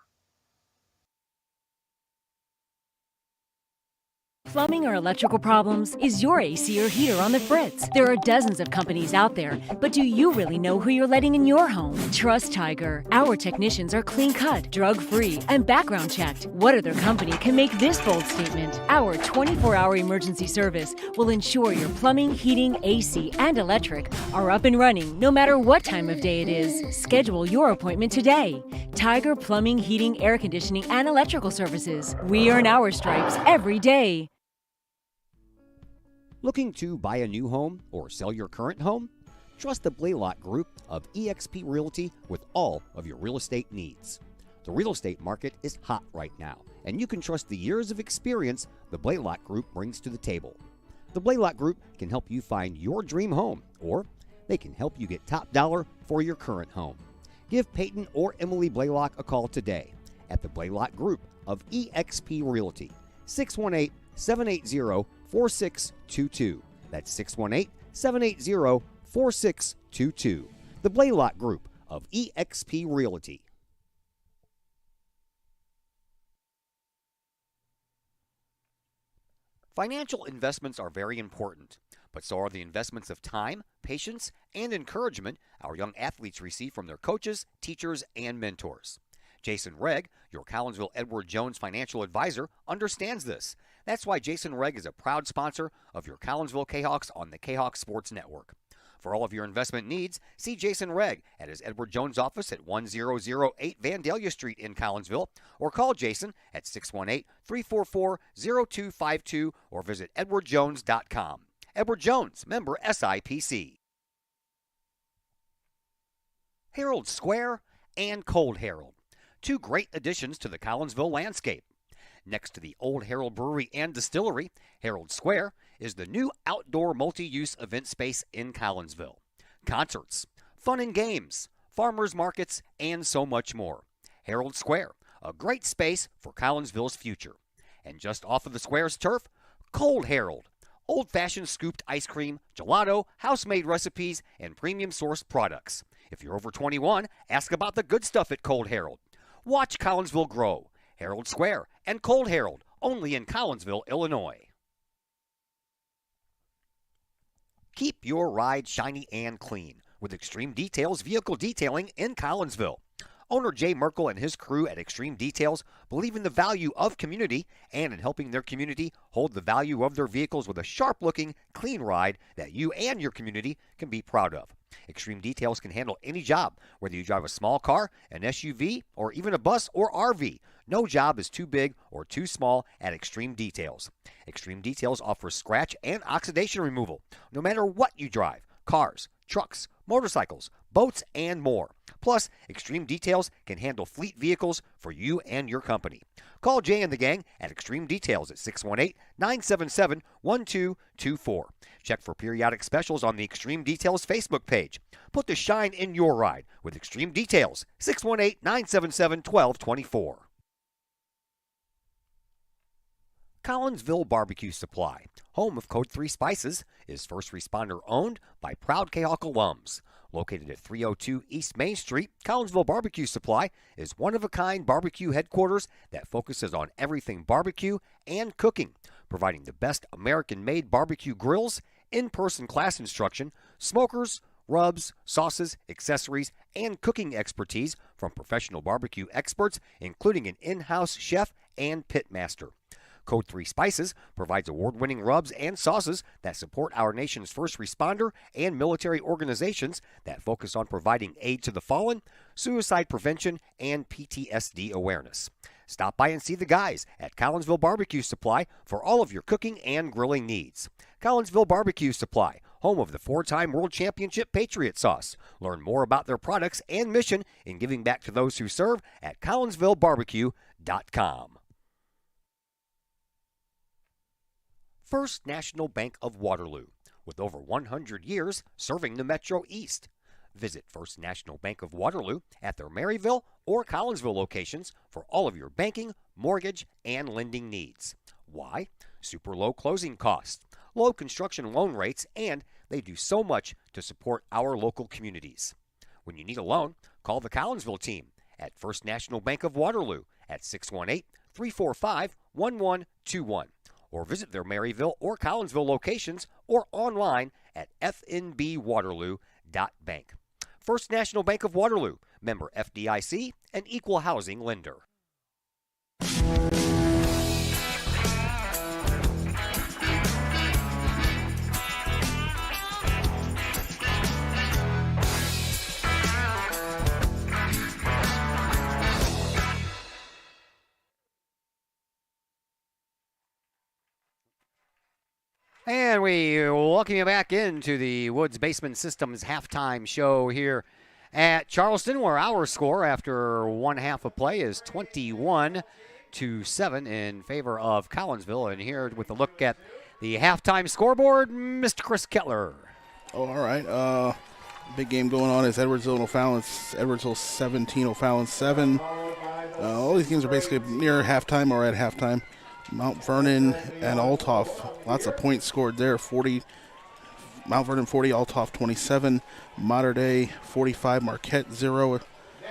Plumbing or electrical problems? Is your AC or heater on the fritz? There are dozens of companies out there, but do you really know who you're letting in your home? Trust Tiger. Our technicians are clean-cut, drug-free, and background checked. What other company can make this bold statement? Our 24-hour emergency service will ensure your plumbing, heating, AC, and electric are up and running no matter what time of day it is. Schedule your appointment today. Tiger Plumbing, Heating, Air Conditioning, and Electrical Services. We earn our stripes every day. Looking to buy a new home or sell your current home? Trust the Blaylock Group of eXp Realty with all of your real estate needs. The real estate market is hot right now, and you can trust the years of experience the Blaylock Group brings to the table. The Blaylock Group can help you find your dream home, or they can help you get top dollar for your current home. Give Peyton or Emily Blaylock a call today at the Blaylock Group of eXp Realty, 618-780-4622. That's 618-780-4622. The Blaylock Group of eXp Realty. Financial investments are very important, but so are the investments of time, patience, and encouragement our young athletes receive from their coaches, teachers, and mentors. Jason Regg, your Collinsville Edward Jones financial advisor, understands this. That's why Jason Regg is a proud sponsor of your Collinsville Kahawks on the Kahok Sports Network. For all of your investment needs, see Jason Regg at his Edward Jones office at 1008 Vandalia Street in Collinsville, or call Jason at 618-344-0252 or visit edwardjones.com. Edward Jones, member SIPC. Herald Square and Cold Herald, two great additions to the Collinsville landscape. Next to the Old Herald Brewery and Distillery, Herald Square is the new outdoor multi-use event space in Collinsville. Concerts, fun and games, farmers markets, and so much more. Herald Square, a great space for Collinsville's future. And just off of the square's turf, Cold Herald, old-fashioned scooped ice cream, gelato, house-made recipes, and premium sourced products. If you're over 21, ask about the good stuff at Cold Herald. Watch Collinsville grow. Herald Square and Cold Herald, only in Collinsville, Illinois. Keep your ride shiny and clean with Extreme Details Vehicle Detailing in Collinsville. Owner Jay Merkel and his crew at Extreme Details believe in the value of community and in helping their community hold the value of their vehicles with a sharp-looking, clean ride that you and your community can be proud of. Extreme Details can handle any job, whether you drive a small car, an SUV, or even a bus or RV. No job is too big or too small at Extreme Details. Extreme Details offers scratch and oxidation removal, no matter what you drive: cars, trucks, motorcycles, boats, and more. Plus, Extreme Details can handle fleet vehicles for you and your company. Call Jay and the gang at Extreme Details at 618-977-1224. Check for periodic specials on the Extreme Details Facebook page. Put the shine in your ride with Extreme Details, 618-977-1224. Collinsville Barbecue Supply, home of Code 3 Spices, is first responder owned by proud Kahok alums. Located at 302 East Main Street, Collinsville Barbecue Supply is one-of-a-kind barbecue headquarters that focuses on everything barbecue and cooking, providing the best American-made barbecue grills, in-person class instruction, smokers, rubs, sauces, accessories, and cooking expertise from professional barbecue experts, including an in-house chef and pit master. Code 3 Spices provides award-winning rubs and sauces that support our nation's first responder and military organizations that focus on providing aid to the fallen, suicide prevention, and PTSD awareness. Stop by and see the guys at Collinsville Barbecue Supply for all of your cooking and grilling needs. Collinsville Barbecue Supply, home of the 4-time World Championship Patriot Sauce. Learn more about their products and mission in giving back to those who serve at collinsvillebarbecue.com. First National Bank of Waterloo, with over 100 years serving the Metro East. Visit First National Bank of Waterloo at their Maryville or Collinsville locations for all of your banking, mortgage, and lending needs. Why? Super low closing costs, low construction loan rates, and they do so much to support our local communities. When you need a loan, call the Collinsville team at First National Bank of Waterloo at 618-345-1121. Or visit their Maryville or Collinsville locations or online at fnbwaterloo.bank. First National Bank of Waterloo, member FDIC, an equal housing lender. And we welcome you back into the Woods Basement Systems halftime show here at Charleston, where our score after one half of play is 21-7 in favor of Collinsville. And here with a look at the halftime scoreboard, Mr. Chris Kettler. Oh, all right. Big game going on is Edwardsville and O'Fallon. Edwardsville 17, O'Fallon 7. All these games are basically near halftime or at halftime. Mount Vernon and Althoff, lots of points scored there. 40, Mount Vernon 40, Althoff 27. Mater Dei 45, Marquette 0.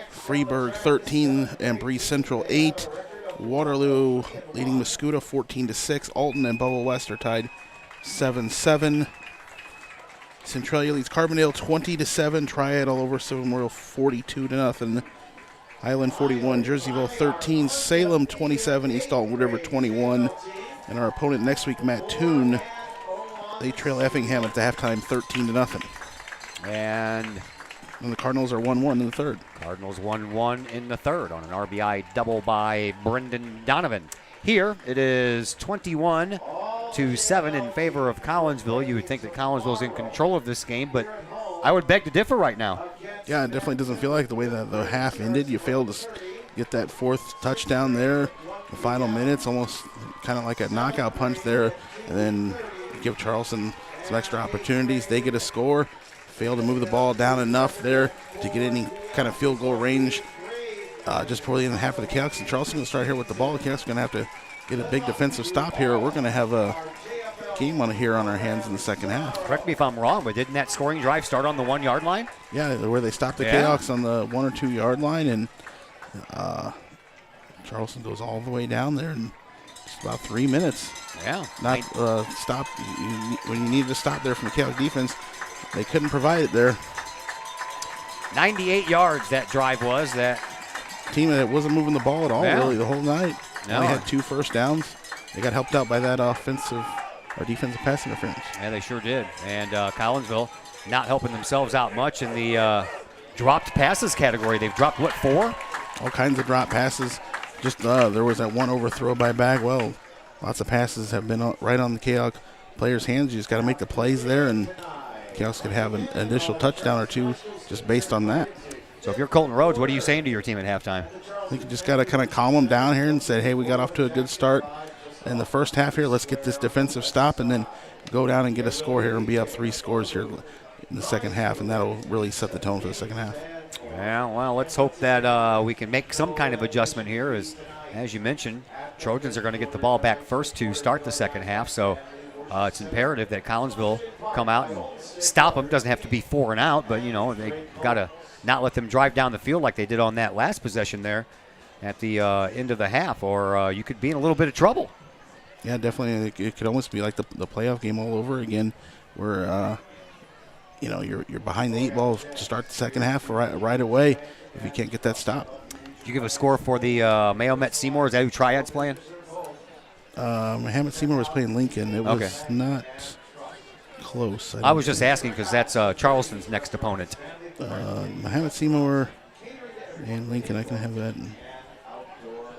Freeburg 13, and Bree Central 8. Waterloo leading Mascoutah 14-6. Alton and Bubba West are tied 7-7. Centralia leads Carbondale 20-7. Triad all over Silver Memorial 42-0. Highland 41, Jerseyville 13, Salem 27, East Alton Wood River 21. And our opponent next week, Mattoon, they trail Effingham at the halftime 13-0. And the Cardinals are 1-1 in the third. Cardinals 1-1 in the third on an RBI double by Brendan Donovan. Here it is 21-7 in favor of Collinsville. You would think that Collinsville's in control of this game, but I would beg to differ right now. Yeah, it definitely doesn't feel like the way that the half ended. You failed to get that fourth touchdown there. The final minutes, almost kind of like a knockout punch there, and then give Charleston some extra opportunities. They get a score, fail to move the ball down enough there to get any kind of field goal range just before the end of the half of the Canucks. And Charleston going to start here with the ball. The Canucks are going to have to get a big defensive stop here, or we're going to have a game on here on our hands in the second half. Correct me if I'm wrong, but didn't that scoring drive start on the 1 yard line? Yeah, where they stopped the Canucks on the 1 or 2 yard line, and Charleston goes all the way down there in just about 3 minutes. Yeah. Not stop when you needed to stop there from the Canucks defense. They couldn't provide it there. 98 yards that drive was. That team that wasn't moving the ball at all really the whole night. No. Only had 2 first downs. They got helped out by that defensive pass interference. Yeah, they sure did. And Collinsville not helping themselves out much in the dropped passes category. They've dropped, 4? All kinds of drop passes. Just there was that one overthrow by Bagwell. Lots of passes have been right on the Kahok players' hands. You just got to make the plays there, and Chaos could have an initial touchdown or two just based on that. So if you're Colton Rhodes, what are you saying to your team at halftime? I think you just got to kind of calm them down here and say, hey, we got off to a good start in the first half here. Let's get this defensive stop and then go down and get a score here and be up 3 scores here in the second half, and that'll really set the tone for the second half. Yeah, well, let's hope that we can make some kind of adjustment here. As you mentioned, Trojans are going to get the ball back first to start the second half, so it's imperative that Collinsville come out and stop them. Doesn't have to be 4 and out, but, they got to not let them drive down the field like they did on that last possession there at the end of the half, or you could be in a little bit of trouble. Yeah, definitely. It could almost be like the playoff game all over again, where you're behind the 8 ball to start the second half right away if you can't get that stop. Did you give a score for the Mahomet Seymour? Is that who Triad's playing? Mahomet Seymour was playing Lincoln. It was not close. I was just asking because that's Charleston's next opponent. Mahomet Seymour and Lincoln. I can have that in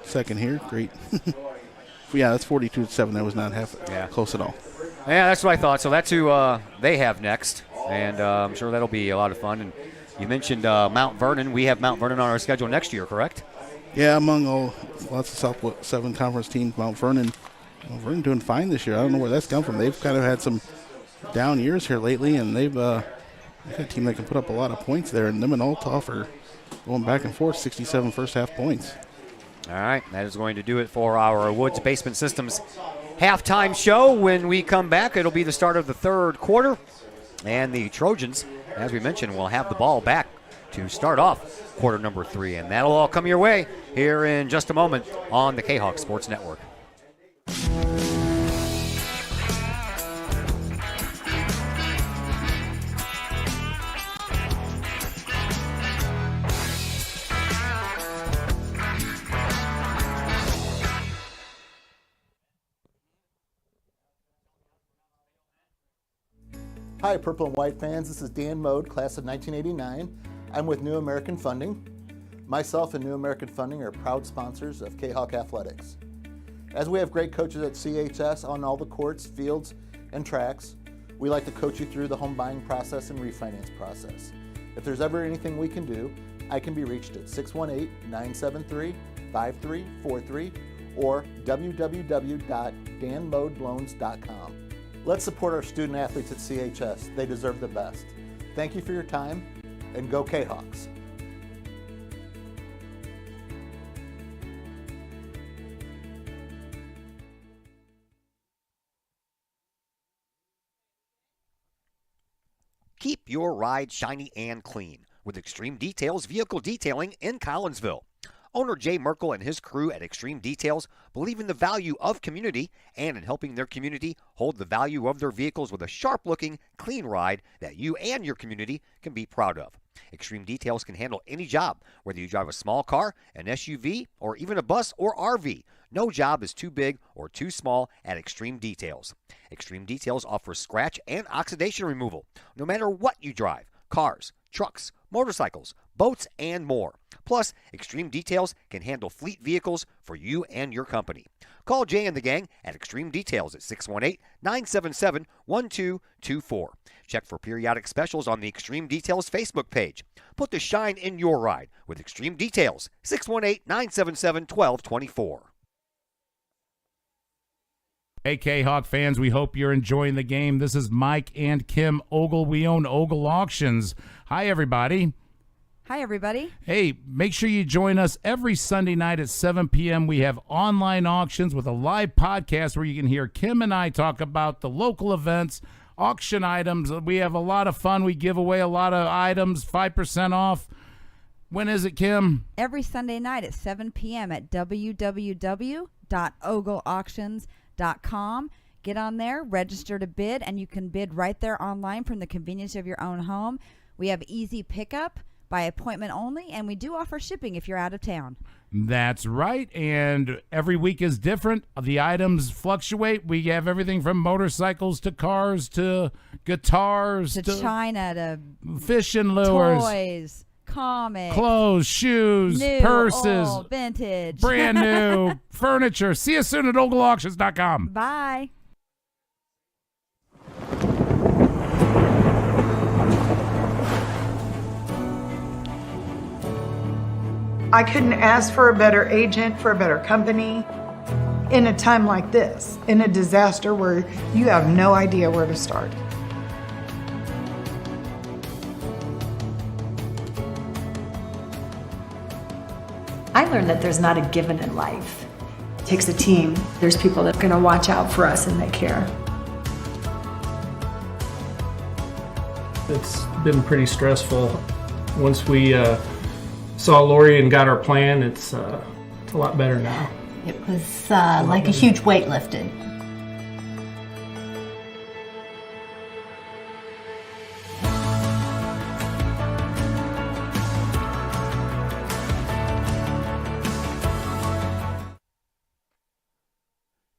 second here. Great. Yeah, that's 42-7. That was not close at all. Yeah, that's what I thought. So that's who they have next, and I'm sure that'll be a lot of fun. And you mentioned Mount Vernon. We have Mount Vernon on our schedule next year, correct? Yeah, among lots of South 7 conference teams, Mount Vernon doing fine this year. I don't know where that's come from. They've kind of had some down years here lately, and they've got a team that can put up a lot of points there, and them and Althoff are going back and forth, 67 first half points. All right, that is going to do it for our Woods Basement Systems halftime show. When we come back, it'll be the start of the third quarter, and the Trojans, as we mentioned, will have the ball back to start off quarter number 3, and that'll all come your way here in just a moment on the Kahok Sports Network. Hi, Purple and White fans. This is Dan Mode, class of 1989. I'm with New American Funding. Myself and New American Funding are proud sponsors of Kahok Athletics. As we have great coaches at CHS on all the courts, fields, and tracks, we like to coach you through the home buying process and refinance process. If there's ever anything we can do, I can be reached at 618-973-5343 or www.danmodeloans.com. Let's support our student athletes at CHS. They deserve the best. Thank you for your time, and go Kahawks. Keep your ride shiny and clean with Extreme Details Vehicle Detailing in Collinsville. Owner Jay Merkel and his crew at Extreme Details believe in the value of community and in helping their community hold the value of their vehicles with a sharp-looking, clean ride that you and your community can be proud of. Extreme Details can handle any job, whether you drive a small car, an SUV, or even a bus or RV. No job is too big or too small at Extreme Details. Extreme Details offers scratch and oxidation removal, no matter what you drive: cars, trucks, motorcycles, boats, and more. Plus, Extreme Details can handle fleet vehicles for you and your company. Call Jay and the gang at Extreme Details at 618-977-1224. Check for periodic specials on the Extreme Details Facebook page. Put the shine in your ride with Extreme Details, 618-977-1224. Hey, K-Hawk fans, we hope you're enjoying the game. This is Mike and Kim Ogle. We own Ogle Auctions. Hi, everybody. Hi, everybody. Hey, make sure you join us every Sunday night at 7 p.m. We have online auctions with a live podcast where you can hear Kim and I talk about the local events, auction items. We have a lot of fun. We give away a lot of items, 5% off. When is it, Kim? Every Sunday night at 7 p.m. at www.ogleauctions.com. Get on there, register to bid, and you can bid right there online from the convenience of your own home. We have easy pickup by appointment only, and we do offer shipping if you're out of town. That's right, and every week is different. The items fluctuate. We have everything from motorcycles to cars to guitars to China to fishing lures, toys, comics, clothes, shoes, new, purses, old, vintage, brand new, furniture. See you soon at ogleauctions.com. Bye. I couldn't ask for a better agent, for a better company in a time like this, in a disaster where you have no idea where to start. I learned that there's not a given in life. It takes a team. There's people that are going to watch out for us and that care. It's been pretty stressful. Once we saw Lori and got our plan, it's a lot better now. It was like a huge weight lifted.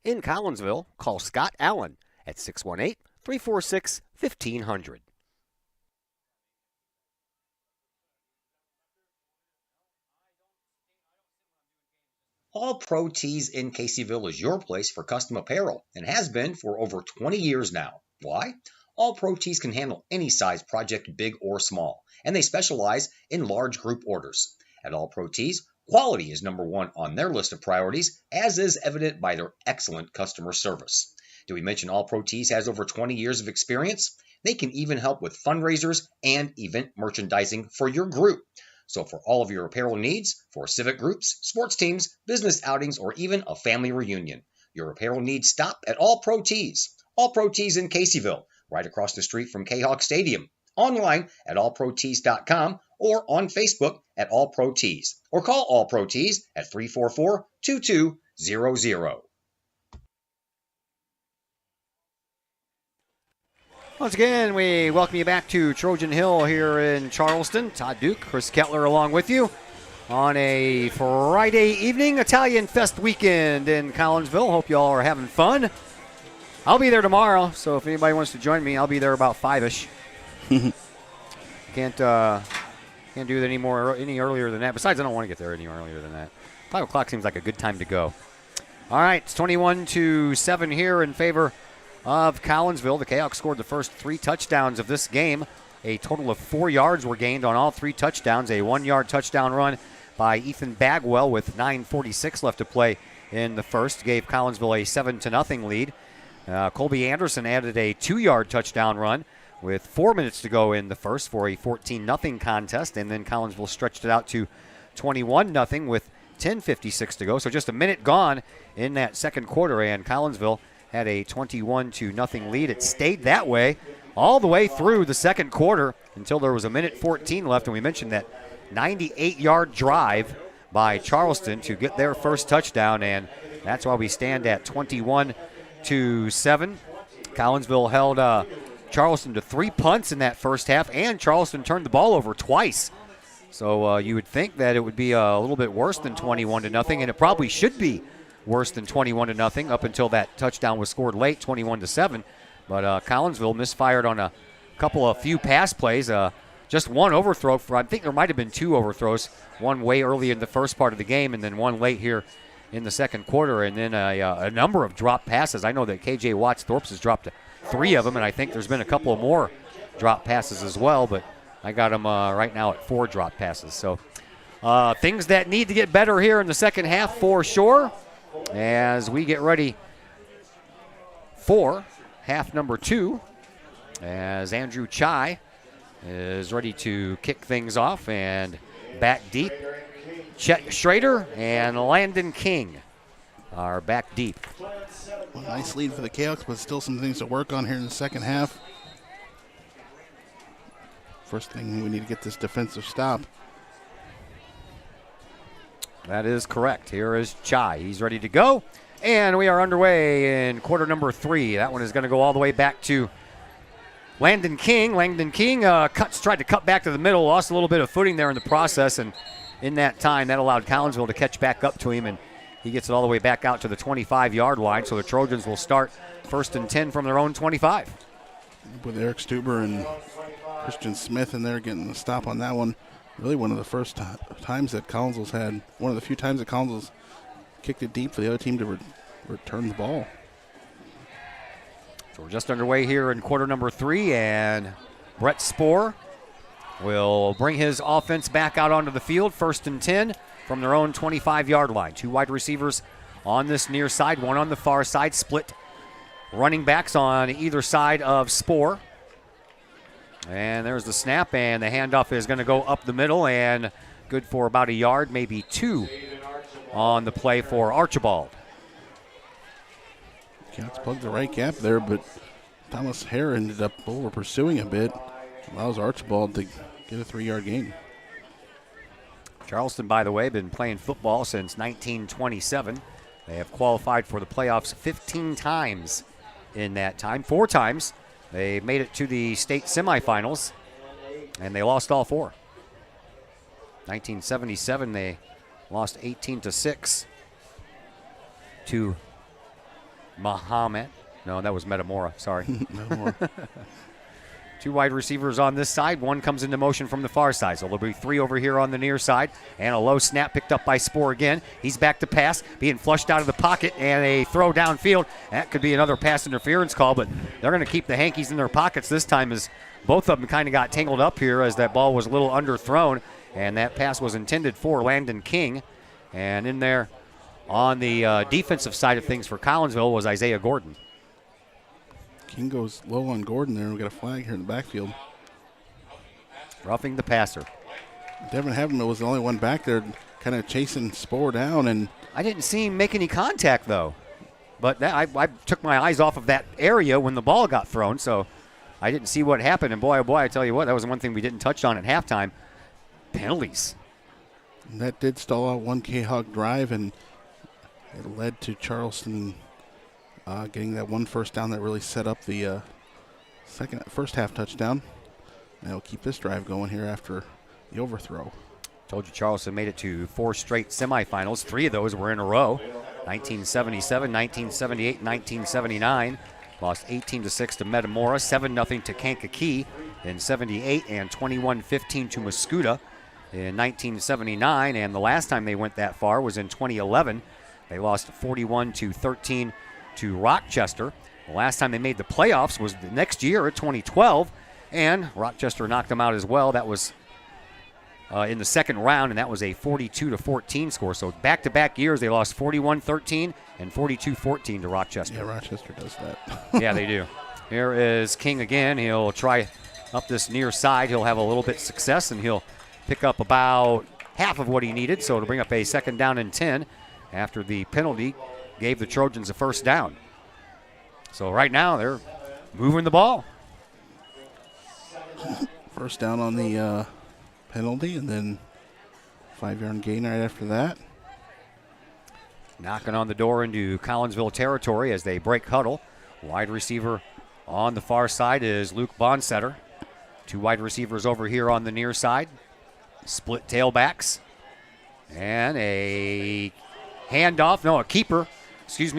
In Collinsville, call Scott Allen at 618-346-1500. All Pro Tees in Caseyville is your place for custom apparel and has been for over 20 years now. Why? All Pro Tees can handle any size project, big or small, and they specialize in large group orders. At All Pro Tees, quality is number one on their list of priorities, as is evident by their excellent customer service. Did we mention All Pro Tees has over 20 years of experience? They can even help with fundraisers and event merchandising for your group. So for all of your apparel needs, for civic groups, sports teams, business outings, or even a family reunion, your apparel needs stop at All Pro Tees. All Pro Tees in Caseyville, right across the street from Kahok Stadium. Online at allprotees.com or on Facebook at All Pro Tees. Or call All Pro Tees at 344-2200. Once again, we welcome you back to Trojan Hill here in Charleston. Todd Duke, Chris Kettler along with you on a Friday evening Italian Fest weekend in Collinsville. Hope you all are having fun. I'll be there tomorrow, so if anybody wants to join me, I'll be there about 5-ish. Can't do it any earlier than that. Besides, I don't want to get there any earlier than that. 5 o'clock seems like a good time to go. All right, it's 21-7 here in favor of Collinsville. The Kahok scored the first 3 touchdowns of this game. A total of 4 yards were gained on all 3 touchdowns. A 1-yard touchdown run by Ethan Bagwell with 9:46 left to play in the first gave Collinsville a 7-0 lead. Colby Anderson added a 2-yard touchdown run with 4 minutes to go in the first for a 14-0 contest, and then Collinsville stretched it out to 21-0 with 10:56 to go. So just a minute gone in that second quarter, and Collinsville had a 21-0 lead. It stayed that way all the way through the second quarter until there was a minute 14 left, and we mentioned that 98-yard drive by Charleston to get their first touchdown, and that's why we stand at 21-7. Collinsville held Charleston to 3 punts in that first half, and Charleston turned the ball over twice. So you would think that it would be a little bit worse than 21-0, and it probably should be worse than 21-0 up until that touchdown was scored late, 21-7. But Collinsville misfired on a few pass plays. Just one overthrow. I think there might have been 2 overthrows. One way early in the first part of the game, and then one late here in the second quarter. And then a number of drop passes. I know that KJ Watts-Thorpe has dropped 3 of them, and I think there's been a couple of more drop passes as well. But I got them right now at 4 drop passes. So things that need to get better here in the second half for sure, as we get ready for half number 2, as Andrew Chai is ready to kick things off, and back deep, Chet Schrader and Landon King are back deep. Well, nice lead for the Cahoks, but still some things to work on here in the second half. First thing, we need to get this defensive stop. That is correct. Here is Chai. He's ready to go. And we are underway in quarter number 3. That one is going to go all the way back to Landon King. Landon King tried to cut back to the middle, lost a little bit of footing there in the process, and in that time, that allowed Collinsville to catch back up to him, and he gets it all the way back out to the 25-yard line, so the Trojans will start 1st and 10 from their own 25. With Eric Stuber and Christian Smith in there getting the stop on that one. Really one of the first times that Collinsville's had, one of the few times that Collinsville's kicked it deep for the other team to return the ball. So we're just underway here in quarter number 3, and Brett Spohr will bring his offense back out onto the field. 1st and 10 from their own 25-yard line. 2 wide receivers on this near side, 1 on the far side, split running backs on either side of Spoor. And there's the snap, and the handoff is going to go up the middle, and good for about a yard, maybe 2 on the play for Archibald. Cats plugged the right gap there, but Thomas Hare ended up over pursuing a bit. Allows Archibald to get a 3-yard gain. Charleston, by the way, been playing football since 1927. They have qualified for the playoffs 15 times in that time. 4 times they made it to the state semifinals, and they lost all 4. 1977, they lost 18-6 to Muhammad. No, that was Metamora. Sorry. Metamora. 2 wide receivers on this side. 1 comes into motion from the far side. So there'll be 3 over here on the near side. And a low snap picked up by Spoor again. He's back to pass, being flushed out of the pocket, and a throw downfield. That could be another pass interference call, but they're going to keep the Hankies in their pockets this time, as both of them kind of got tangled up here as that ball was a little underthrown. And that pass was intended for Landon King. And in there on the defensive side of things for Collinsville was Isaiah Gordon. King goes low on Gordon there. We got a flag here in the backfield. Roughing the passer. Devin Haverman was the only one back there kind of chasing Spoor down. And I didn't see him make any contact, though. But I took my eyes off of that area when the ball got thrown, so I didn't see what happened. And boy, oh boy, I tell you what, that was one thing we didn't touch on at halftime. Penalties. And that did stall out one Kahok drive, and it led to Charleston getting that one first down that really set up the first half touchdown. And they'll keep this drive going here after the overthrow. Told you Charleston made it to 4 straight semifinals. 3 of those were in a row. 1977, 1978, 1979. Lost 18-6 to Metamora, 7-0 to Kankakee in 78, and 21-15 to Mascoutah in 1979. And the last time they went that far was in 2011. They lost 41-13 to Rochester. The last time they made the playoffs was the next year at 2012, and Rochester knocked them out as well. That was in the second round, and that was a 42-14 score. So back-to-back years, they lost 41-13 and 42-14 to Rochester. Yeah, Rochester does that. Yeah, they do. Here is King again. He'll try up this near side. He'll have a little bit of success, and he'll pick up about half of what he needed, so to bring up a 2nd down and 10 after the penalty gave the Trojans a first down. So right now they're moving the ball. First down on the penalty, and then 5-yard gain right after that. Knocking on the door into Collinsville territory as they break huddle. Wide receiver on the far side is Luke Bonsetter. 2 wide receivers over here on the near side. Split tailbacks. And a handoff, a keeper,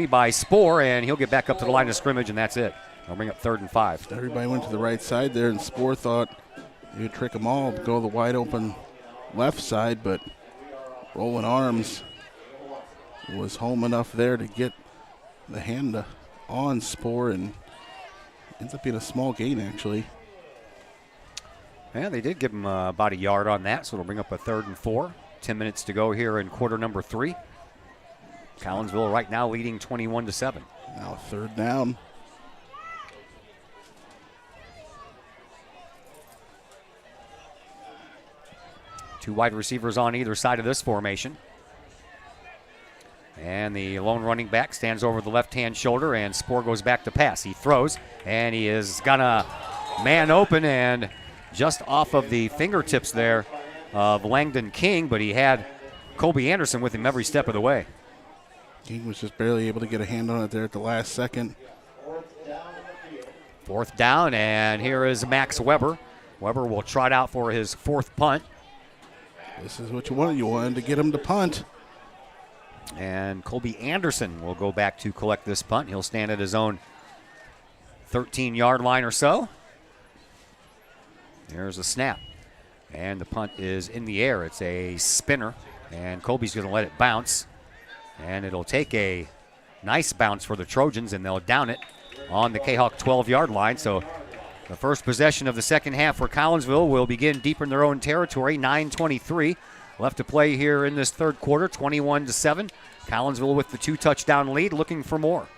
by Spoor, and he'll get back up to the line of scrimmage, and that's it. They'll bring up 3rd and 5. Everybody went to the right side there, and Spoor thought he would trick them all to go the wide open left side, but Rolling Arms was home enough there to get the hand on Spoor, and ends up being a small gain, actually. Yeah, they did give him about a yard on that, so it'll bring up a 3rd and 4. 10 minutes to go here in quarter number 3. Collinsville right now leading 21-7. Now 3rd down. Two wide receivers on either side of this formation. And the lone running back stands over the left-hand shoulder, and Spoor goes back to pass. He throws, and he is gonna man open, and just off of the fingertips there of Langdon King, but he had Colby Anderson with him every step of the way. King was just barely able to get a hand on it there at the last second. 4th down, and here is Max Weber. Weber will trot out for his 4th punt. This is what you wanted. You wanted to get him to punt. And Colby Anderson will go back to collect this punt. He'll stand at his own 13-yard line or so. There's a snap. And the punt is in the air. It's a spinner, and Colby's going to let it bounce. And it'll take a nice bounce for the Trojans, and they'll down it on the Kahok 12-yard line. So the first possession of the second half for Collinsville will begin deep in their own territory. 9:23 left to play here in this third quarter, 21-7. Collinsville with the 2-touchdown lead, looking for more.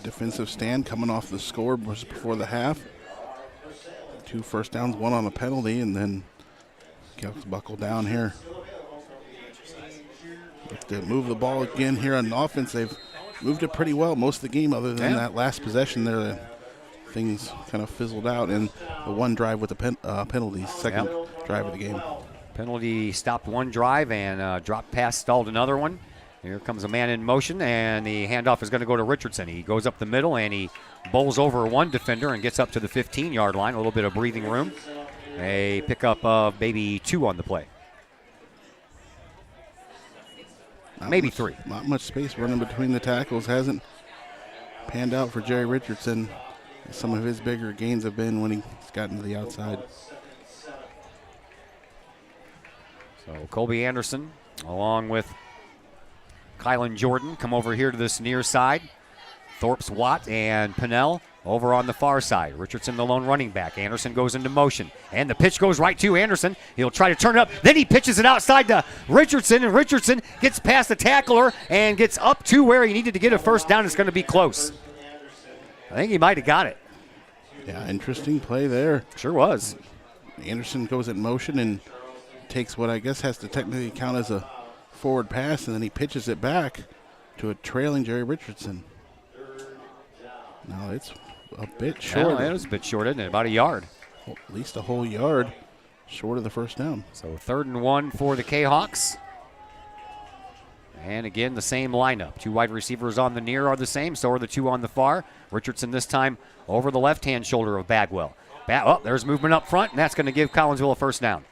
Defensive stand coming off the score just before the half. 2 first downs, 1 on a penalty, and then Kahok's buckle down here. Have to move the ball again here on offense. They've moved it pretty well most of the game, other than that last possession there. Things kind of fizzled out, and the one drive with the penalties, second drive of the game. Penalty stopped one drive and drop pass stalled another one. Here comes a man in motion, and the handoff is going to go to Richardson. He goes up the middle, and he bowls over one defender and gets up to the 15-yard line. A little bit of breathing room. A pickup of maybe 2 on the play. Maybe 3. Not much space running between the tackles. Hasn't panned out for Jerry Richardson. Some of his bigger gains have been when he's gotten to the outside. So Colby Anderson, along with Kylan Jordan, come over here to this near side. Thorpe's Watt and Pinnell over on the far side. Richardson, the lone running back. Anderson goes into motion, and the pitch goes right to Anderson. He'll try to turn it up. Then he pitches it outside to Richardson, and Richardson gets past the tackler and gets up to where he needed to get a first down. It's going to be close. I think he might have got it. Yeah, interesting play there. Sure was. Anderson goes in motion and takes what I guess has to technically count as a forward pass, and then he pitches it back to a trailing Jerry Richardson. No, it's a bit short. Yeah, it was a bit short, isn't it? About a yard. Well, at least a whole yard short of the first down. So 3rd and 1 for the Kahawks. And again, the same lineup. 2 wide receivers on the near are the same, so are the 2 on the far. Richardson this time over the left-hand shoulder of Bagwell. There's movement up front, and that's going to give Collinsville a first down.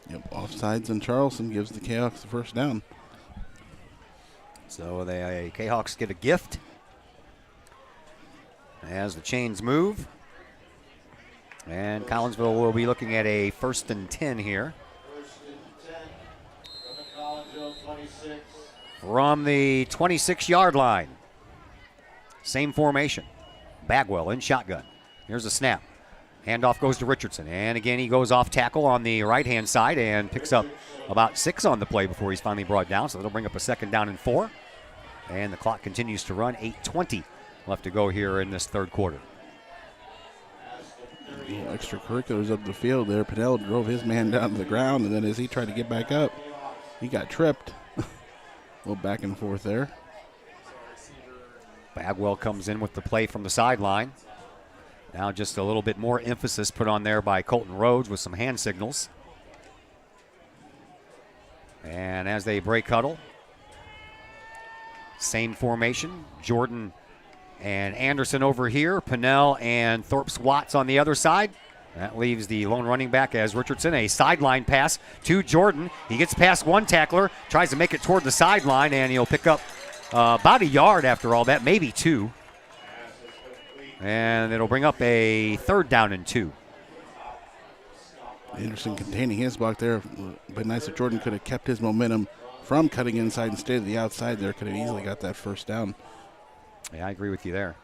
Yep, offsides in Charleston gives the Kahawks the first down. So the Kahawks get a gift as the chains move. And Collinsville will be looking at a 1st and 10 here. From the 26-yard line. Same formation. Bagwell in shotgun. Here's a snap. Handoff goes to Richardson. And again, he goes off tackle on the right-hand side and picks up about 6 on the play before he's finally brought down. So that'll bring up a 2nd down and 4. And the clock continues to run. 8:20 left to go here in this third quarter. Extracurriculars up the field there. Pinnell drove his man down to the ground, and then as he tried to get back up, he got tripped. A little back and forth there. Bagwell comes in with the play from the sideline. Now just a little bit more emphasis put on there by Colton Rhodes with some hand signals. And as they break huddle, same formation. Jordan and Anderson over here. Pinnell and Thorpe's Watts on the other side. That leaves the lone running back as Richardson. A sideline pass to Jordan. He gets past one tackler, tries to make it toward the sideline, and he'll pick up about a yard after all that, maybe 2. And it'll bring up a 3rd down and 2. Anderson containing his block there. But nice if Jordan could have kept his momentum from cutting inside and stayed to the outside there. Could have easily got that first down. Yeah, I agree with you there.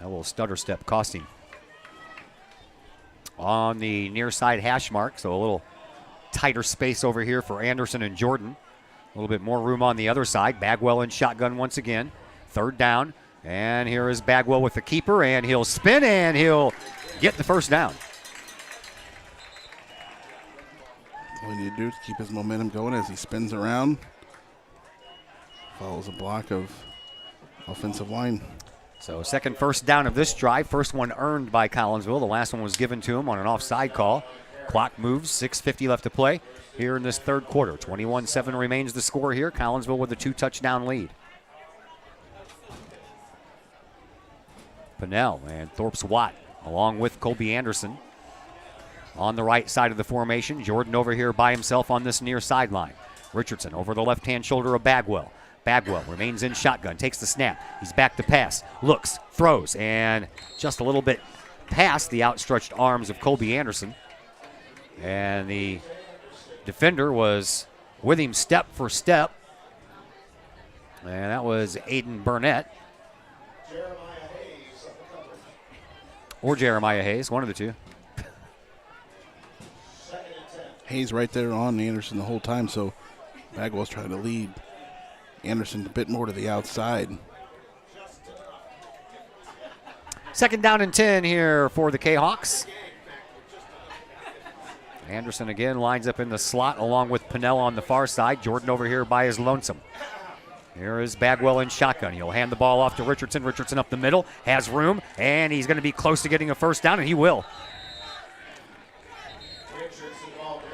That little stutter step cost him. On the near side hash mark, so a little tighter space over here for Anderson and Jordan. A little bit more room on the other side. Bagwell in shotgun once again. 3rd down. And here is Bagwell with the keeper, and he'll spin, and he'll get the first down. All you need to do is keep his momentum going as he spins around. Follows a block of offensive line. So 2nd first down of this drive. First one earned by Collinsville. The last one was given to him on an offside call. Clock moves, 6:50 left to play here in this third quarter. 21-7 remains the score here. Collinsville with a 2-touchdown lead. Pinnell and Thorpe's Watt along with Colby Anderson on the right side of the formation. Jordan over here by himself on this near sideline. Richardson over the left-hand shoulder of Bagwell. Bagwell remains in shotgun, takes the snap. He's back to pass, looks, throws, and just a little bit past the outstretched arms of Colby Anderson. And the defender was with him step for step. And that was Aiden Burnett. Or Jeremiah Hayes, one of the two. Hayes right there on Anderson the whole time, so Bagwell's trying to lead Anderson a bit more to the outside. 2nd down and 10 here for the Kahawks. Anderson again lines up in the slot along with Pinnell on the far side. Jordan over here by his lonesome. Here is Bagwell in shotgun. He'll hand the ball off to Richardson. Richardson up the middle, has room, and he's going to be close to getting a first down, and he will.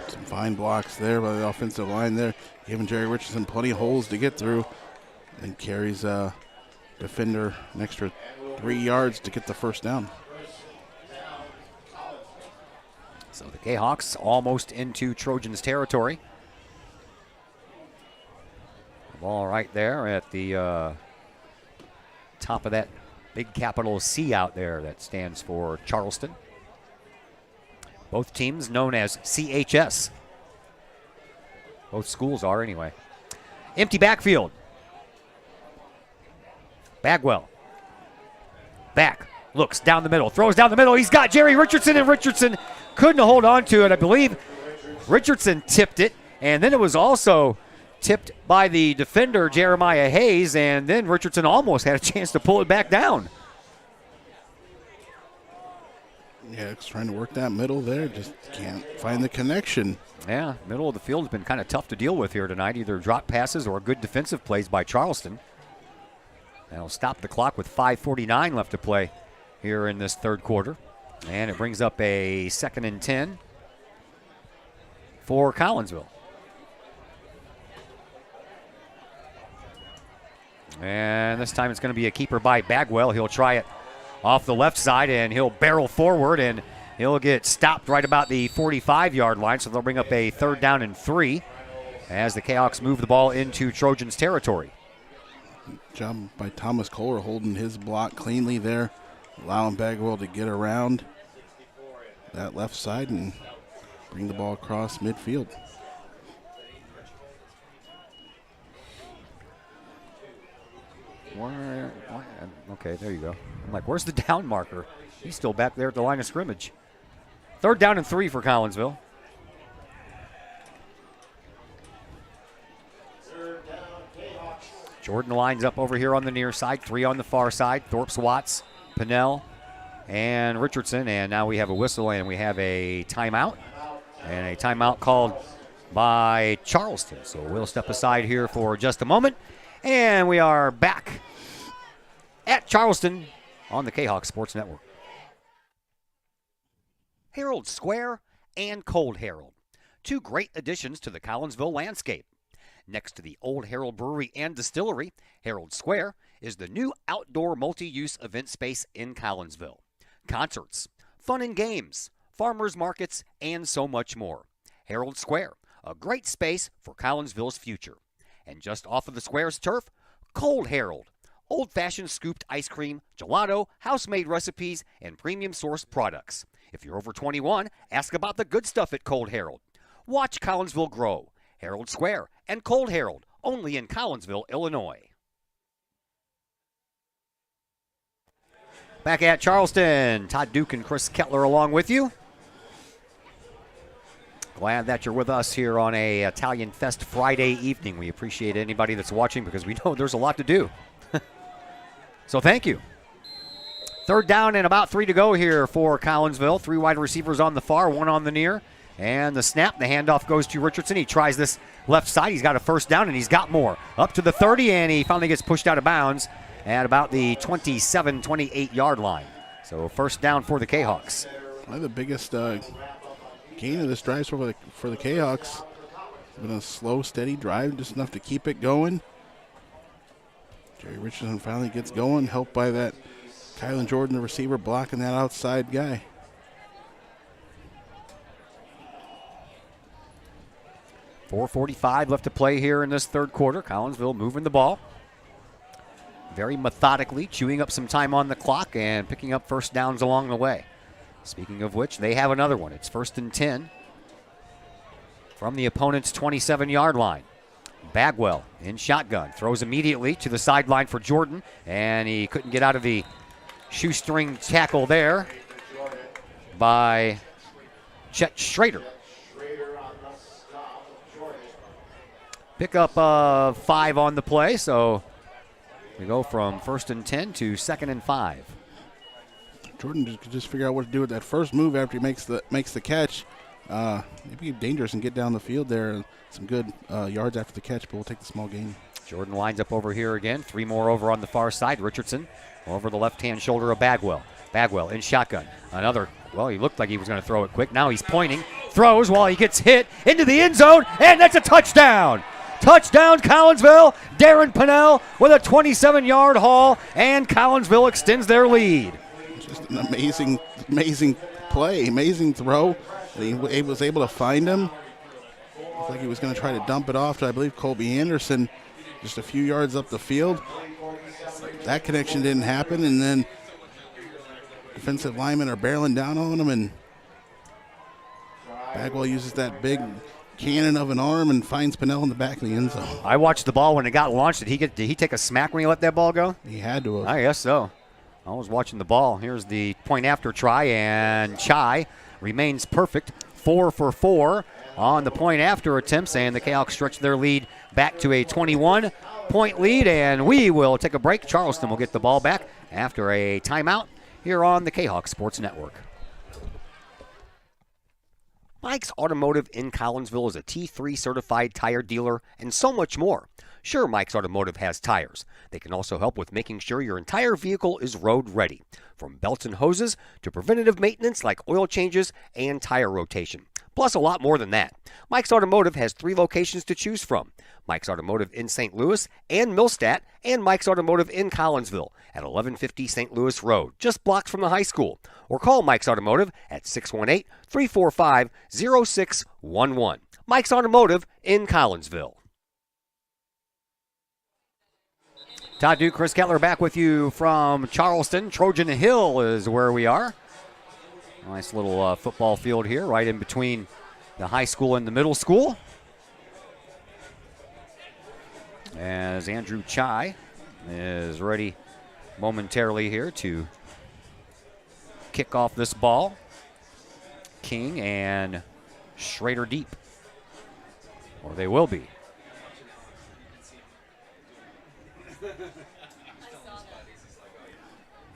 Some fine blocks there by the offensive line there, giving Jerry Richardson plenty of holes to get through, and carries defender an extra 3 yards to get the first down. So the Kahawks almost into Trojans territory. The ball right there at the top of that big capital C out there that stands for Charleston. Both teams known as CHS. Both schools are anyway. Empty backfield. Bagwell. Back. Looks down the middle. Throws down the middle. He's got Jerry Richardson, and Richardson couldn't hold on to it. I believe Richardson tipped it, and then it was also tipped by the defender, Jeremiah Hayes, and then Richardson almost had a chance to pull it back down. Yeah, it's trying to work that middle there. Just can't find the connection. Yeah, middle of the field has been kind of tough to deal with here tonight. Either drop passes or good defensive plays by Charleston. That'll stop the clock with 5:49 left to play here in this third quarter. And it brings up a 2nd and 10 for Collinsville. And this time it's going to be a keeper by Bagwell. He'll try it off the left side, and he'll barrel forward, and he'll get stopped right about the 45-yard line. So they'll bring up a 3rd down and 3 as the Kahawks move the ball into Trojans territory. Job by Thomas Kohler holding his block cleanly there, allowing Bagwell to get around that left side and bring the ball across midfield. Okay, there you go. I'm like, where's the down marker? He's still back there at the line of scrimmage. 3rd down and 3 for Collinsville. Jordan lines up over here on the near side, 3 on the far side. Thorpe's, Watts, Pinnell, and Richardson. And now we have a whistle and we have a timeout. And a timeout called by Charleston. So we'll step aside here for just a moment. And we are back at Charleston on the Kahawk Sports Network. Herald Square and Cold Herald, 2 great additions to the Collinsville landscape. Next to the Old Herald Brewery and Distillery, Herald Square is the new outdoor multi-use event space in Collinsville. Concerts, fun and games, farmers markets, and so much more. Herald Square, a great space for Collinsville's future. And just off of the square's turf, Cold Herald, old-fashioned scooped ice cream, gelato, house-made recipes, and premium sourced products. If you're over 21, ask about the good stuff at Cold Herald. Watch Collinsville grow. Herald Square and Cold Herald, only in Collinsville, Illinois. Back at Charleston, Todd Duke and Chris Kettler along with you. Glad that you're with us here on a Italian Fest Friday evening. We appreciate anybody that's watching because we know there's a lot to do. So thank you. 3rd down and about 3 to go here for Collinsville. 3 wide receivers on the far, 1 on the near. And the snap, the handoff goes to Richardson. He tries this left side. He's got a first down, and he's got more. Up to the 30, and he finally gets pushed out of bounds at about the 27, 28-yard line. So 1st down for the Kahawks. One of the biggest gain of this drive for the Kahawks. It's been a slow, steady drive, just enough to keep it going. Jerry Richardson finally gets going, helped by that Kylan Jordan, the receiver, blocking that outside guy. .445 left to play here in this third quarter. Collinsville moving the ball very methodically, chewing up some time on the clock and picking up first downs along the way. Speaking of which, they have another one. It's 1st and 10 from the opponent's 27-yard line. Bagwell in shotgun. Throws immediately to the sideline for Jordan, and he couldn't get out of the shoestring tackle there by Chet Schrader. Pick up 5 on the play, so we go from 1st and 10 to 2nd and 5. Jordan could just figure out what to do with that first move after he makes the catch. Maybe dangerous and get down the field there. Some good yards after the catch, but we'll take the small gain. Jordan lines up over here again. 3 more over on the far side. Richardson over the left-hand shoulder of Bagwell. Bagwell in shotgun. Another, well, he looked like he was going to throw it quick. Now he's pointing. Throws while he gets hit into the end zone, and that's a touchdown. Touchdown, Collinsville. Darren Pennell with a 27-yard haul, and Collinsville extends their lead. Just an amazing play, amazing throw. And he was able to find him. Looked like he was going to try to dump it off to, I believe, Colby Anderson, just a few yards up the field. That connection didn't happen, and then defensive linemen are barreling down on him, and Bagwell uses that big cannon of an arm and finds Pennell in the back of the end zone. I watched the ball when it got launched. Did he take a smack when he let that ball go? He had to have. I guess so. I was watching the ball. Here's the point after try, and Chai remains perfect. 4 for 4 on the point after attempts, and the Kahawks stretch their lead back to a 21-point lead, and we will take a break. Charleston will get the ball back after a timeout here on the Kahawk Sports Network. Mike's Automotive in Collinsville is a T3 certified tire dealer and so much more. Sure, Mike's Automotive has tires. They can also help with making sure your entire vehicle is road ready, from belts and hoses to preventative maintenance like oil changes and tire rotation. Plus a lot more than that. Mike's Automotive has 3 locations to choose from. Mike's Automotive in St. Louis and Millstadt, and Mike's Automotive in Collinsville at 1150 St. Louis Road, just blocks from the high school. Or call Mike's Automotive at 618-345-0611. Mike's Automotive in Collinsville. Todd Duke, Chris Kettler back with you from Charleston. Trojan Hill is where we are. Nice little football field here, right in between the high school and the middle school. As Andrew Chai is ready momentarily here to kick off this ball. King and Schrader deep, or they will be.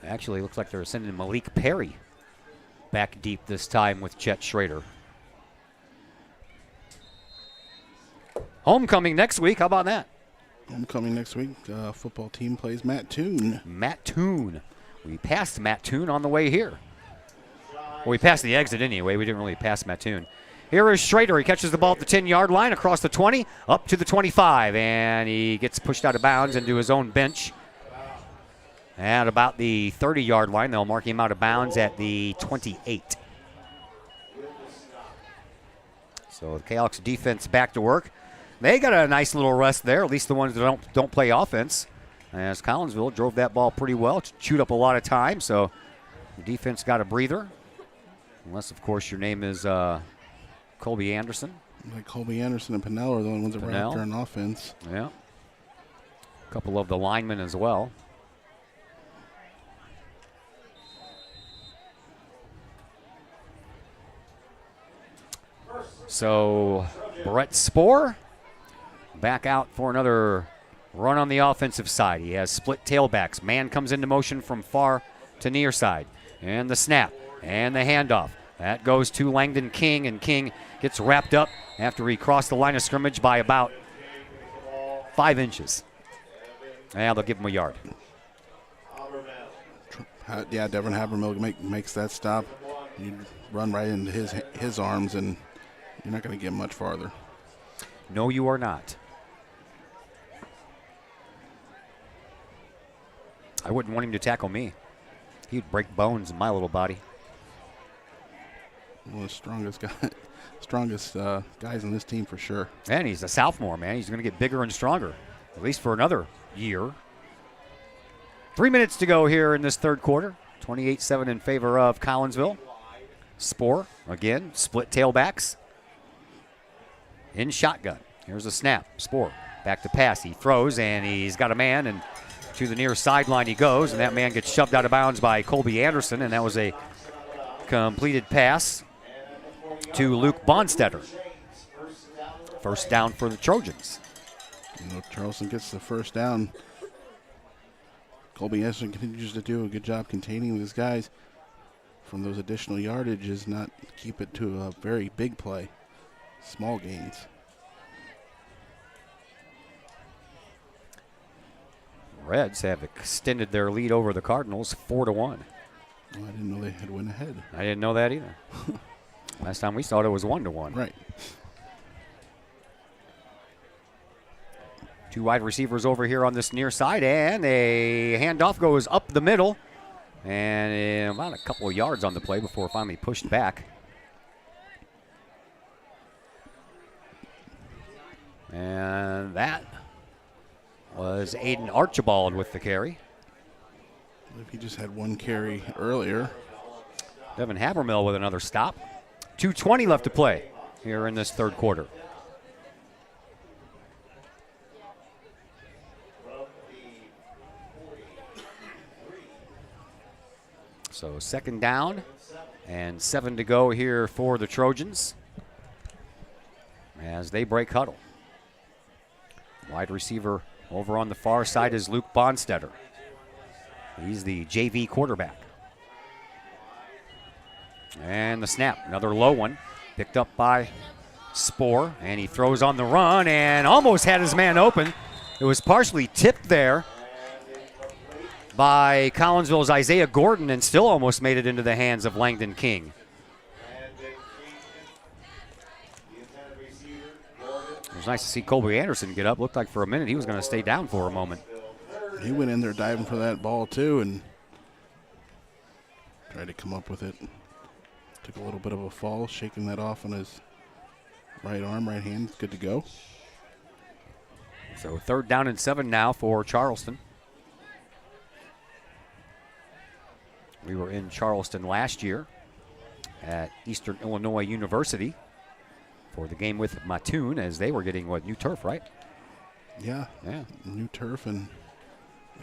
Actually, looks like they're sending Malik Perry back deep this time with Chet Schrader. Homecoming next week. How about that? Homecoming next week. Football team plays Mattoon. Mattoon. We passed Mattoon on the way here. Well, we passed the exit anyway. We didn't really pass Mattoon. Here is Schrader. He catches the ball at the 10-yard line, across the 20, up to the 25, and he gets pushed out of bounds into his own bench. At about the 30-yard line, they'll mark him out of bounds at the 28. So the Kahawks defense back to work. They got a nice little rest there, at least the ones that don't play offense. As Collinsville drove that ball pretty well, chewed up a lot of time, so the defense got a breather. Unless, of course, your name is Colby Anderson. Like Colby Anderson and Pennell are the only ones that were out there on offense. Yeah. A couple of the linemen as well. So Brett Spohr back out for another run on the offensive side. He has split tailbacks. Man comes into motion from far to near side. And the snap and the handoff. That goes to Langdon King, and King gets wrapped up after he crossed the line of scrimmage by about 5 inches. Now they'll give him a yard. Yeah, Devin Habermill makes that stop. You run right into his arms, and you're not going to get much farther. No, you are not. I wouldn't want him to tackle me. He'd break bones in my little body. One of the strongest guys on this team for sure. And he's a sophomore, man. He's going to get bigger and stronger, at least for another year. 3 minutes to go here in this third quarter. 28-7 in favor of Collinsville. Spohr, again, split tailbacks. In shotgun. Here's a snap. Spohr Back to pass. He throws, and he's got a man, and to the near sideline he goes, and that man gets shoved out of bounds by Colby Anderson, and that was a completed pass to Luke Bonstetter. First down for the Trojans. Charleston gets the first down. Colby Anderson continues to do a good job containing these guys from those additional yardages, not keep it to a very big play. Small gains. Reds have extended their lead over the Cardinals 4-1. Well, I didn't know they had went ahead. I didn't know that either. Last time we saw it was 1-1. Right. Two wide receivers over here on this near side, and a handoff goes up the middle, and about a couple of yards on the play before finally pushed back. And that was Aiden Archibald with the carry. If he just had one carry earlier. Devin Habermill with another stop. 2:20 left to play here in this third quarter. So second down and 7 to go here for the Trojans as they break huddle. Wide receiver over on the far side is Luke Bonstetter. He's the JV quarterback. And the snap, another low one, picked up by Spoor, and he throws on the run and almost had his man open. It was partially tipped there by Collinsville's Isaiah Gordon and still almost made it into the hands of Langdon King. It was nice to see Colby Anderson get up. Looked like for a minute he was going to stay down for a moment. He went in there diving for that ball too and tried to come up with it. Took a little bit of a fall, shaking that off on his right arm, right hand. Good to go. So third down and 7 now for Charleston. We were in Charleston last year at Eastern Illinois University for the game with Mattoon as they were getting, new turf, right? Yeah. Yeah. New turf, and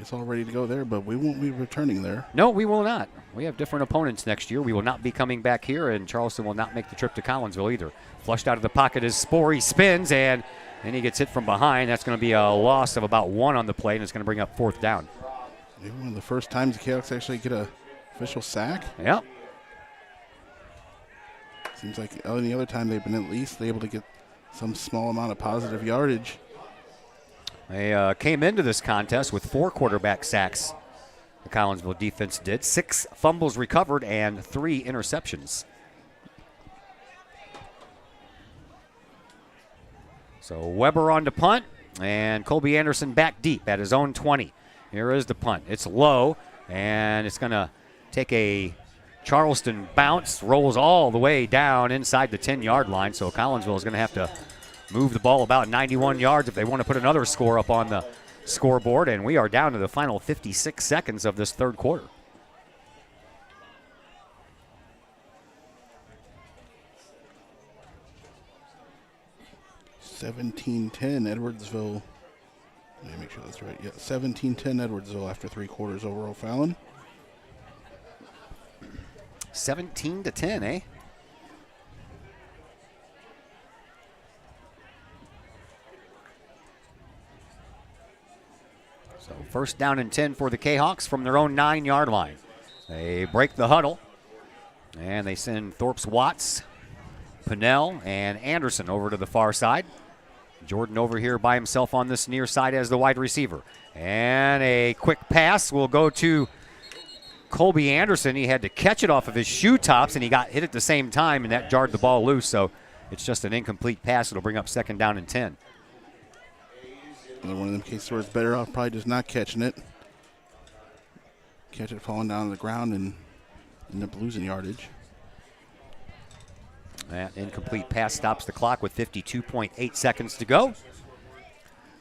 it's all ready to go there, but we won't be returning there. No, we will not. We have different opponents next year. We will not be coming back here, and Charleston will not make the trip to Collinsville either. Flushed out of the pocket is Spoor. He spins, and then he gets hit from behind. That's going to be a loss of about 1 on the play, and it's going to bring up fourth down. Maybe one of the first times the Canucks actually get a official sack. Yep. Seems like any other time they've been at least able to get some small amount of positive yardage. They came into this contest with 4 quarterback sacks. The Collinsville defense did. 6 fumbles recovered and 3 interceptions. So Weber on to punt, and Colby Anderson back deep at his own 20. Here is the punt. It's low, and it's going to take a Charleston bounce, rolls all the way down inside the 10-yard line. So Collinsville is going to have to move the ball about 91 yards if they want to put another score up on the scoreboard. And we are down to the final 56 seconds of this third quarter. $17-10 Edwardsville. Let me make sure that's right. Yeah, 17-10 Edwardsville after 3 quarters over O'Fallon. 17-10, eh? So first down and 10 for the Kahawks from their own 9-yard line. They break the huddle, and they send Thorpes Watts, Pinnell, and Anderson over to the far side. Jordan over here by himself on this near side as the wide receiver. And a quick pass will go to Colby Anderson. He had to catch it off of his shoe tops, and he got hit at the same time, and that jarred the ball loose. So it's just an incomplete pass. It'll bring up second down and 10. Another one of them cases where it's better off probably just not catching it. Catch it falling down on the ground and end up losing yardage. That incomplete pass stops the clock with 52.8 seconds to go.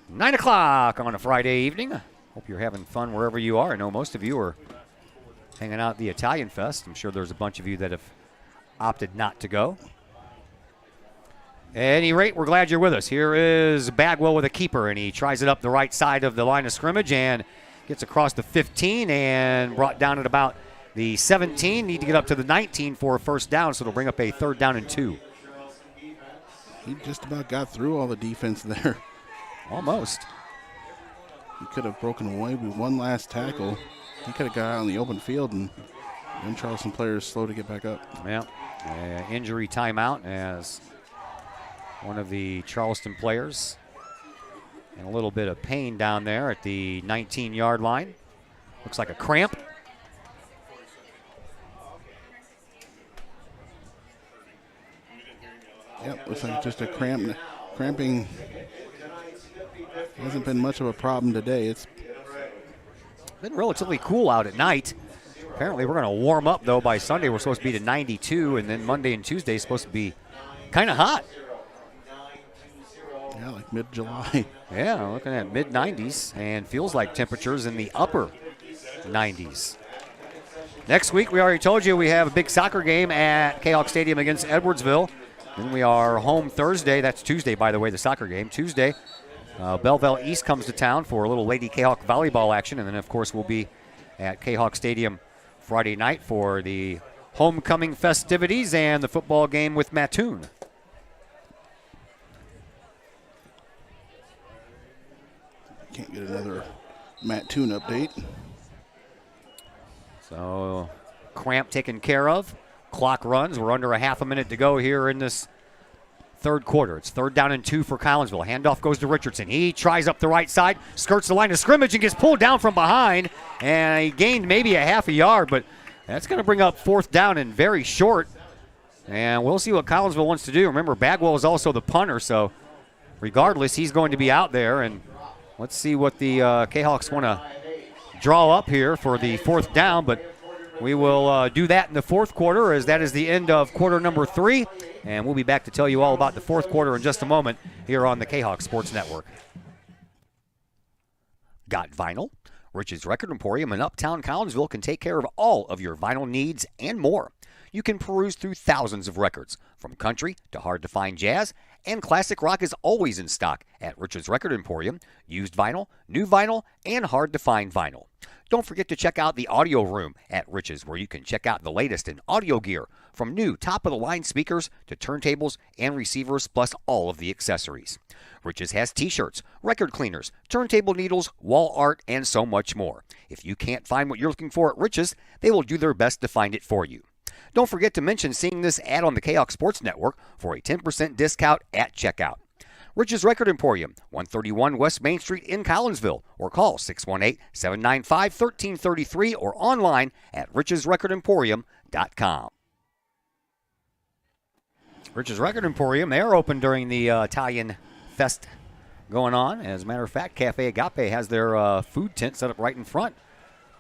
9 o'clock on a Friday evening. Hope you're having fun wherever you are. I know most of you are hanging out at the Italian Fest. I'm sure there's a bunch of you that have opted not to go. At any rate, we're glad you're with us. Here is Bagwell with a keeper, and he tries it up the right side of the line of scrimmage and gets across the 15 and brought down at about the 17. Need to get up to the 19 for a first down, so it'll bring up a 3rd down and 2. He just about got through all the defense there. Almost. He could have broken away with one last tackle. He could have got out in the open field, and then Charleston players slow to get back up. Yeah, injury timeout as one of the Charleston players in a little bit of pain down there at the 19-yard line. Looks like a cramp. Yep, looks like just a cramp. Cramping hasn't been much of a problem today. It's been relatively cool out at night. Apparently we're going to warm up, though. By Sunday we're supposed to be to 92, and then Monday and Tuesday is supposed to be kind of hot. Yeah, like mid-July. Yeah, looking at mid-90s, and feels like temperatures in the upper 90s. Next week, we already told you we have a big soccer game at Kahok Stadium against Edwardsville. Then we are home Thursday. That's Tuesday, by the way, the soccer game. Tuesday, Belleville East comes to town for a little Lady Kahok volleyball action. And then, of course, we'll be at Kahok Stadium Friday night for the homecoming festivities and the football game with Mattoon. Can't get another Mattoon update. So, cramp taken care of. Clock runs. We're under a half a minute to go here in this 3rd quarter. It's 3rd down and 2 for Collinsville. Handoff goes to Richardson. He tries up the right side, skirts the line of scrimmage, and gets pulled down from behind. And he gained maybe a half a yard, but that's going to bring up 4th down and very short. And we'll see what Collinsville wants to do. Remember, Bagwell is also the punter, so regardless, he's going to be out there. And let's see what the Kahawks want to draw up here for the 4th down, but we will do that in the 4th quarter, as that is the end of quarter number 3, and we'll be back to tell you all about the 4th quarter in just a moment here on the Kahawk Sports Network. Got vinyl? Rich's Record Emporium in Uptown Collinsville can take care of all of your vinyl needs and more. You can peruse through thousands of records, from country to hard-to-find jazz, and classic rock is always in stock at Rich's Record Emporium. Used vinyl, new vinyl, and hard-to-find vinyl. Don't forget to check out the audio room at Rich's, where you can check out the latest in audio gear, from new top-of-the-line speakers to turntables and receivers, plus all of the accessories. Rich's has t-shirts, record cleaners, turntable needles, wall art, and so much more. If you can't find what you're looking for at Rich's, they will do their best to find it for you. Don't forget to mention seeing this ad on the Kahok Sports Network for a 10% discount at checkout. Rich's Record Emporium, 131 West Main Street in Collinsville, or call 618-795-1333 or online at richesrecordemporium.com. Rich's Record Emporium, they're open during the Italian Fest going on. As a matter of fact, Cafe Agape has their food tent set up right in front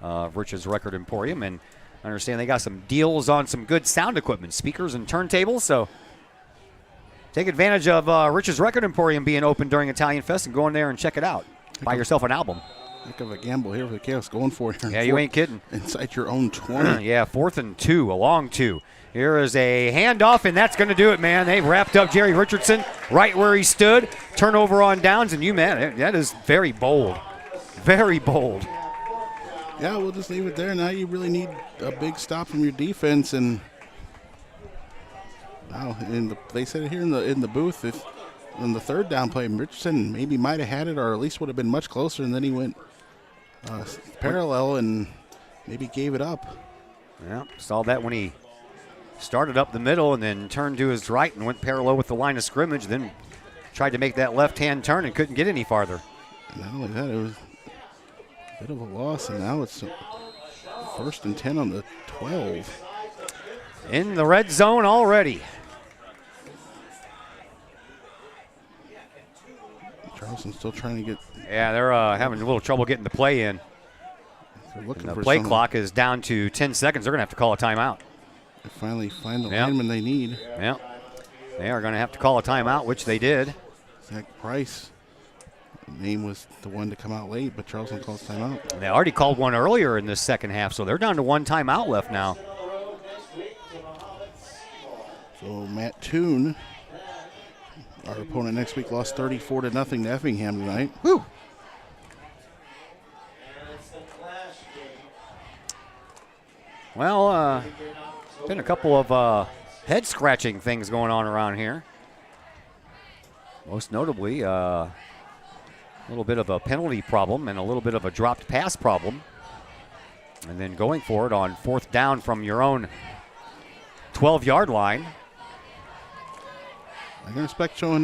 of Rich's Record Emporium, and I understand they got some deals on some good sound equipment, speakers and turntables, so take advantage of Rich's Record Emporium being open during Italian Fest and go in there and check it out. Buy yourself an album. Heck of a gamble here for the Chaos going for it. Yeah, you ain't kidding. Inside your own 20. Yeah, 4th and 2, a long 2. Here is a handoff, and that's going to do it, man. They've wrapped up Jerry Richardson right where he stood. Turnover on downs, and that is very bold. Very bold. Yeah, we'll just leave it there. Now you really need a big stop from your defense, and wow, they said it here in the booth. If in the 3rd down play, Richardson maybe might have had it, or at least would have been much closer, and then he went parallel and maybe gave it up. Yeah, saw that when he started up the middle and then turned to his right and went parallel with the line of scrimmage, then tried to make that left-hand turn and couldn't get any farther. Not only that, it was a bit of a loss, and now it's 1st and 10 on the 12. In the red zone already. Charleston's still trying to get... Yeah, they're having a little trouble getting the play in. The play clock is down to 10 seconds. They're going to have to call a timeout. They finally find the lineman they need. Yeah. They are going to have to call a timeout, which they did. Zach Price. Name was the one to come out late, but Charleston calls timeout. They already called one earlier in the second half, so they're down to 1 timeout left now. So Mattoon Our opponent next week lost 34-0 to Effingham tonight. Woo! Well, been a couple of head-scratching things going on around here. Most notably, a little bit of a penalty problem and a little bit of a dropped pass problem. And then going for it on 4th down from your own 12-yard line. I can respect showing.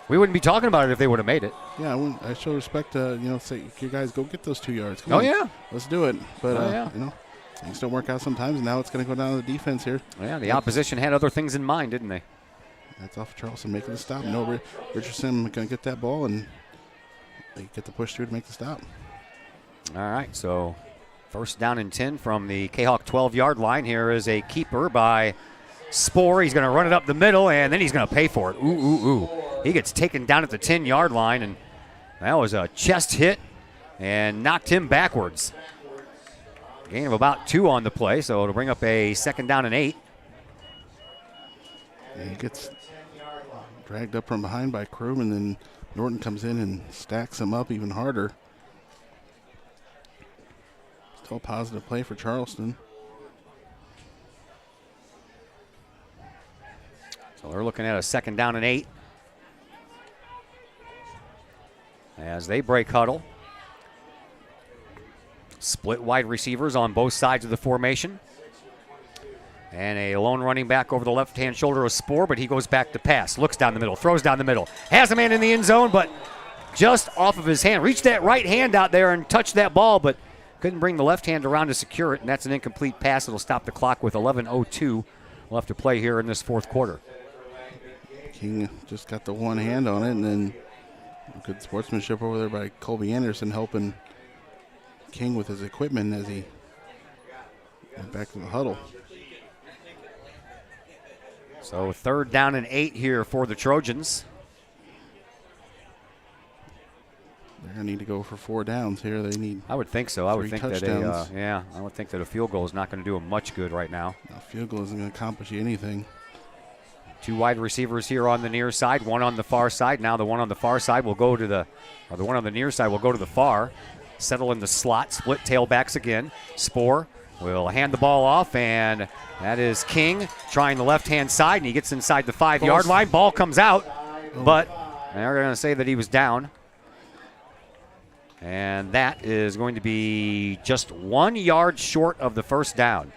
We wouldn't be talking about it if they would have made it. Yeah, I show respect. Say you guys go get those 2 yards. Come Oh on, yeah, let's do it. But yeah. things don't work out sometimes. And now it's going to go down to the defense here. Yeah, the opposition had other things in mind, didn't they? That's off Charleston making the stop. No, Richardson going to get that ball and they get the push through to make the stop. All right, so 1st down and 10 from the Kahok 12-yard line. Here is a keeper by Spore. He's going to run it up the middle, and then he's going to pay for it. Ooh. He gets taken down at the 10-yard line, and that was a chest hit and knocked him backwards. Gain of about 2 on the play, so it'll bring up a 2nd down and 8. And he gets dragged up from behind by Kroom, and then Norton comes in and stacks him up even harder. Still a positive play for Charleston. So they're looking at a 2nd down and 8. As they break huddle. Split wide receivers on both sides of the formation. And a lone running back over the left-hand shoulder of Spore, but he goes back to pass. Looks down the middle, throws down the middle. Has a man in the end zone, but just off of his hand. Reached that right hand out there and touched that ball, but couldn't bring the left hand around to secure it, and that's an incomplete pass. It'll stop the clock with 11:02 left to play here in this 4th quarter. King just got the one hand on it, and then good sportsmanship over there by Colby Anderson helping King with his equipment as he went back to the huddle. So 3rd down and 8 here for the Trojans. They're going to need to go for 4 downs here. They need. I would think so. I would think touchdowns. that I would think that a field goal is not going to do them much good right now. A field goal isn't going to accomplish you anything. 2 wide receivers here on the near side, 1 on the far side. Now the one on the far side will go to the one on the near side will go to the far. Settle in the slot, split tailbacks again. Spore will hand the ball off, and that is King trying the left-hand side, and he gets inside the 5-yard line. Ball comes out, but they're going to say that he was down. And that is going to be just 1 yard short of the 1st down.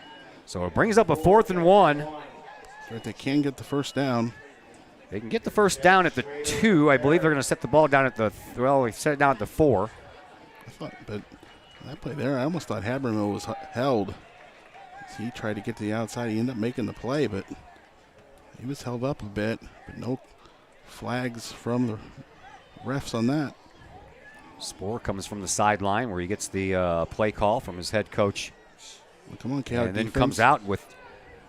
So it brings up a 4th and 1. But they can get the 1st down. They can get the 1st down at the 2. I believe they're going to set the ball down at we set it down at the 4. But that play there, I almost thought Habermill was held. He tried to get to the outside. He ended up making the play, but he was held up a bit. But no flags from the refs on that. Spore comes from the sideline where he gets the play call from his head coach. Well, come on, Kahok. And then comes out with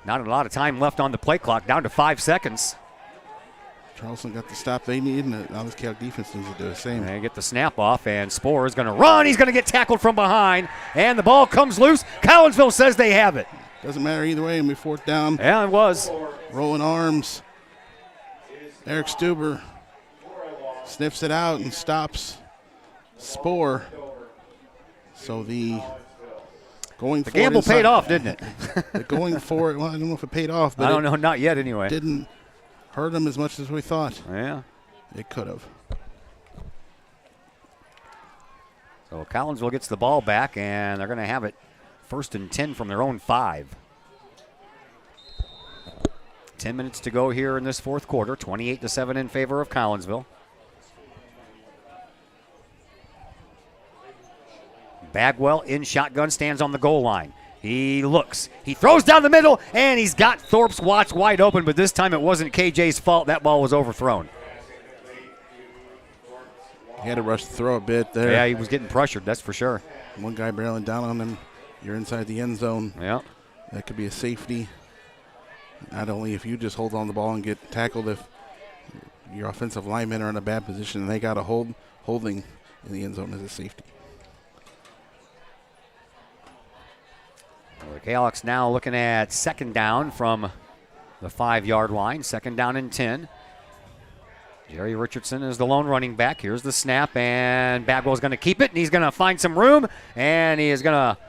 not a lot of time left on the play clock, down to 5 seconds. Charleston got the stop they need, and now this Kahok defense needs to do the same. And they get the snap off, and Spore is going to run. He's going to get tackled from behind, and the ball comes loose. Collinsville says they have it. Doesn't matter either way, and we 4th down. Yeah, it was. Rolling arms. Eric Stuber sniffs it out and stops Spore. So the gamble paid off, didn't it? The going for it, well, I don't know if it paid off, but I don't know, not yet anyway. Didn't hurt him as much as we thought. Yeah. It could have. So Collinsville gets the ball back, and they're going to have it 1st and 10 from their own 5. 10 minutes to go here in this 4th quarter, 28-7 in favor of Collinsville. Bagwell in shotgun, stands on the goal line. He looks. He throws down the middle, and he's got Thorpe's watch wide open, but this time it wasn't KJ's fault. That ball was overthrown. He had to rush the throw a bit there. Yeah, he was getting pressured, that's for sure. One guy barreling down on him. You're inside the end zone. Yeah. That could be a safety. Not only if you just hold on the ball and get tackled, if your offensive linemen are in a bad position and they got a holding in the end zone as a safety. The Kahoks now looking at 2nd down from the 5-yard line. 2nd down and 10. Jerry Richardson is the lone running back. Here's the snap, and Bagwell's going to keep it, and he's going to find some room, and he is going to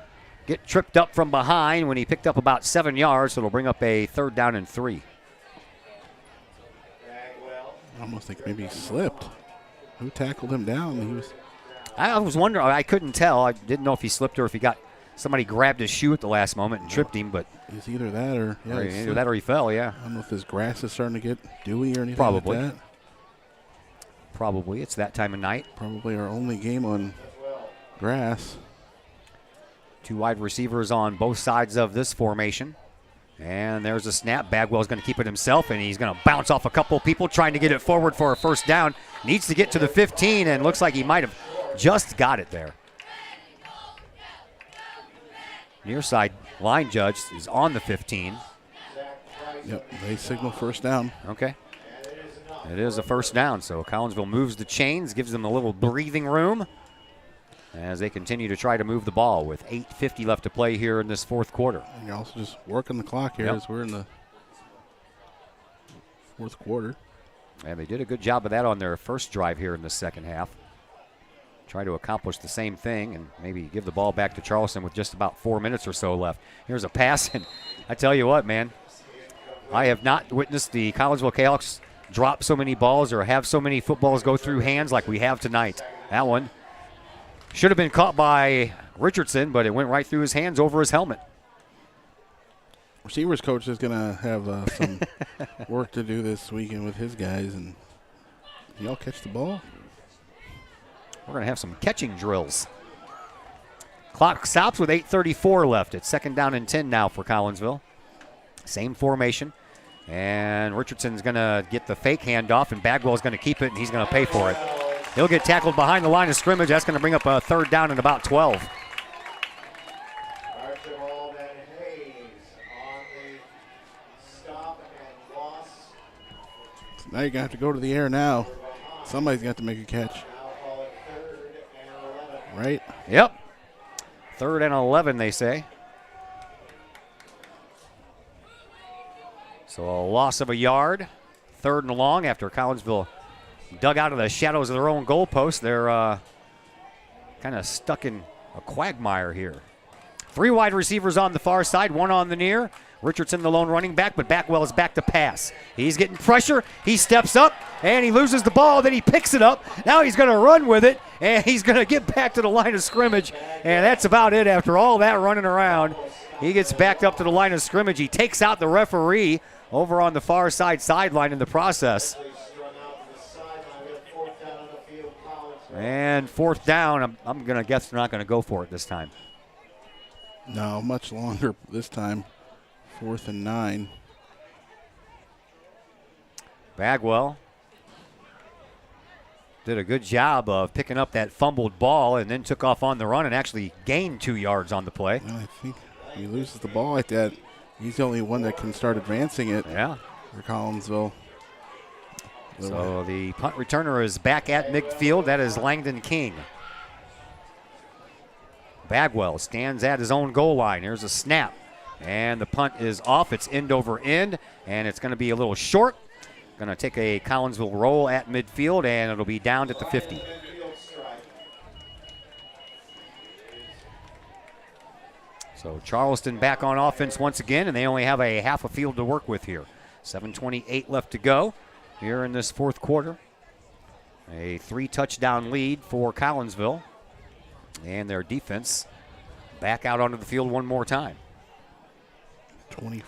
get tripped up from behind when he picked up about 7 yards, so it'll bring up a 3rd down and 3. I almost think maybe he slipped. Who tackled him down? I was wondering. I couldn't tell. I didn't know if he slipped or if somebody grabbed his shoe at the last moment and tripped him. But it's either that or either that or he fell. Yeah. I don't know if his grass is starting to get dewy or anything Probably. like that. Probably. It's that time of night. Probably our only game on grass. 2 wide receivers on both sides of this formation. And there's a snap. Bagwell's going to keep it himself, and he's going to bounce off a couple people trying to get it forward for a 1st down. Needs to get to the 15, and looks like he might have just got it there. Near side line judge is on the 15. Yep, they signal 1st down. Okay. It is a 1st down, so Collinsville moves the chains, gives them a little breathing room as they continue to try to move the ball with 8:50 left to play here in this 4th quarter. And you're also just working the clock here as we're in the 4th quarter. And they did a good job of that on their first drive here in the 2nd half. Try to accomplish the same thing and maybe give the ball back to Charleston with just about 4 minutes or so left. Here's a pass, and I tell you what, man, I have not witnessed the Collinsville Kahawks drop so many balls or have so many footballs go through hands like we have tonight. That one should have been caught by Richardson, but it went right through his hands over his helmet. Receivers coach is going to have some work to do this weekend with his guys. And y'all catch the ball? We're going to have some catching drills. Clock stops with 8:34 left. It's 2nd down and 10 now for Collinsville. Same formation. And Richardson's going to get the fake handoff, and Bagwell's going to keep it, and he's going to pay for it. He'll get tackled behind the line of scrimmage. That's going to bring up a 3rd down and about 12. So now you're going to have to go to the air now. Somebody's got to make a catch. Right? Yep. 3rd and 11, they say. So a loss of a yard. 3rd and long after Collinsville dug out of the shadows of their own goalpost. They're kind of stuck in a quagmire here. 3 wide receivers on the far side, 1 on the near. Richardson the lone running back, but Bagwell is back to pass. He's getting pressure. He steps up, and he loses the ball. Then he picks it up. Now he's going to run with it, and he's going to get back to the line of scrimmage. And that's about it after all that running around. He gets backed up to the line of scrimmage. He takes out the referee over on the far side sideline in the process. And 4th down, I'm going to guess they're not going to go for it this time. No, much longer this time. 4th and 9. Bagwell did a good job of picking up that fumbled ball and then took off on the run and actually gained 2 yards on the play. Well, I think he loses the ball like that. He's the only one that can start advancing it for Collinsville. So the punt returner is back at midfield. That is Langdon King. Bagwell stands at his own goal line. Here's a snap. And the punt is off. It's end over end, and it's going to be a little short. Going to take a Collinsville roll at midfield, and it'll be down at the 50. So Charleston back on offense once again, and they only have a half a field to work with here. 7:28 left to go here in this 4th quarter. A 3-touchdown lead for Collinsville, and their defense back out onto the field one more time. 24-10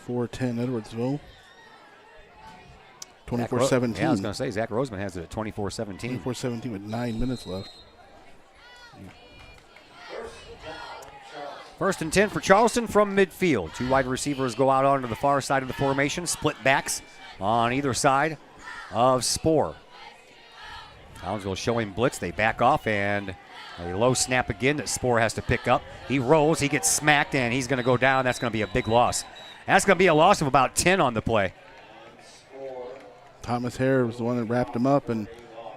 Edwardsville. 24-17. Yeah, I was going to say, Zach Roseman has it at 24-17. 24-17 with 9 minutes left. 1st and 10 for Charleston from midfield. 2 wide receivers go out onto the far side of the formation. Split backs on either side of Spoor. Collinsville showing blitz. They back off, and a low snap again that Spoor has to pick up. He rolls. He gets smacked, and he's going to go down. That's going to be a big loss. That's going to be a loss of about 10 on the play. Thomas Hare was the one that wrapped him up and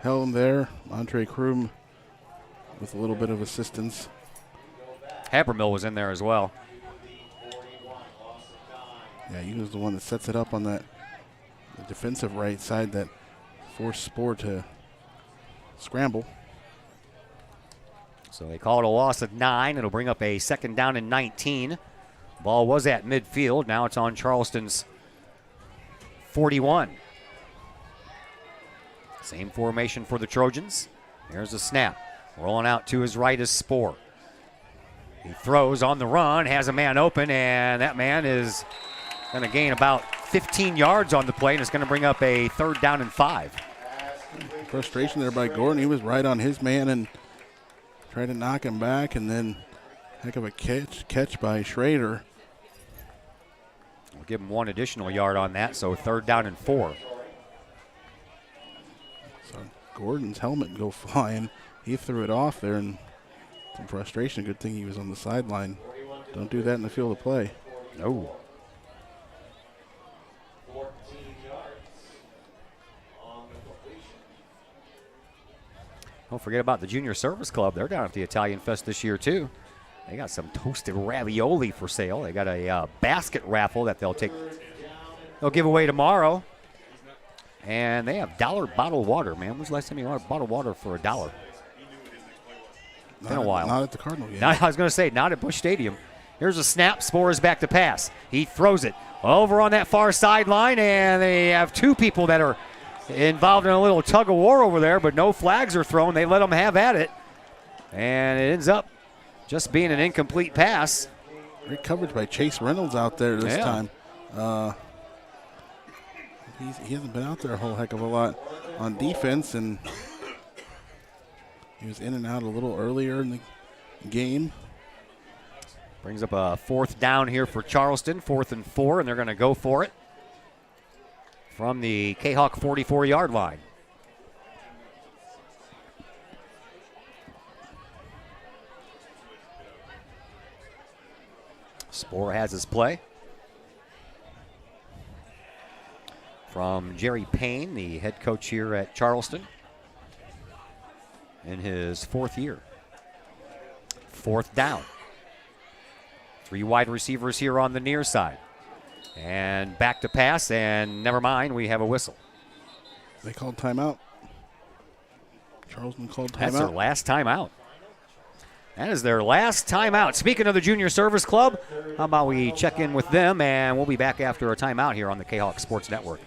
held him there. Andre Krum with a little bit of assistance. Habermill was in there as well. Yeah, he was the one that sets it up on that the defensive right side, that force Spoor to scramble. So they call it a loss of 9. It'll bring up a 2nd down and 19. Ball was at midfield. Now it's on Charleston's 41. Same formation for the Trojans. There's a snap. Rolling out to his right is Spoor. He throws on the run, has a man open, and that man is going to gain about 15 yards on the play, and it's going to bring up a 3rd down and 5. Frustration there by Gordon. He was right on his man and tried to knock him back, and then heck of a catch by Schrader. We'll give him 1 additional yard on that, so 3rd down and 4. So Gordon's helmet go flying. He threw it off there, and some frustration. Good thing he was on the sideline. Don't do that in the field of play. No. Don't forget about the Junior Service Club. They're down at the Italian Fest this year, too. They got some toasted ravioli for sale. They got a basket raffle that they'll give away tomorrow. And they have $1 bottled water, man. When's the last time you bought bottled water for $1? Been a while. Not at the Cardinal game. I was going to say, not at Busch Stadium. Here's a snap. Spoor is back to pass. He throws it over on that far sideline, and they have 2 people that are involved in a little tug of war over there, but no flags are thrown. They let them have at it, and it ends up just being an incomplete pass. Great coverage by Chase Reynolds out there this time. He hasn't been out there a whole heck of a lot on defense, and he was in and out a little earlier in the game. Brings up a 4th down here for Charleston, 4th and 4, and they're going to go for it from the Kahok 44-yard line. Spoor has his play from Jerry Payne, the head coach here at Charleston, in his 4th year. 4th down. 3 wide receivers here on the near side. And back to pass, and never mind, we have a whistle. They called timeout. Charleston called timeout. That's their last timeout. That is their last timeout. Speaking of the Junior Service Club, how about we check in with them, and we'll be back after a timeout here on the Kahok Sports Network.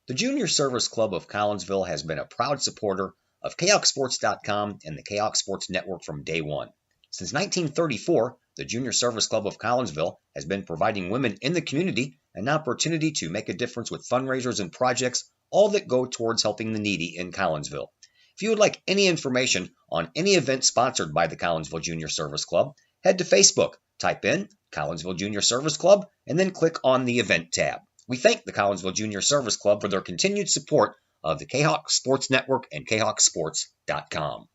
The Junior Service Club of Collinsville has been a proud supporter of KahokSports.com and the Kahok Sports Network from day one. Since 1934, the Junior Service Club of Collinsville has been providing women in the community an opportunity to make a difference with fundraisers and projects, all that go towards helping the needy in Collinsville. If you would like any information on any event sponsored by the Collinsville Junior Service Club, head to Facebook, type in Collinsville Junior Service Club, and then click on the event tab. We thank the Collinsville Junior Service Club for their continued support of the Kahok Sports Network and KahokSports.com.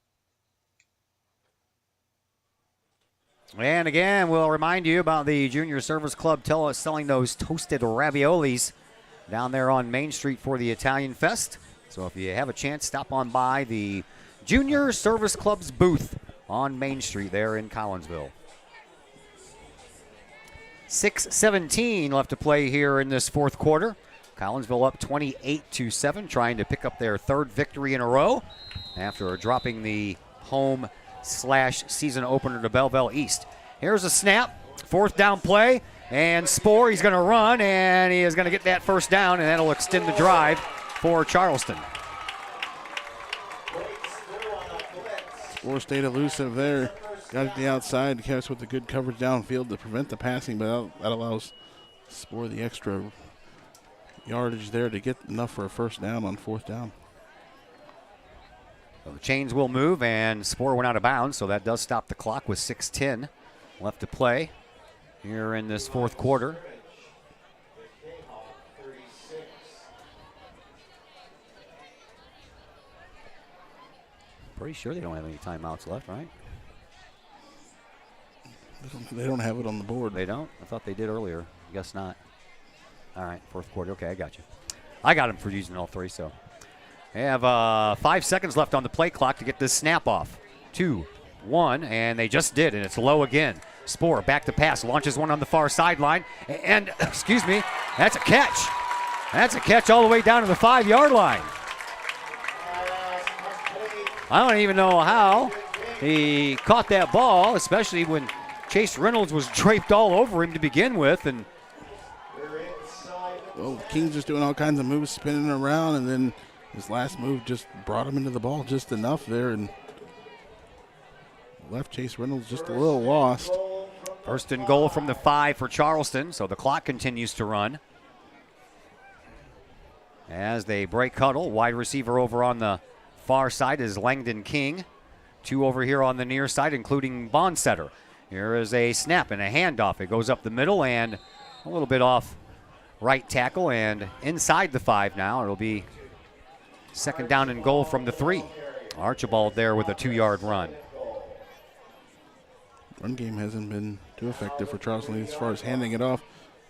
And again, we'll remind you about the Junior Service Club selling those toasted raviolis down there on Main Street for the Italian Fest. So if you have a chance, stop on by the Junior Service Club's booth on Main Street there in Collinsville. 6:17 left to play here in this 4th quarter. Collinsville up 28-7, trying to pick up their 3rd victory in a row after dropping the home/season opener to Belleville East. Here's a snap, 4th down play, and Spoor, he's going to run, and he is going to get that 1st down, and that'll extend the drive for Charleston. Spoor stayed elusive there. Got it to the outside to catch with the good coverage downfield to prevent the passing, but that allows Spoor the extra yardage there to get enough for a 1st down on 4th down. So the chains will move, and Spoor went out of bounds, so that does stop the clock with 6:10 left to play here in this 4th quarter. Pretty sure they don't have any timeouts left, right? They don't have it on the board. They don't? I thought they did earlier. Guess not. All right, 4th quarter. Okay, I got you. I got him for using all 3, so. They have 5 seconds left on the play clock to get this snap off. 2, 1, and they just did, and it's low again. Spoor back to pass, launches one on the far sideline, and, excuse me, that's a catch. That's a catch all the way down to the 5-yard line. I don't even know how he caught that ball, especially when Chase Reynolds was draped all over him to begin with. And well, King's just doing all kinds of moves, spinning around, and then his last move just brought him into the ball just enough there and left Chase Reynolds just a little lost. First and goal from the 5 for Charleston, so the clock continues to run. As they break huddle, wide receiver over on the far side is Langdon King. 2 over here on the near side, including Bonsetter. Here is a snap and a handoff. It goes up the middle and a little bit off right tackle and inside the 5 now. It'll be second down and goal from the 3. Archibald there with a 2-yard run. Run game hasn't been too effective for Charleston as far as handing it off.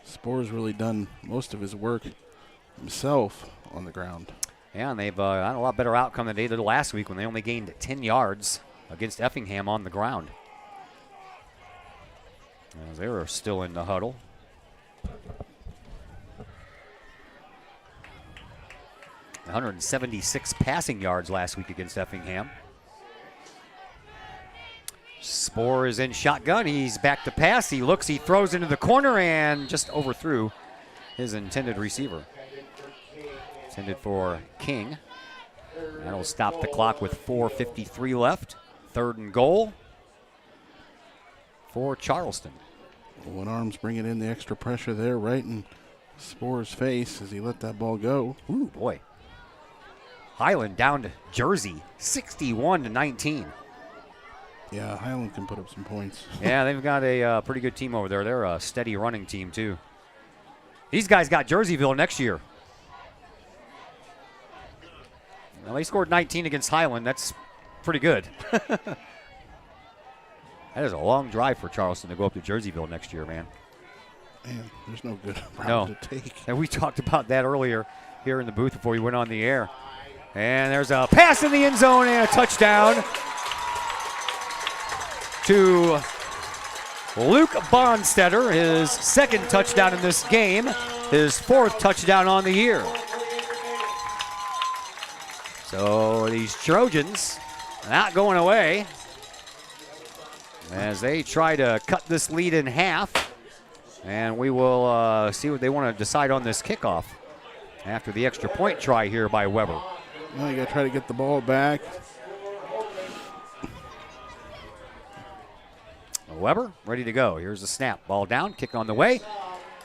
Spore's really done most of his work himself on the ground. Yeah, and they've had a lot better outcome than they did last week when they only gained 10 yards against Effingham on the ground. As they were still in the huddle. .176 passing yards last week against Effingham. Spore is in shotgun. He's back to pass. He looks, he throws into the corner and just overthrew his intended receiver. Intended for King. That'll stop the clock with 4:53 left. Third and goal for Charleston. One arm's bringing in the extra pressure there right in Spore's face as he let that ball go. Ooh, boy. Highland down to Jersey, 61-19. Yeah, Highland can put up some points. Yeah, they've got a pretty good team over there. They're a steady running team, too. These guys got Jerseyville next year. Well, they scored 19 against Highland. That's pretty good. That is a long drive for Charleston to go up to Jerseyville next year, man. Man, there's no good route to take. And we talked about that earlier here in the booth before we went on the air. And there's a pass in the end zone and a touchdown to Luke Bonstetter, his second touchdown in this game, his 4th touchdown on the year. So these Trojans not going away as they try to cut this lead in half. And we will see what they want to decide on this kickoff after the extra point try here by Weber. Well, you got to try to get the ball back. Weber ready to go. Here's the snap. Ball down, kick on the way.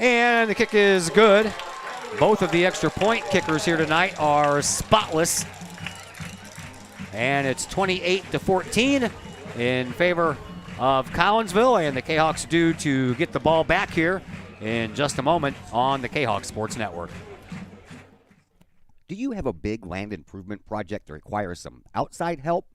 And the kick is good. Both of the extra point kickers here tonight are spotless. And it's 28-14 in favor of Collinsville, and the Kahawks due to get the ball back here in just a moment on the Kahawk Sports Network. Do you have a big land improvement project that requires some outside help?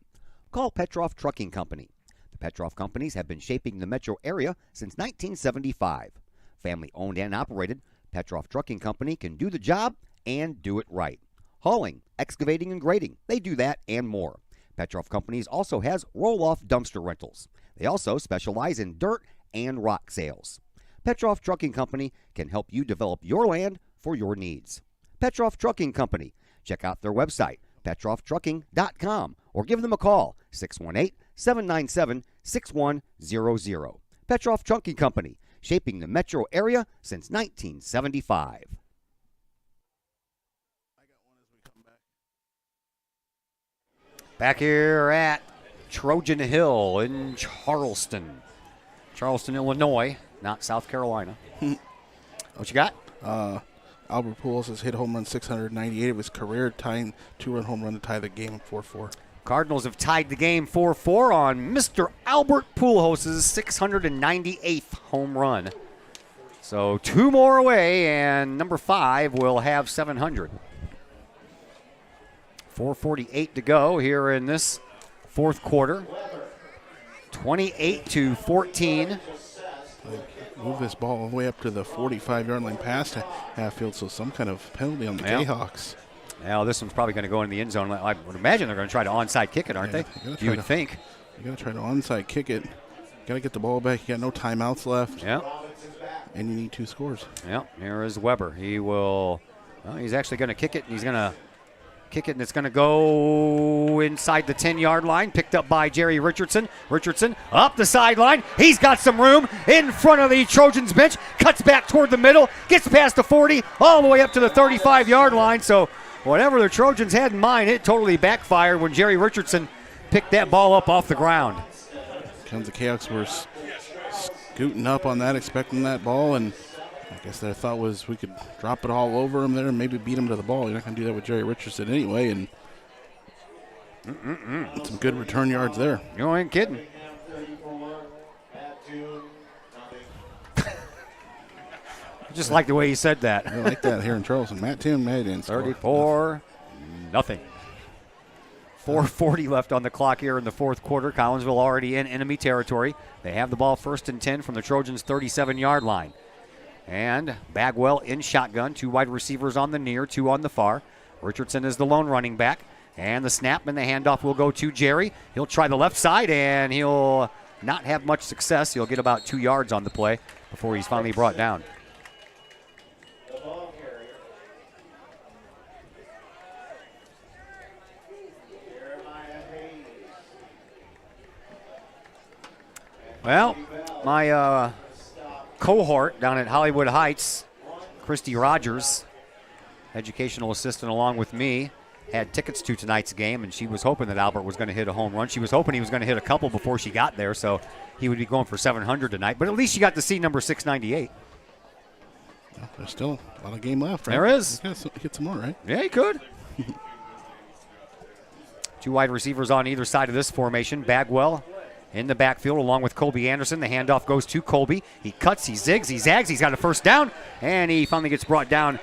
Call Petroff Trucking Company. The Petroff companies have been shaping the metro area since 1975. Family owned and operated, Petroff Trucking Company can do the job and do it right. Hauling, excavating, and grading, they do that and more. Petroff Companies also has roll-off dumpster rentals. They also specialize in dirt and rock sales. Petroff Trucking Company can help you develop your land for your needs. Petroff Trucking Company. Check out their website, petrofftrucking.com, or give them a call, 618-797-6100. Petroff Trucking Company, shaping the metro area since 1975. Back here at Trojan Hill in Charleston, Illinois, not South Carolina. What you got? Albert Pujols has hit home run 698 of his career, tying 2-run home run to tie the game 4-4. Cardinals have tied the game 4-4 on Mr. Albert Pujols' 698th home run. So 2 more away, and number 5 will have 700. 4:48 to go here in this fourth quarter. 28-14. Move this ball all the way up to the 45-yard line past half field, so some kind of penalty on the Jayhawks. Now this one's probably going to go in the end zone. I would imagine they're going to try to onside kick it, aren't they? You would think. You got to try to onside kick it. Got to get the ball back. You got no timeouts left. Yeah. And you need 2 scores. Yeah. Here is Weber. He will Well, he's actually going to kick it, and he's going to kick it, and it's going to go inside the 10-yard line, picked up by Jerry Richardson. Richardson up the sideline. He's got some room in front of the Trojans bench, cuts back toward the middle, gets past the 40, all the way up to the 35-yard line. So whatever the Trojans had in mind, it totally backfired when Jerry Richardson picked that ball up off the ground. Comes the Cahoks were scooting up on that, expecting that ball, and I guess their thought was we could drop it all over them there and maybe beat them to the ball. You're not going to do that with Jerry Richardson anyway, and some good return yards there. You ain't kidding. I just like the way he said that. I like that here in Charleston. Matt Tim made in 34-0. 4:40 left on the clock here in the fourth quarter. Collinsville already in enemy territory. They have the ball 1st and 10 from the Trojans' 37-yard line. And Bagwell in shotgun. 2 wide receivers on the near, 2 on the far. Richardson is the lone running back. And the snap and the handoff will go to Jerry. He'll try the left side, and he'll not have much success. He'll get about 2 yards on the play before he's finally brought down. Well, my cohort down at Hollywood Heights, Christy Rogers, educational assistant along with me, had tickets to tonight's game, and she was hoping that Albert was going to hit a home run. She was hoping he was going to hit a couple before she got there, so he would be going for 700 tonight. But at least she got to see number 698. Well, there's still a lot of game left, right? There is. Get some more, right? Yeah, he could. 2 wide receivers on either side of this formation. Bagwell in the backfield along with Colby Anderson. The handoff goes to Colby. He cuts, he zigs, he zags. He's got a first down, and he finally gets brought down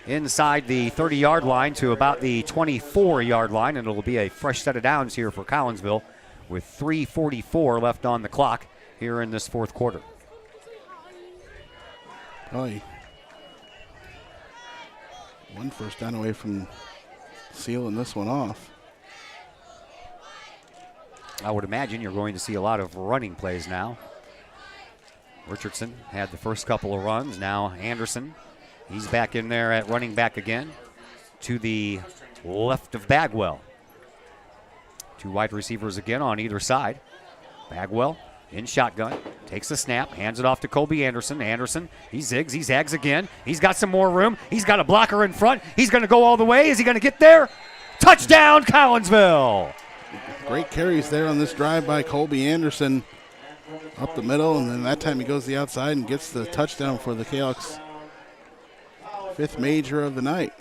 inside the 30-yard line to about the 24-yard line, and it'll be a fresh set of downs here for Collinsville with 3:44 left on the clock here in this fourth quarter. Probably one first down away from sealing this one off. I would imagine you're going to see a lot of running plays now. Richardson had the first couple of runs. Now Anderson, he's back in there at running back again to the left of Bagwell. 2 wide receivers again on either side. Bagwell in shotgun, takes the snap, hands it off to Colby Anderson. Anderson, he zigs, he zags again. He's got some more room. He's got a blocker in front. He's going to go all the way. Is he going to get there? Touchdown, Collinsville! Great carries there on this drive by Colby Anderson up the middle, and then that time he goes the outside and gets the touchdown for the Cahoks' 5th major of the night.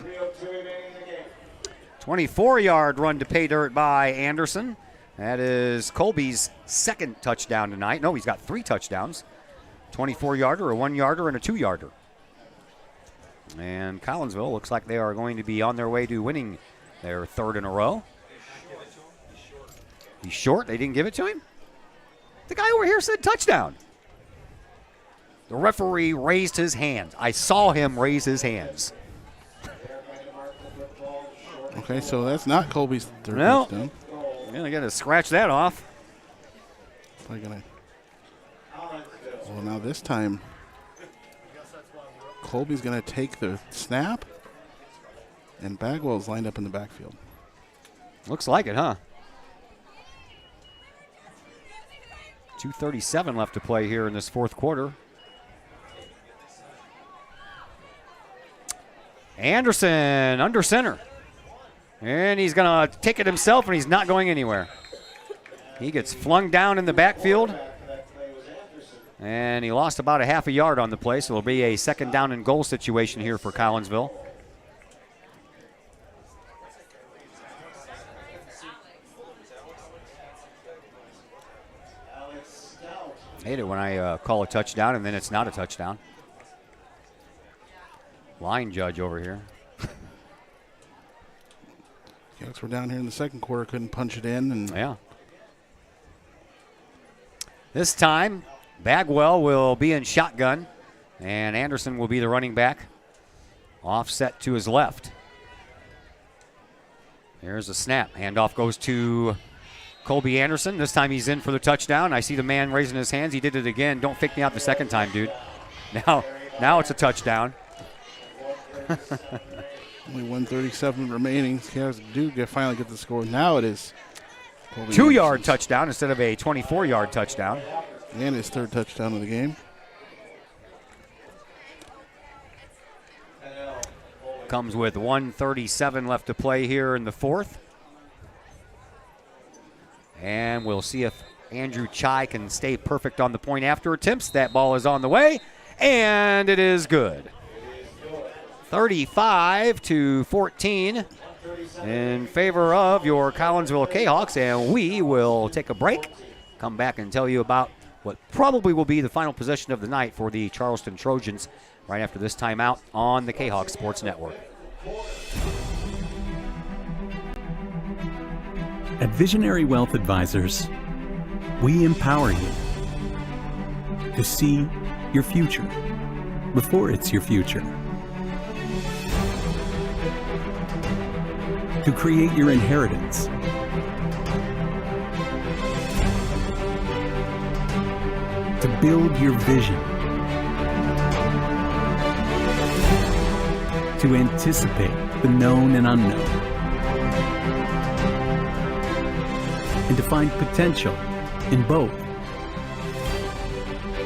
24-yard run to pay dirt by Anderson. That is Colby's 2nd touchdown tonight. No, he's got 3 touchdowns. 24-yarder, a 1-yarder, and a 2-yarder. And Collinsville looks like they are going to be on their way to winning their 3rd in a row. He's short. They didn't give it to him. The guy over here said touchdown. The referee raised his hand. I saw him raise his hands. Okay, so that's not Colby's 3rd No. touchdown. Yeah, they got to scratch that off. Probably gonna. Well, now this time, Colby's gonna take the snap, and Bagwell's lined up in the backfield. Looks like it, huh? 2:37 left to play here in this fourth quarter. Anderson under center. And he's going to take it himself, and he's not going anywhere. He gets flung down in the backfield. And he lost about a half a yard on the play, so it'll be a 2nd down and goal situation here for Collinsville. I hate it when I call a touchdown and then it's not a touchdown. Line judge over here. Canucks were down here in the 2nd quarter, couldn't punch it in. And yeah. This time, Bagwell will be in shotgun, and Anderson will be the running back. Offset to his left. There's a snap. Handoff goes to Colby Anderson. This time he's in for the touchdown. I see the man raising his hands. He did it again. Don't fake me out the 2nd time, dude. Now it's a touchdown. Only 1:37 remaining. Cavs do finally get the score. Now it is 2-yard touchdown instead of a 24-yard touchdown. And his third touchdown of the game. Comes with 1:37 left to play here in the fourth. And we'll see if Andrew Chai can stay perfect on the point after attempts. That ball is on the way, and it is good. 35-14 in favor of your Collinsville Kahawks, and we will take a break, come back and tell you about what probably will be the final possession of the night for the Charleston Trojans right after this timeout on the Kahawk Sports Network. At Visionary Wealth Advisors, we empower you to see your future before it's your future, to create your inheritance, to build your vision, to anticipate the known and unknown, and to find potential in both,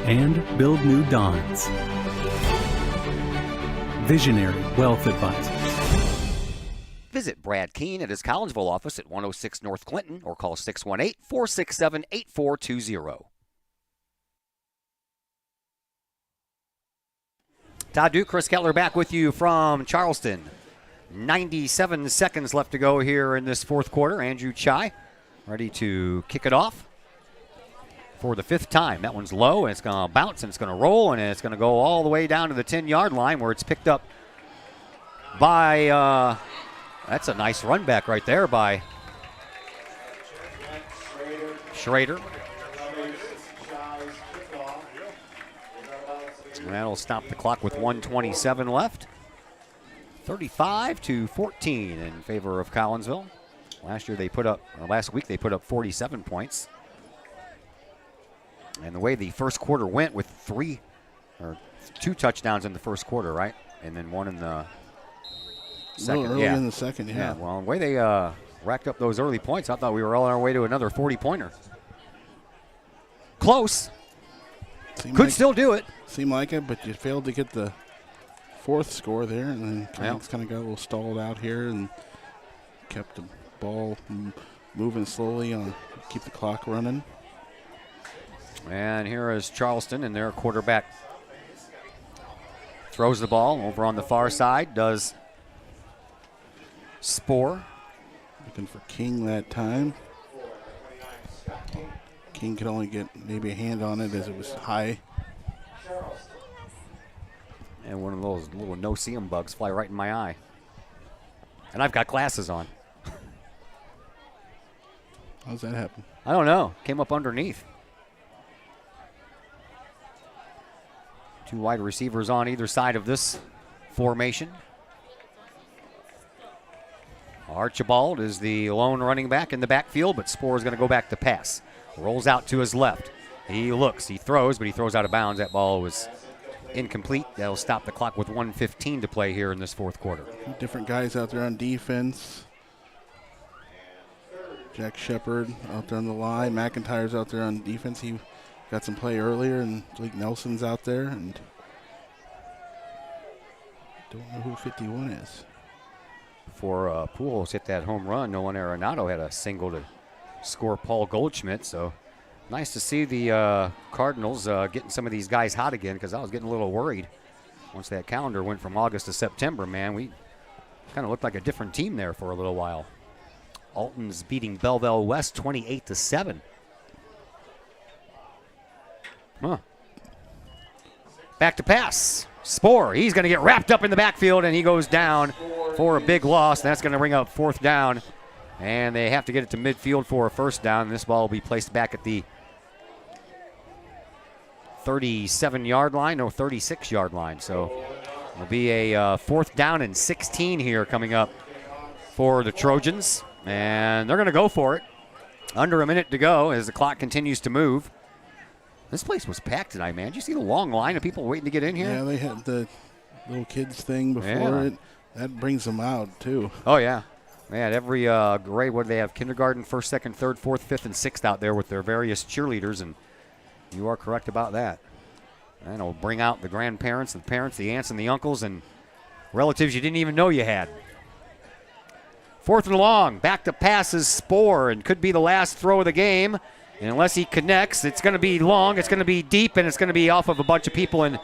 and build new dawns. Visionary Wealth Advisors. Visit Brad Keene at his Collinsville office at 106 North Clinton or call 618-467-8420. Todd Duke, Chris Kettler back with you from Charleston. 97 seconds left to go here in this fourth quarter. Andrew Chai ready to kick it off for the fifth time. That one's low, and it's going to bounce, and it's going to roll, and it's going to go all the way down to the 10-yard line where it's picked up by, that's a nice run back right there by Schrader. And that'll stop the clock with 1:27 left. 35-14 in favor of Collinsville. Last week they put up 47 points. And the way the first quarter went with two touchdowns in the first quarter, right? And then one in the second. Early in the second, yeah. Well, the way they racked up those early points, I thought we were all on our way to another 40-pointer. Close. Could still do it. Seemed like it, but you failed to get the fourth score there, and then it's kind of got a little stalled out here and kept the ball moving slowly on keep the clock running. And here is Charleston, and their quarterback throws the ball over on the far side, does Spore. Looking for King that time. King could only get maybe a hand on it as it was high. And one of those little no-see-em bugs fly right in my eye. And I've got glasses on. How's that happen? I don't know. Came up underneath. Two wide receivers on either side of this formation. Archibald is the lone running back in the backfield, but Spore is going to go back to pass. Rolls out to his left. He looks, he throws, but he throws out of bounds. That ball was incomplete. That'll stop the clock with 1:15 to play here in this fourth quarter. Different guys out there on defense. Jack Shepard out there on the line. McIntyre's out there on defense. He got some play earlier, and Blake Nelson's out there, and don't know who 51 is. Before Pujols hit that home run, Nolan Arenado had a single to score Paul Goldschmidt, so nice to see the Cardinals getting some of these guys hot again, because I was getting a little worried once that calendar went from August to September. Man, we kind of looked like a different team there for a little while. Alton's beating Belleville West 28-7. Back to pass. Spore, he's going to get wrapped up in the backfield, and he goes down for a big loss. That's going to bring up fourth down, and they have to get it to midfield for a first down. And this ball will be placed back at the 37-yard line, no, 36-yard line. So it'll be a fourth down and 16 here coming up for the Trojans, and they're going to go for it. Under a minute to go as the clock continues to move. This place was packed tonight, man. Did you see the long line of people waiting to get in here? Yeah, they had the little kids thing before it. That brings them out, too. Oh, yeah. Man, every grade, what do they have? Kindergarten, 1st, 2nd, 3rd, 4th, 5th, and 6th out there with their various cheerleaders, and you are correct about that. And it'll bring out the grandparents, the parents, the aunts, and the uncles, and relatives you didn't even know you had. 4th and long, back to passes Spore, and could be the last throw of the game. And unless he connects, it's going to be long, it's going to be deep, and it's going to be off of a bunch of people, and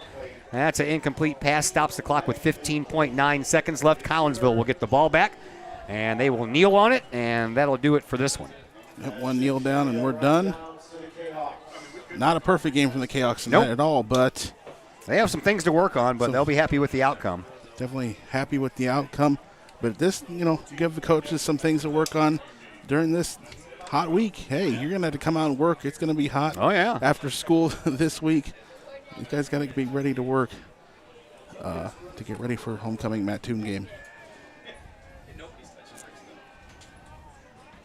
that's an incomplete pass. Stops the clock with 15.9 seconds left. Collinsville will get the ball back, and they will kneel on it, and that'll do it for this one. That one kneel down, and we're done. Not a perfect game from the Kahawks tonight at all, but they have some things to work on, but they'll be happy with the outcome. Definitely happy with the outcome. But this, give the coaches some things to work on during this hot week. Hey, you're going to have to come out and work. It's going to be hot. Oh, yeah. After school this week. You guys got to be ready to work to get ready for homecoming Mattoon game.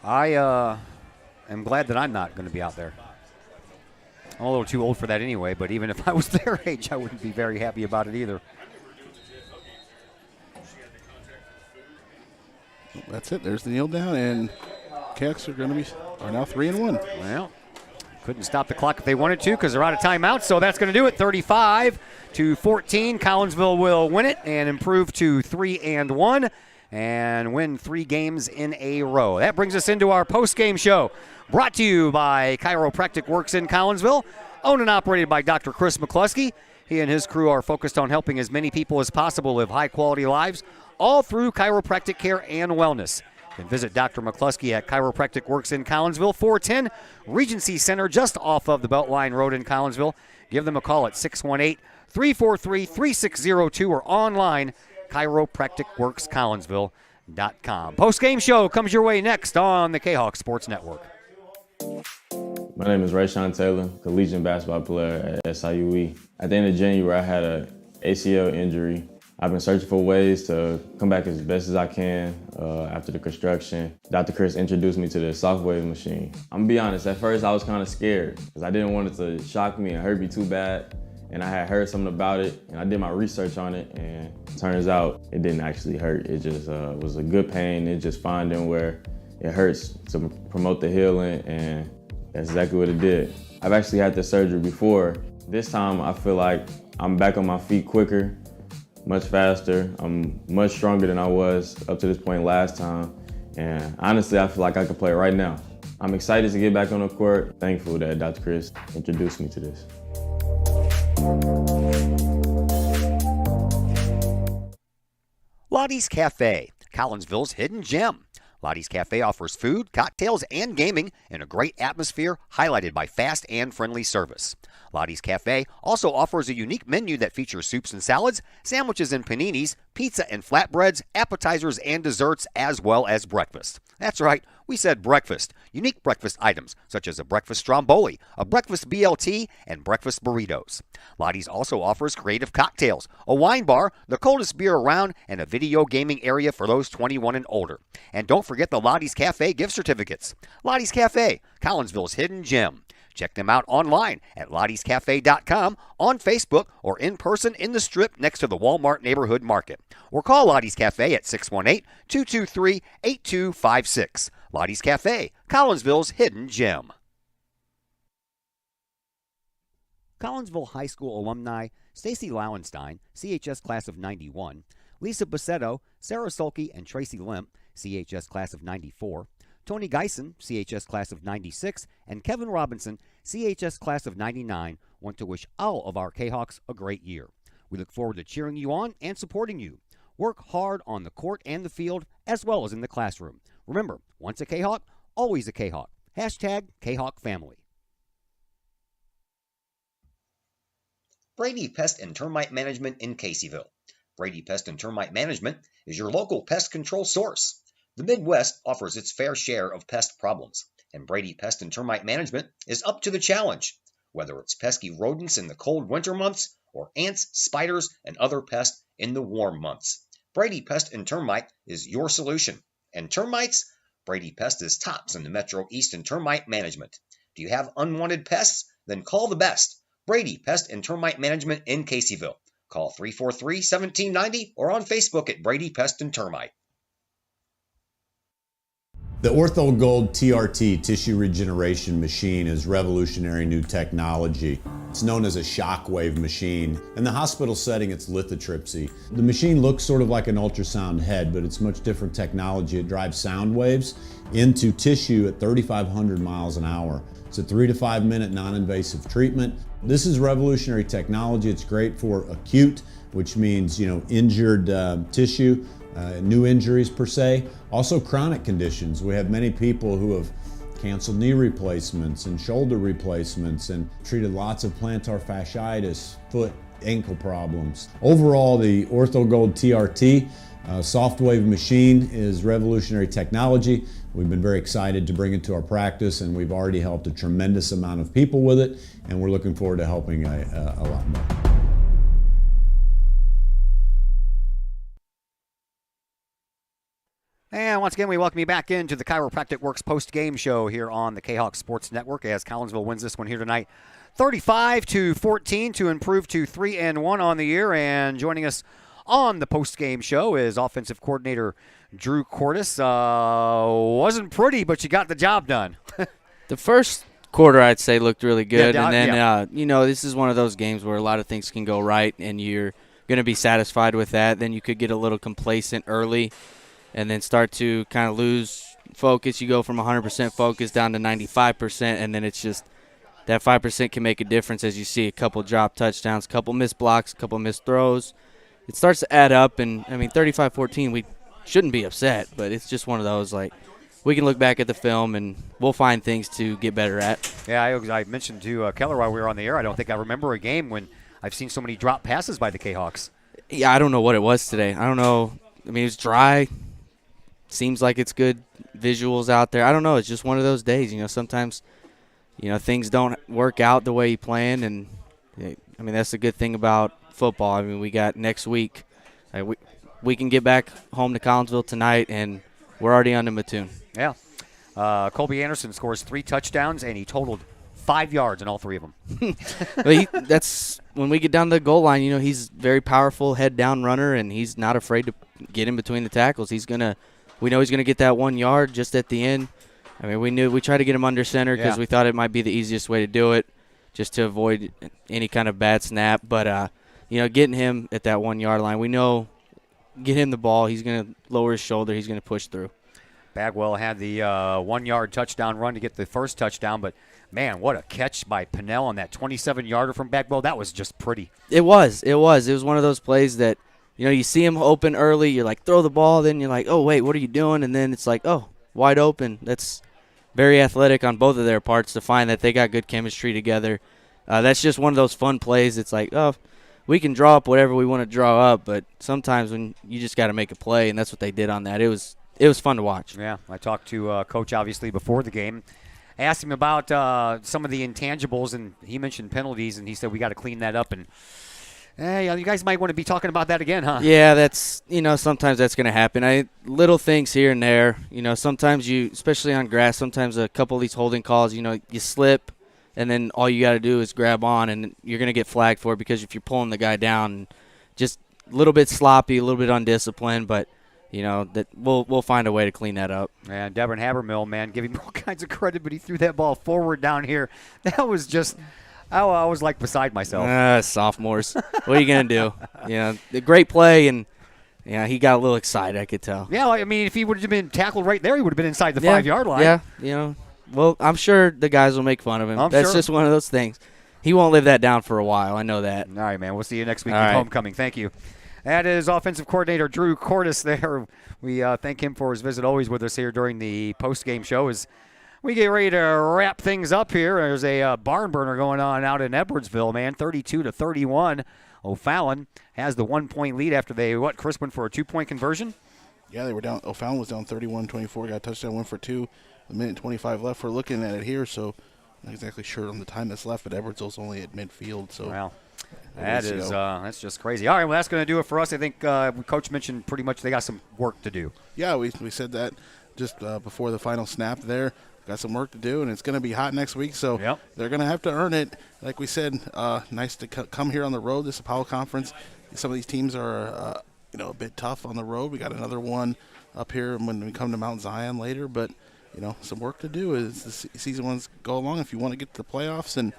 I am glad that I'm not going to be out there. I'm a little too old for that anyway, but even if I was their age, I wouldn't be very happy about it either. That's it. There's the kneel down, and Kahawks are now 3-1. Well, couldn't stop the clock if they wanted to because they're out of timeout, so that's going to do it. 35-14. Collinsville will win it and improve to 3-1 and win 3 games in a row. That brings us into our post-game show, brought to you by Chiropractic Works in Collinsville, owned and operated by Dr. Chris McCluskey. He and his crew are focused on helping as many people as possible live high-quality lives, all through chiropractic care and wellness. You can visit Dr. McCluskey at Chiropractic Works in Collinsville, 410 Regency Center, just off of the Beltline Road in Collinsville. Give them a call at 618-343-3602 or online, chiropracticworkscollinsville.com. Post-game show comes your way next on the Kahawk Sports Network. My name is Rayshawn Taylor, collegiate basketball player at SIUE. At the end of January, I had an ACL injury. I've been searching for ways to come back as best as I can after the construction. Dr. Chris introduced me to the soft wave machine. I'm gonna be honest, at first I was kind of scared because I didn't want it to shock me and hurt me too bad. And I had heard something about it, and I did my research on it, and it turns out it didn't actually hurt. It just was a good pain. It's just finding where it hurts to promote the healing, and that's exactly what it did. I've actually had this surgery before. This time I feel like I'm back on my feet quicker, much faster. I'm much stronger than I was up to this point last time. And honestly, I feel like I can play right now. I'm excited to get back on the court. Thankful that Dr. Chris introduced me to this. Lottie's Cafe, Collinsville's hidden gem. Lottie's Cafe offers food, cocktails, and gaming in a great atmosphere highlighted by fast and friendly service. Lottie's Cafe also offers a unique menu that features soups and salads, sandwiches and paninis, pizza and flatbreads, appetizers and desserts, as well as breakfast. That's right, we said breakfast. Unique breakfast items such as a breakfast stromboli, a breakfast BLT, and breakfast burritos. Lottie's also offers creative cocktails, a wine bar, the coldest beer around, and a video gaming area for those 21 and older. And don't forget the Lottie's Cafe gift certificates. Lottie's Cafe, Collinsville's hidden gem. Check them out online at lottiescafe.com, on Facebook, or in person in the Strip next to the Walmart Neighborhood Market. Or call Lottie's Cafe at 618-223-8256. Lottie's Cafe, Collinsville's hidden gem. Collinsville High School alumni Stacy Lauenstein, CHS class of 91, Lisa Bassetto, Sarah Sulke, and Tracy Limp, CHS class of 94, Tony Geisen, CHS class of 96, and Kevin Robinson, CHS class of 99, want to wish all of our Kahawks a great year. We look forward to cheering you on and supporting you. Work hard on the court and the field, as well as in the classroom. Remember, once a Kahawk, always a Kahawk. Hashtag Kahawk Family. Brady Pest and Termite Management in Caseyville. Brady Pest and Termite Management is your local pest control source. The Midwest offers its fair share of pest problems, and Brady Pest and Termite Management is up to the challenge. Whether it's pesky rodents in the cold winter months or ants, spiders, and other pests in the warm months, Brady Pest and Termite is your solution. And termites? Brady Pest is tops in the Metro East in termite management. Do you have unwanted pests? Then call the best. Brady Pest and Termite Management in Caseyville. Call 343-1790 or on Facebook at Brady Pest and Termite. The Ortho Gold TRT tissue regeneration machine is revolutionary new technology. It's known as a shockwave machine. In the hospital setting, it's lithotripsy. The machine looks sort of like an ultrasound head, but it's much different technology. It drives sound waves into tissue at 3,500 miles an hour. It's a 3 to 5 minute non-invasive treatment. This is revolutionary technology. It's great for acute, which means, injured tissue. New injuries per se, also chronic conditions. We have many people who have canceled knee replacements and shoulder replacements and treated lots of plantar fasciitis, foot, ankle problems. Overall, the Ortho Gold TRT soft wave machine is revolutionary technology. We've been very excited to bring it to our practice, and we've already helped a tremendous amount of people with it, and we're looking forward to helping a lot more. And once again, we welcome you back into the Chiropractic Works post-game show here on the Kahok Sports Network as Collinsville wins this one here tonight, 35-14 to improve to 3-1 on the year. And joining us on the post-game show is offensive coordinator Drew Cordes. Wasn't pretty, but you got the job done. The first quarter, I'd say, looked really good. Yeah, and then, this is one of those games where a lot of things can go right, and you're going to be satisfied with that. Then you could get a little complacent early and then start to kind of lose focus. You go from 100% focus down to 95%, and then it's just that 5% can make a difference as you see a couple drop touchdowns, a couple missed blocks, a couple missed throws. It starts to add up, and, 35-14, we shouldn't be upset, but it's just one of those, we can look back at the film, and we'll find things to get better at. Yeah, I mentioned to Keller while we were on the air, I don't think I remember a game when I've seen so many drop passes by the Kahawks. Yeah, I don't know what it was today. I don't know. It was dry. Seems like it's good visuals out there. I don't know. It's just one of those days. Sometimes, things don't work out the way you planned. And, that's the good thing about football. We got next week. We can get back home to Collinsville tonight, and we're already on to Mattoon. Yeah. Colby Anderson scores 3 touchdowns, and he totaled 5 yards in all 3 of them. That's when we get down the goal line, he's very powerful head-down runner, and he's not afraid to get in between the tackles. We know he's going to get that 1 yard just at the end. We tried to get him under center because we thought it might be the easiest way to do it, just to avoid any kind of bad snap. But, getting him at that 1 yard line, we know get him the ball, he's going to lower his shoulder, he's going to push through. Bagwell had the 1 yard touchdown run to get the first touchdown, but, man, what a catch by Pinnell on that 27-yarder from Bagwell. That was just pretty. It was. It was one of those plays that, you see him open early, you're like, throw the ball, then you're like, oh, wait, what are you doing? And then it's like, oh, wide open. That's very athletic on both of their parts to find that they got good chemistry together. That's just one of those fun plays. It's like, oh, we can draw up whatever we want to draw up, but sometimes when you just got to make a play, and that's what they did on that. It was fun to watch. Yeah, I talked to Coach, obviously, before the game. I asked him about some of the intangibles, and he mentioned penalties, and he said we got to clean that up. And you guys might want to be talking about that again, huh? Yeah, that's sometimes that's going to happen. Little things here and there. Sometimes you, especially on grass, sometimes a couple of these holding calls, you slip, and then all you got to do is grab on, and you're going to get flagged for it because if you're pulling the guy down, just a little bit sloppy, a little bit undisciplined, but that we'll find a way to clean that up. And Devin Habermill, man, give him all kinds of credit, but he threw that ball forward down here. That was just. I was like beside myself. Sophomores. What are you going to do? The great play, and he got a little excited, I could tell. Yeah, if he would have been tackled right there, he would have been inside the 5-yard line. Yeah, well, I'm sure the guys will make fun of him. That's just one of those things. He won't live that down for a while. I know that. All right, man. We'll see you next week at homecoming. Thank you. That is offensive coordinator Drew Cordes there. We thank him for his visit, always with us here during the post-game show. As we get ready to wrap things up here, there's a barn burner going on out in Edwardsville, man, 32-31. O'Fallon has the 1-point lead after they, Chris went for a 2-point conversion? Yeah, they were down. O'Fallon was down 31-24, got a touchdown, 1 for 2. A minute and 25 left. We're looking at it here, so not exactly sure on the time that's left, but Edwardsville's only at midfield. So wow. That's just crazy. All right, well, that's going to do it for us. I think Coach mentioned pretty much they got some work to do. Yeah, we said that just before the final snap there. Got some work to do, and it's going to be hot next week, so they're going to have to earn it. Like we said, nice to come here on the road, this Apollo Conference, some of these teams are a bit tough on the road. We got another one up here when we come to Mount Zion later, but some work to do as the season ones go along. If you want to get to the playoffs and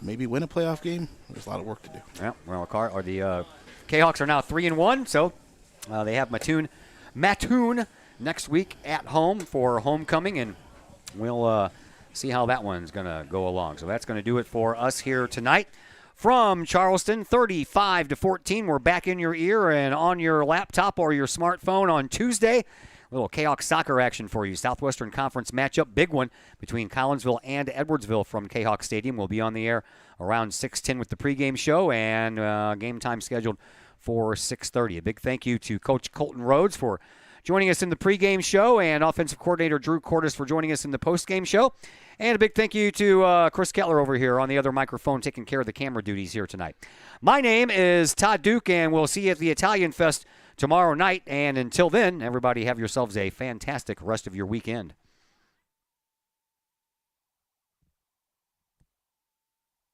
maybe win a playoff game, there's a lot of work to do. Yeah, well, the Kahawks are now 3-1, so they have Mattoon next week at home for homecoming, and we'll see how that one's going to go along. So that's going to do it for us here tonight. From Charleston, 35-14, we're back in your ear and on your laptop or your smartphone on Tuesday. A little Kahawk soccer action for you. Southwestern Conference matchup, big one between Collinsville and Edwardsville from Kahawk Stadium. We'll be on the air around 6:10 with the pregame show, and game time scheduled for 6:30. A big thank you to Coach Colton Rhodes for joining us in the pregame show, and offensive coordinator Drew Cordes for joining us in the postgame show. And a big thank you to Chris Kettler over here on the other microphone taking care of the camera duties here tonight. My name is Todd Duke, and we'll see you at the Italian Fest tomorrow night. And until then, everybody have yourselves a fantastic rest of your weekend.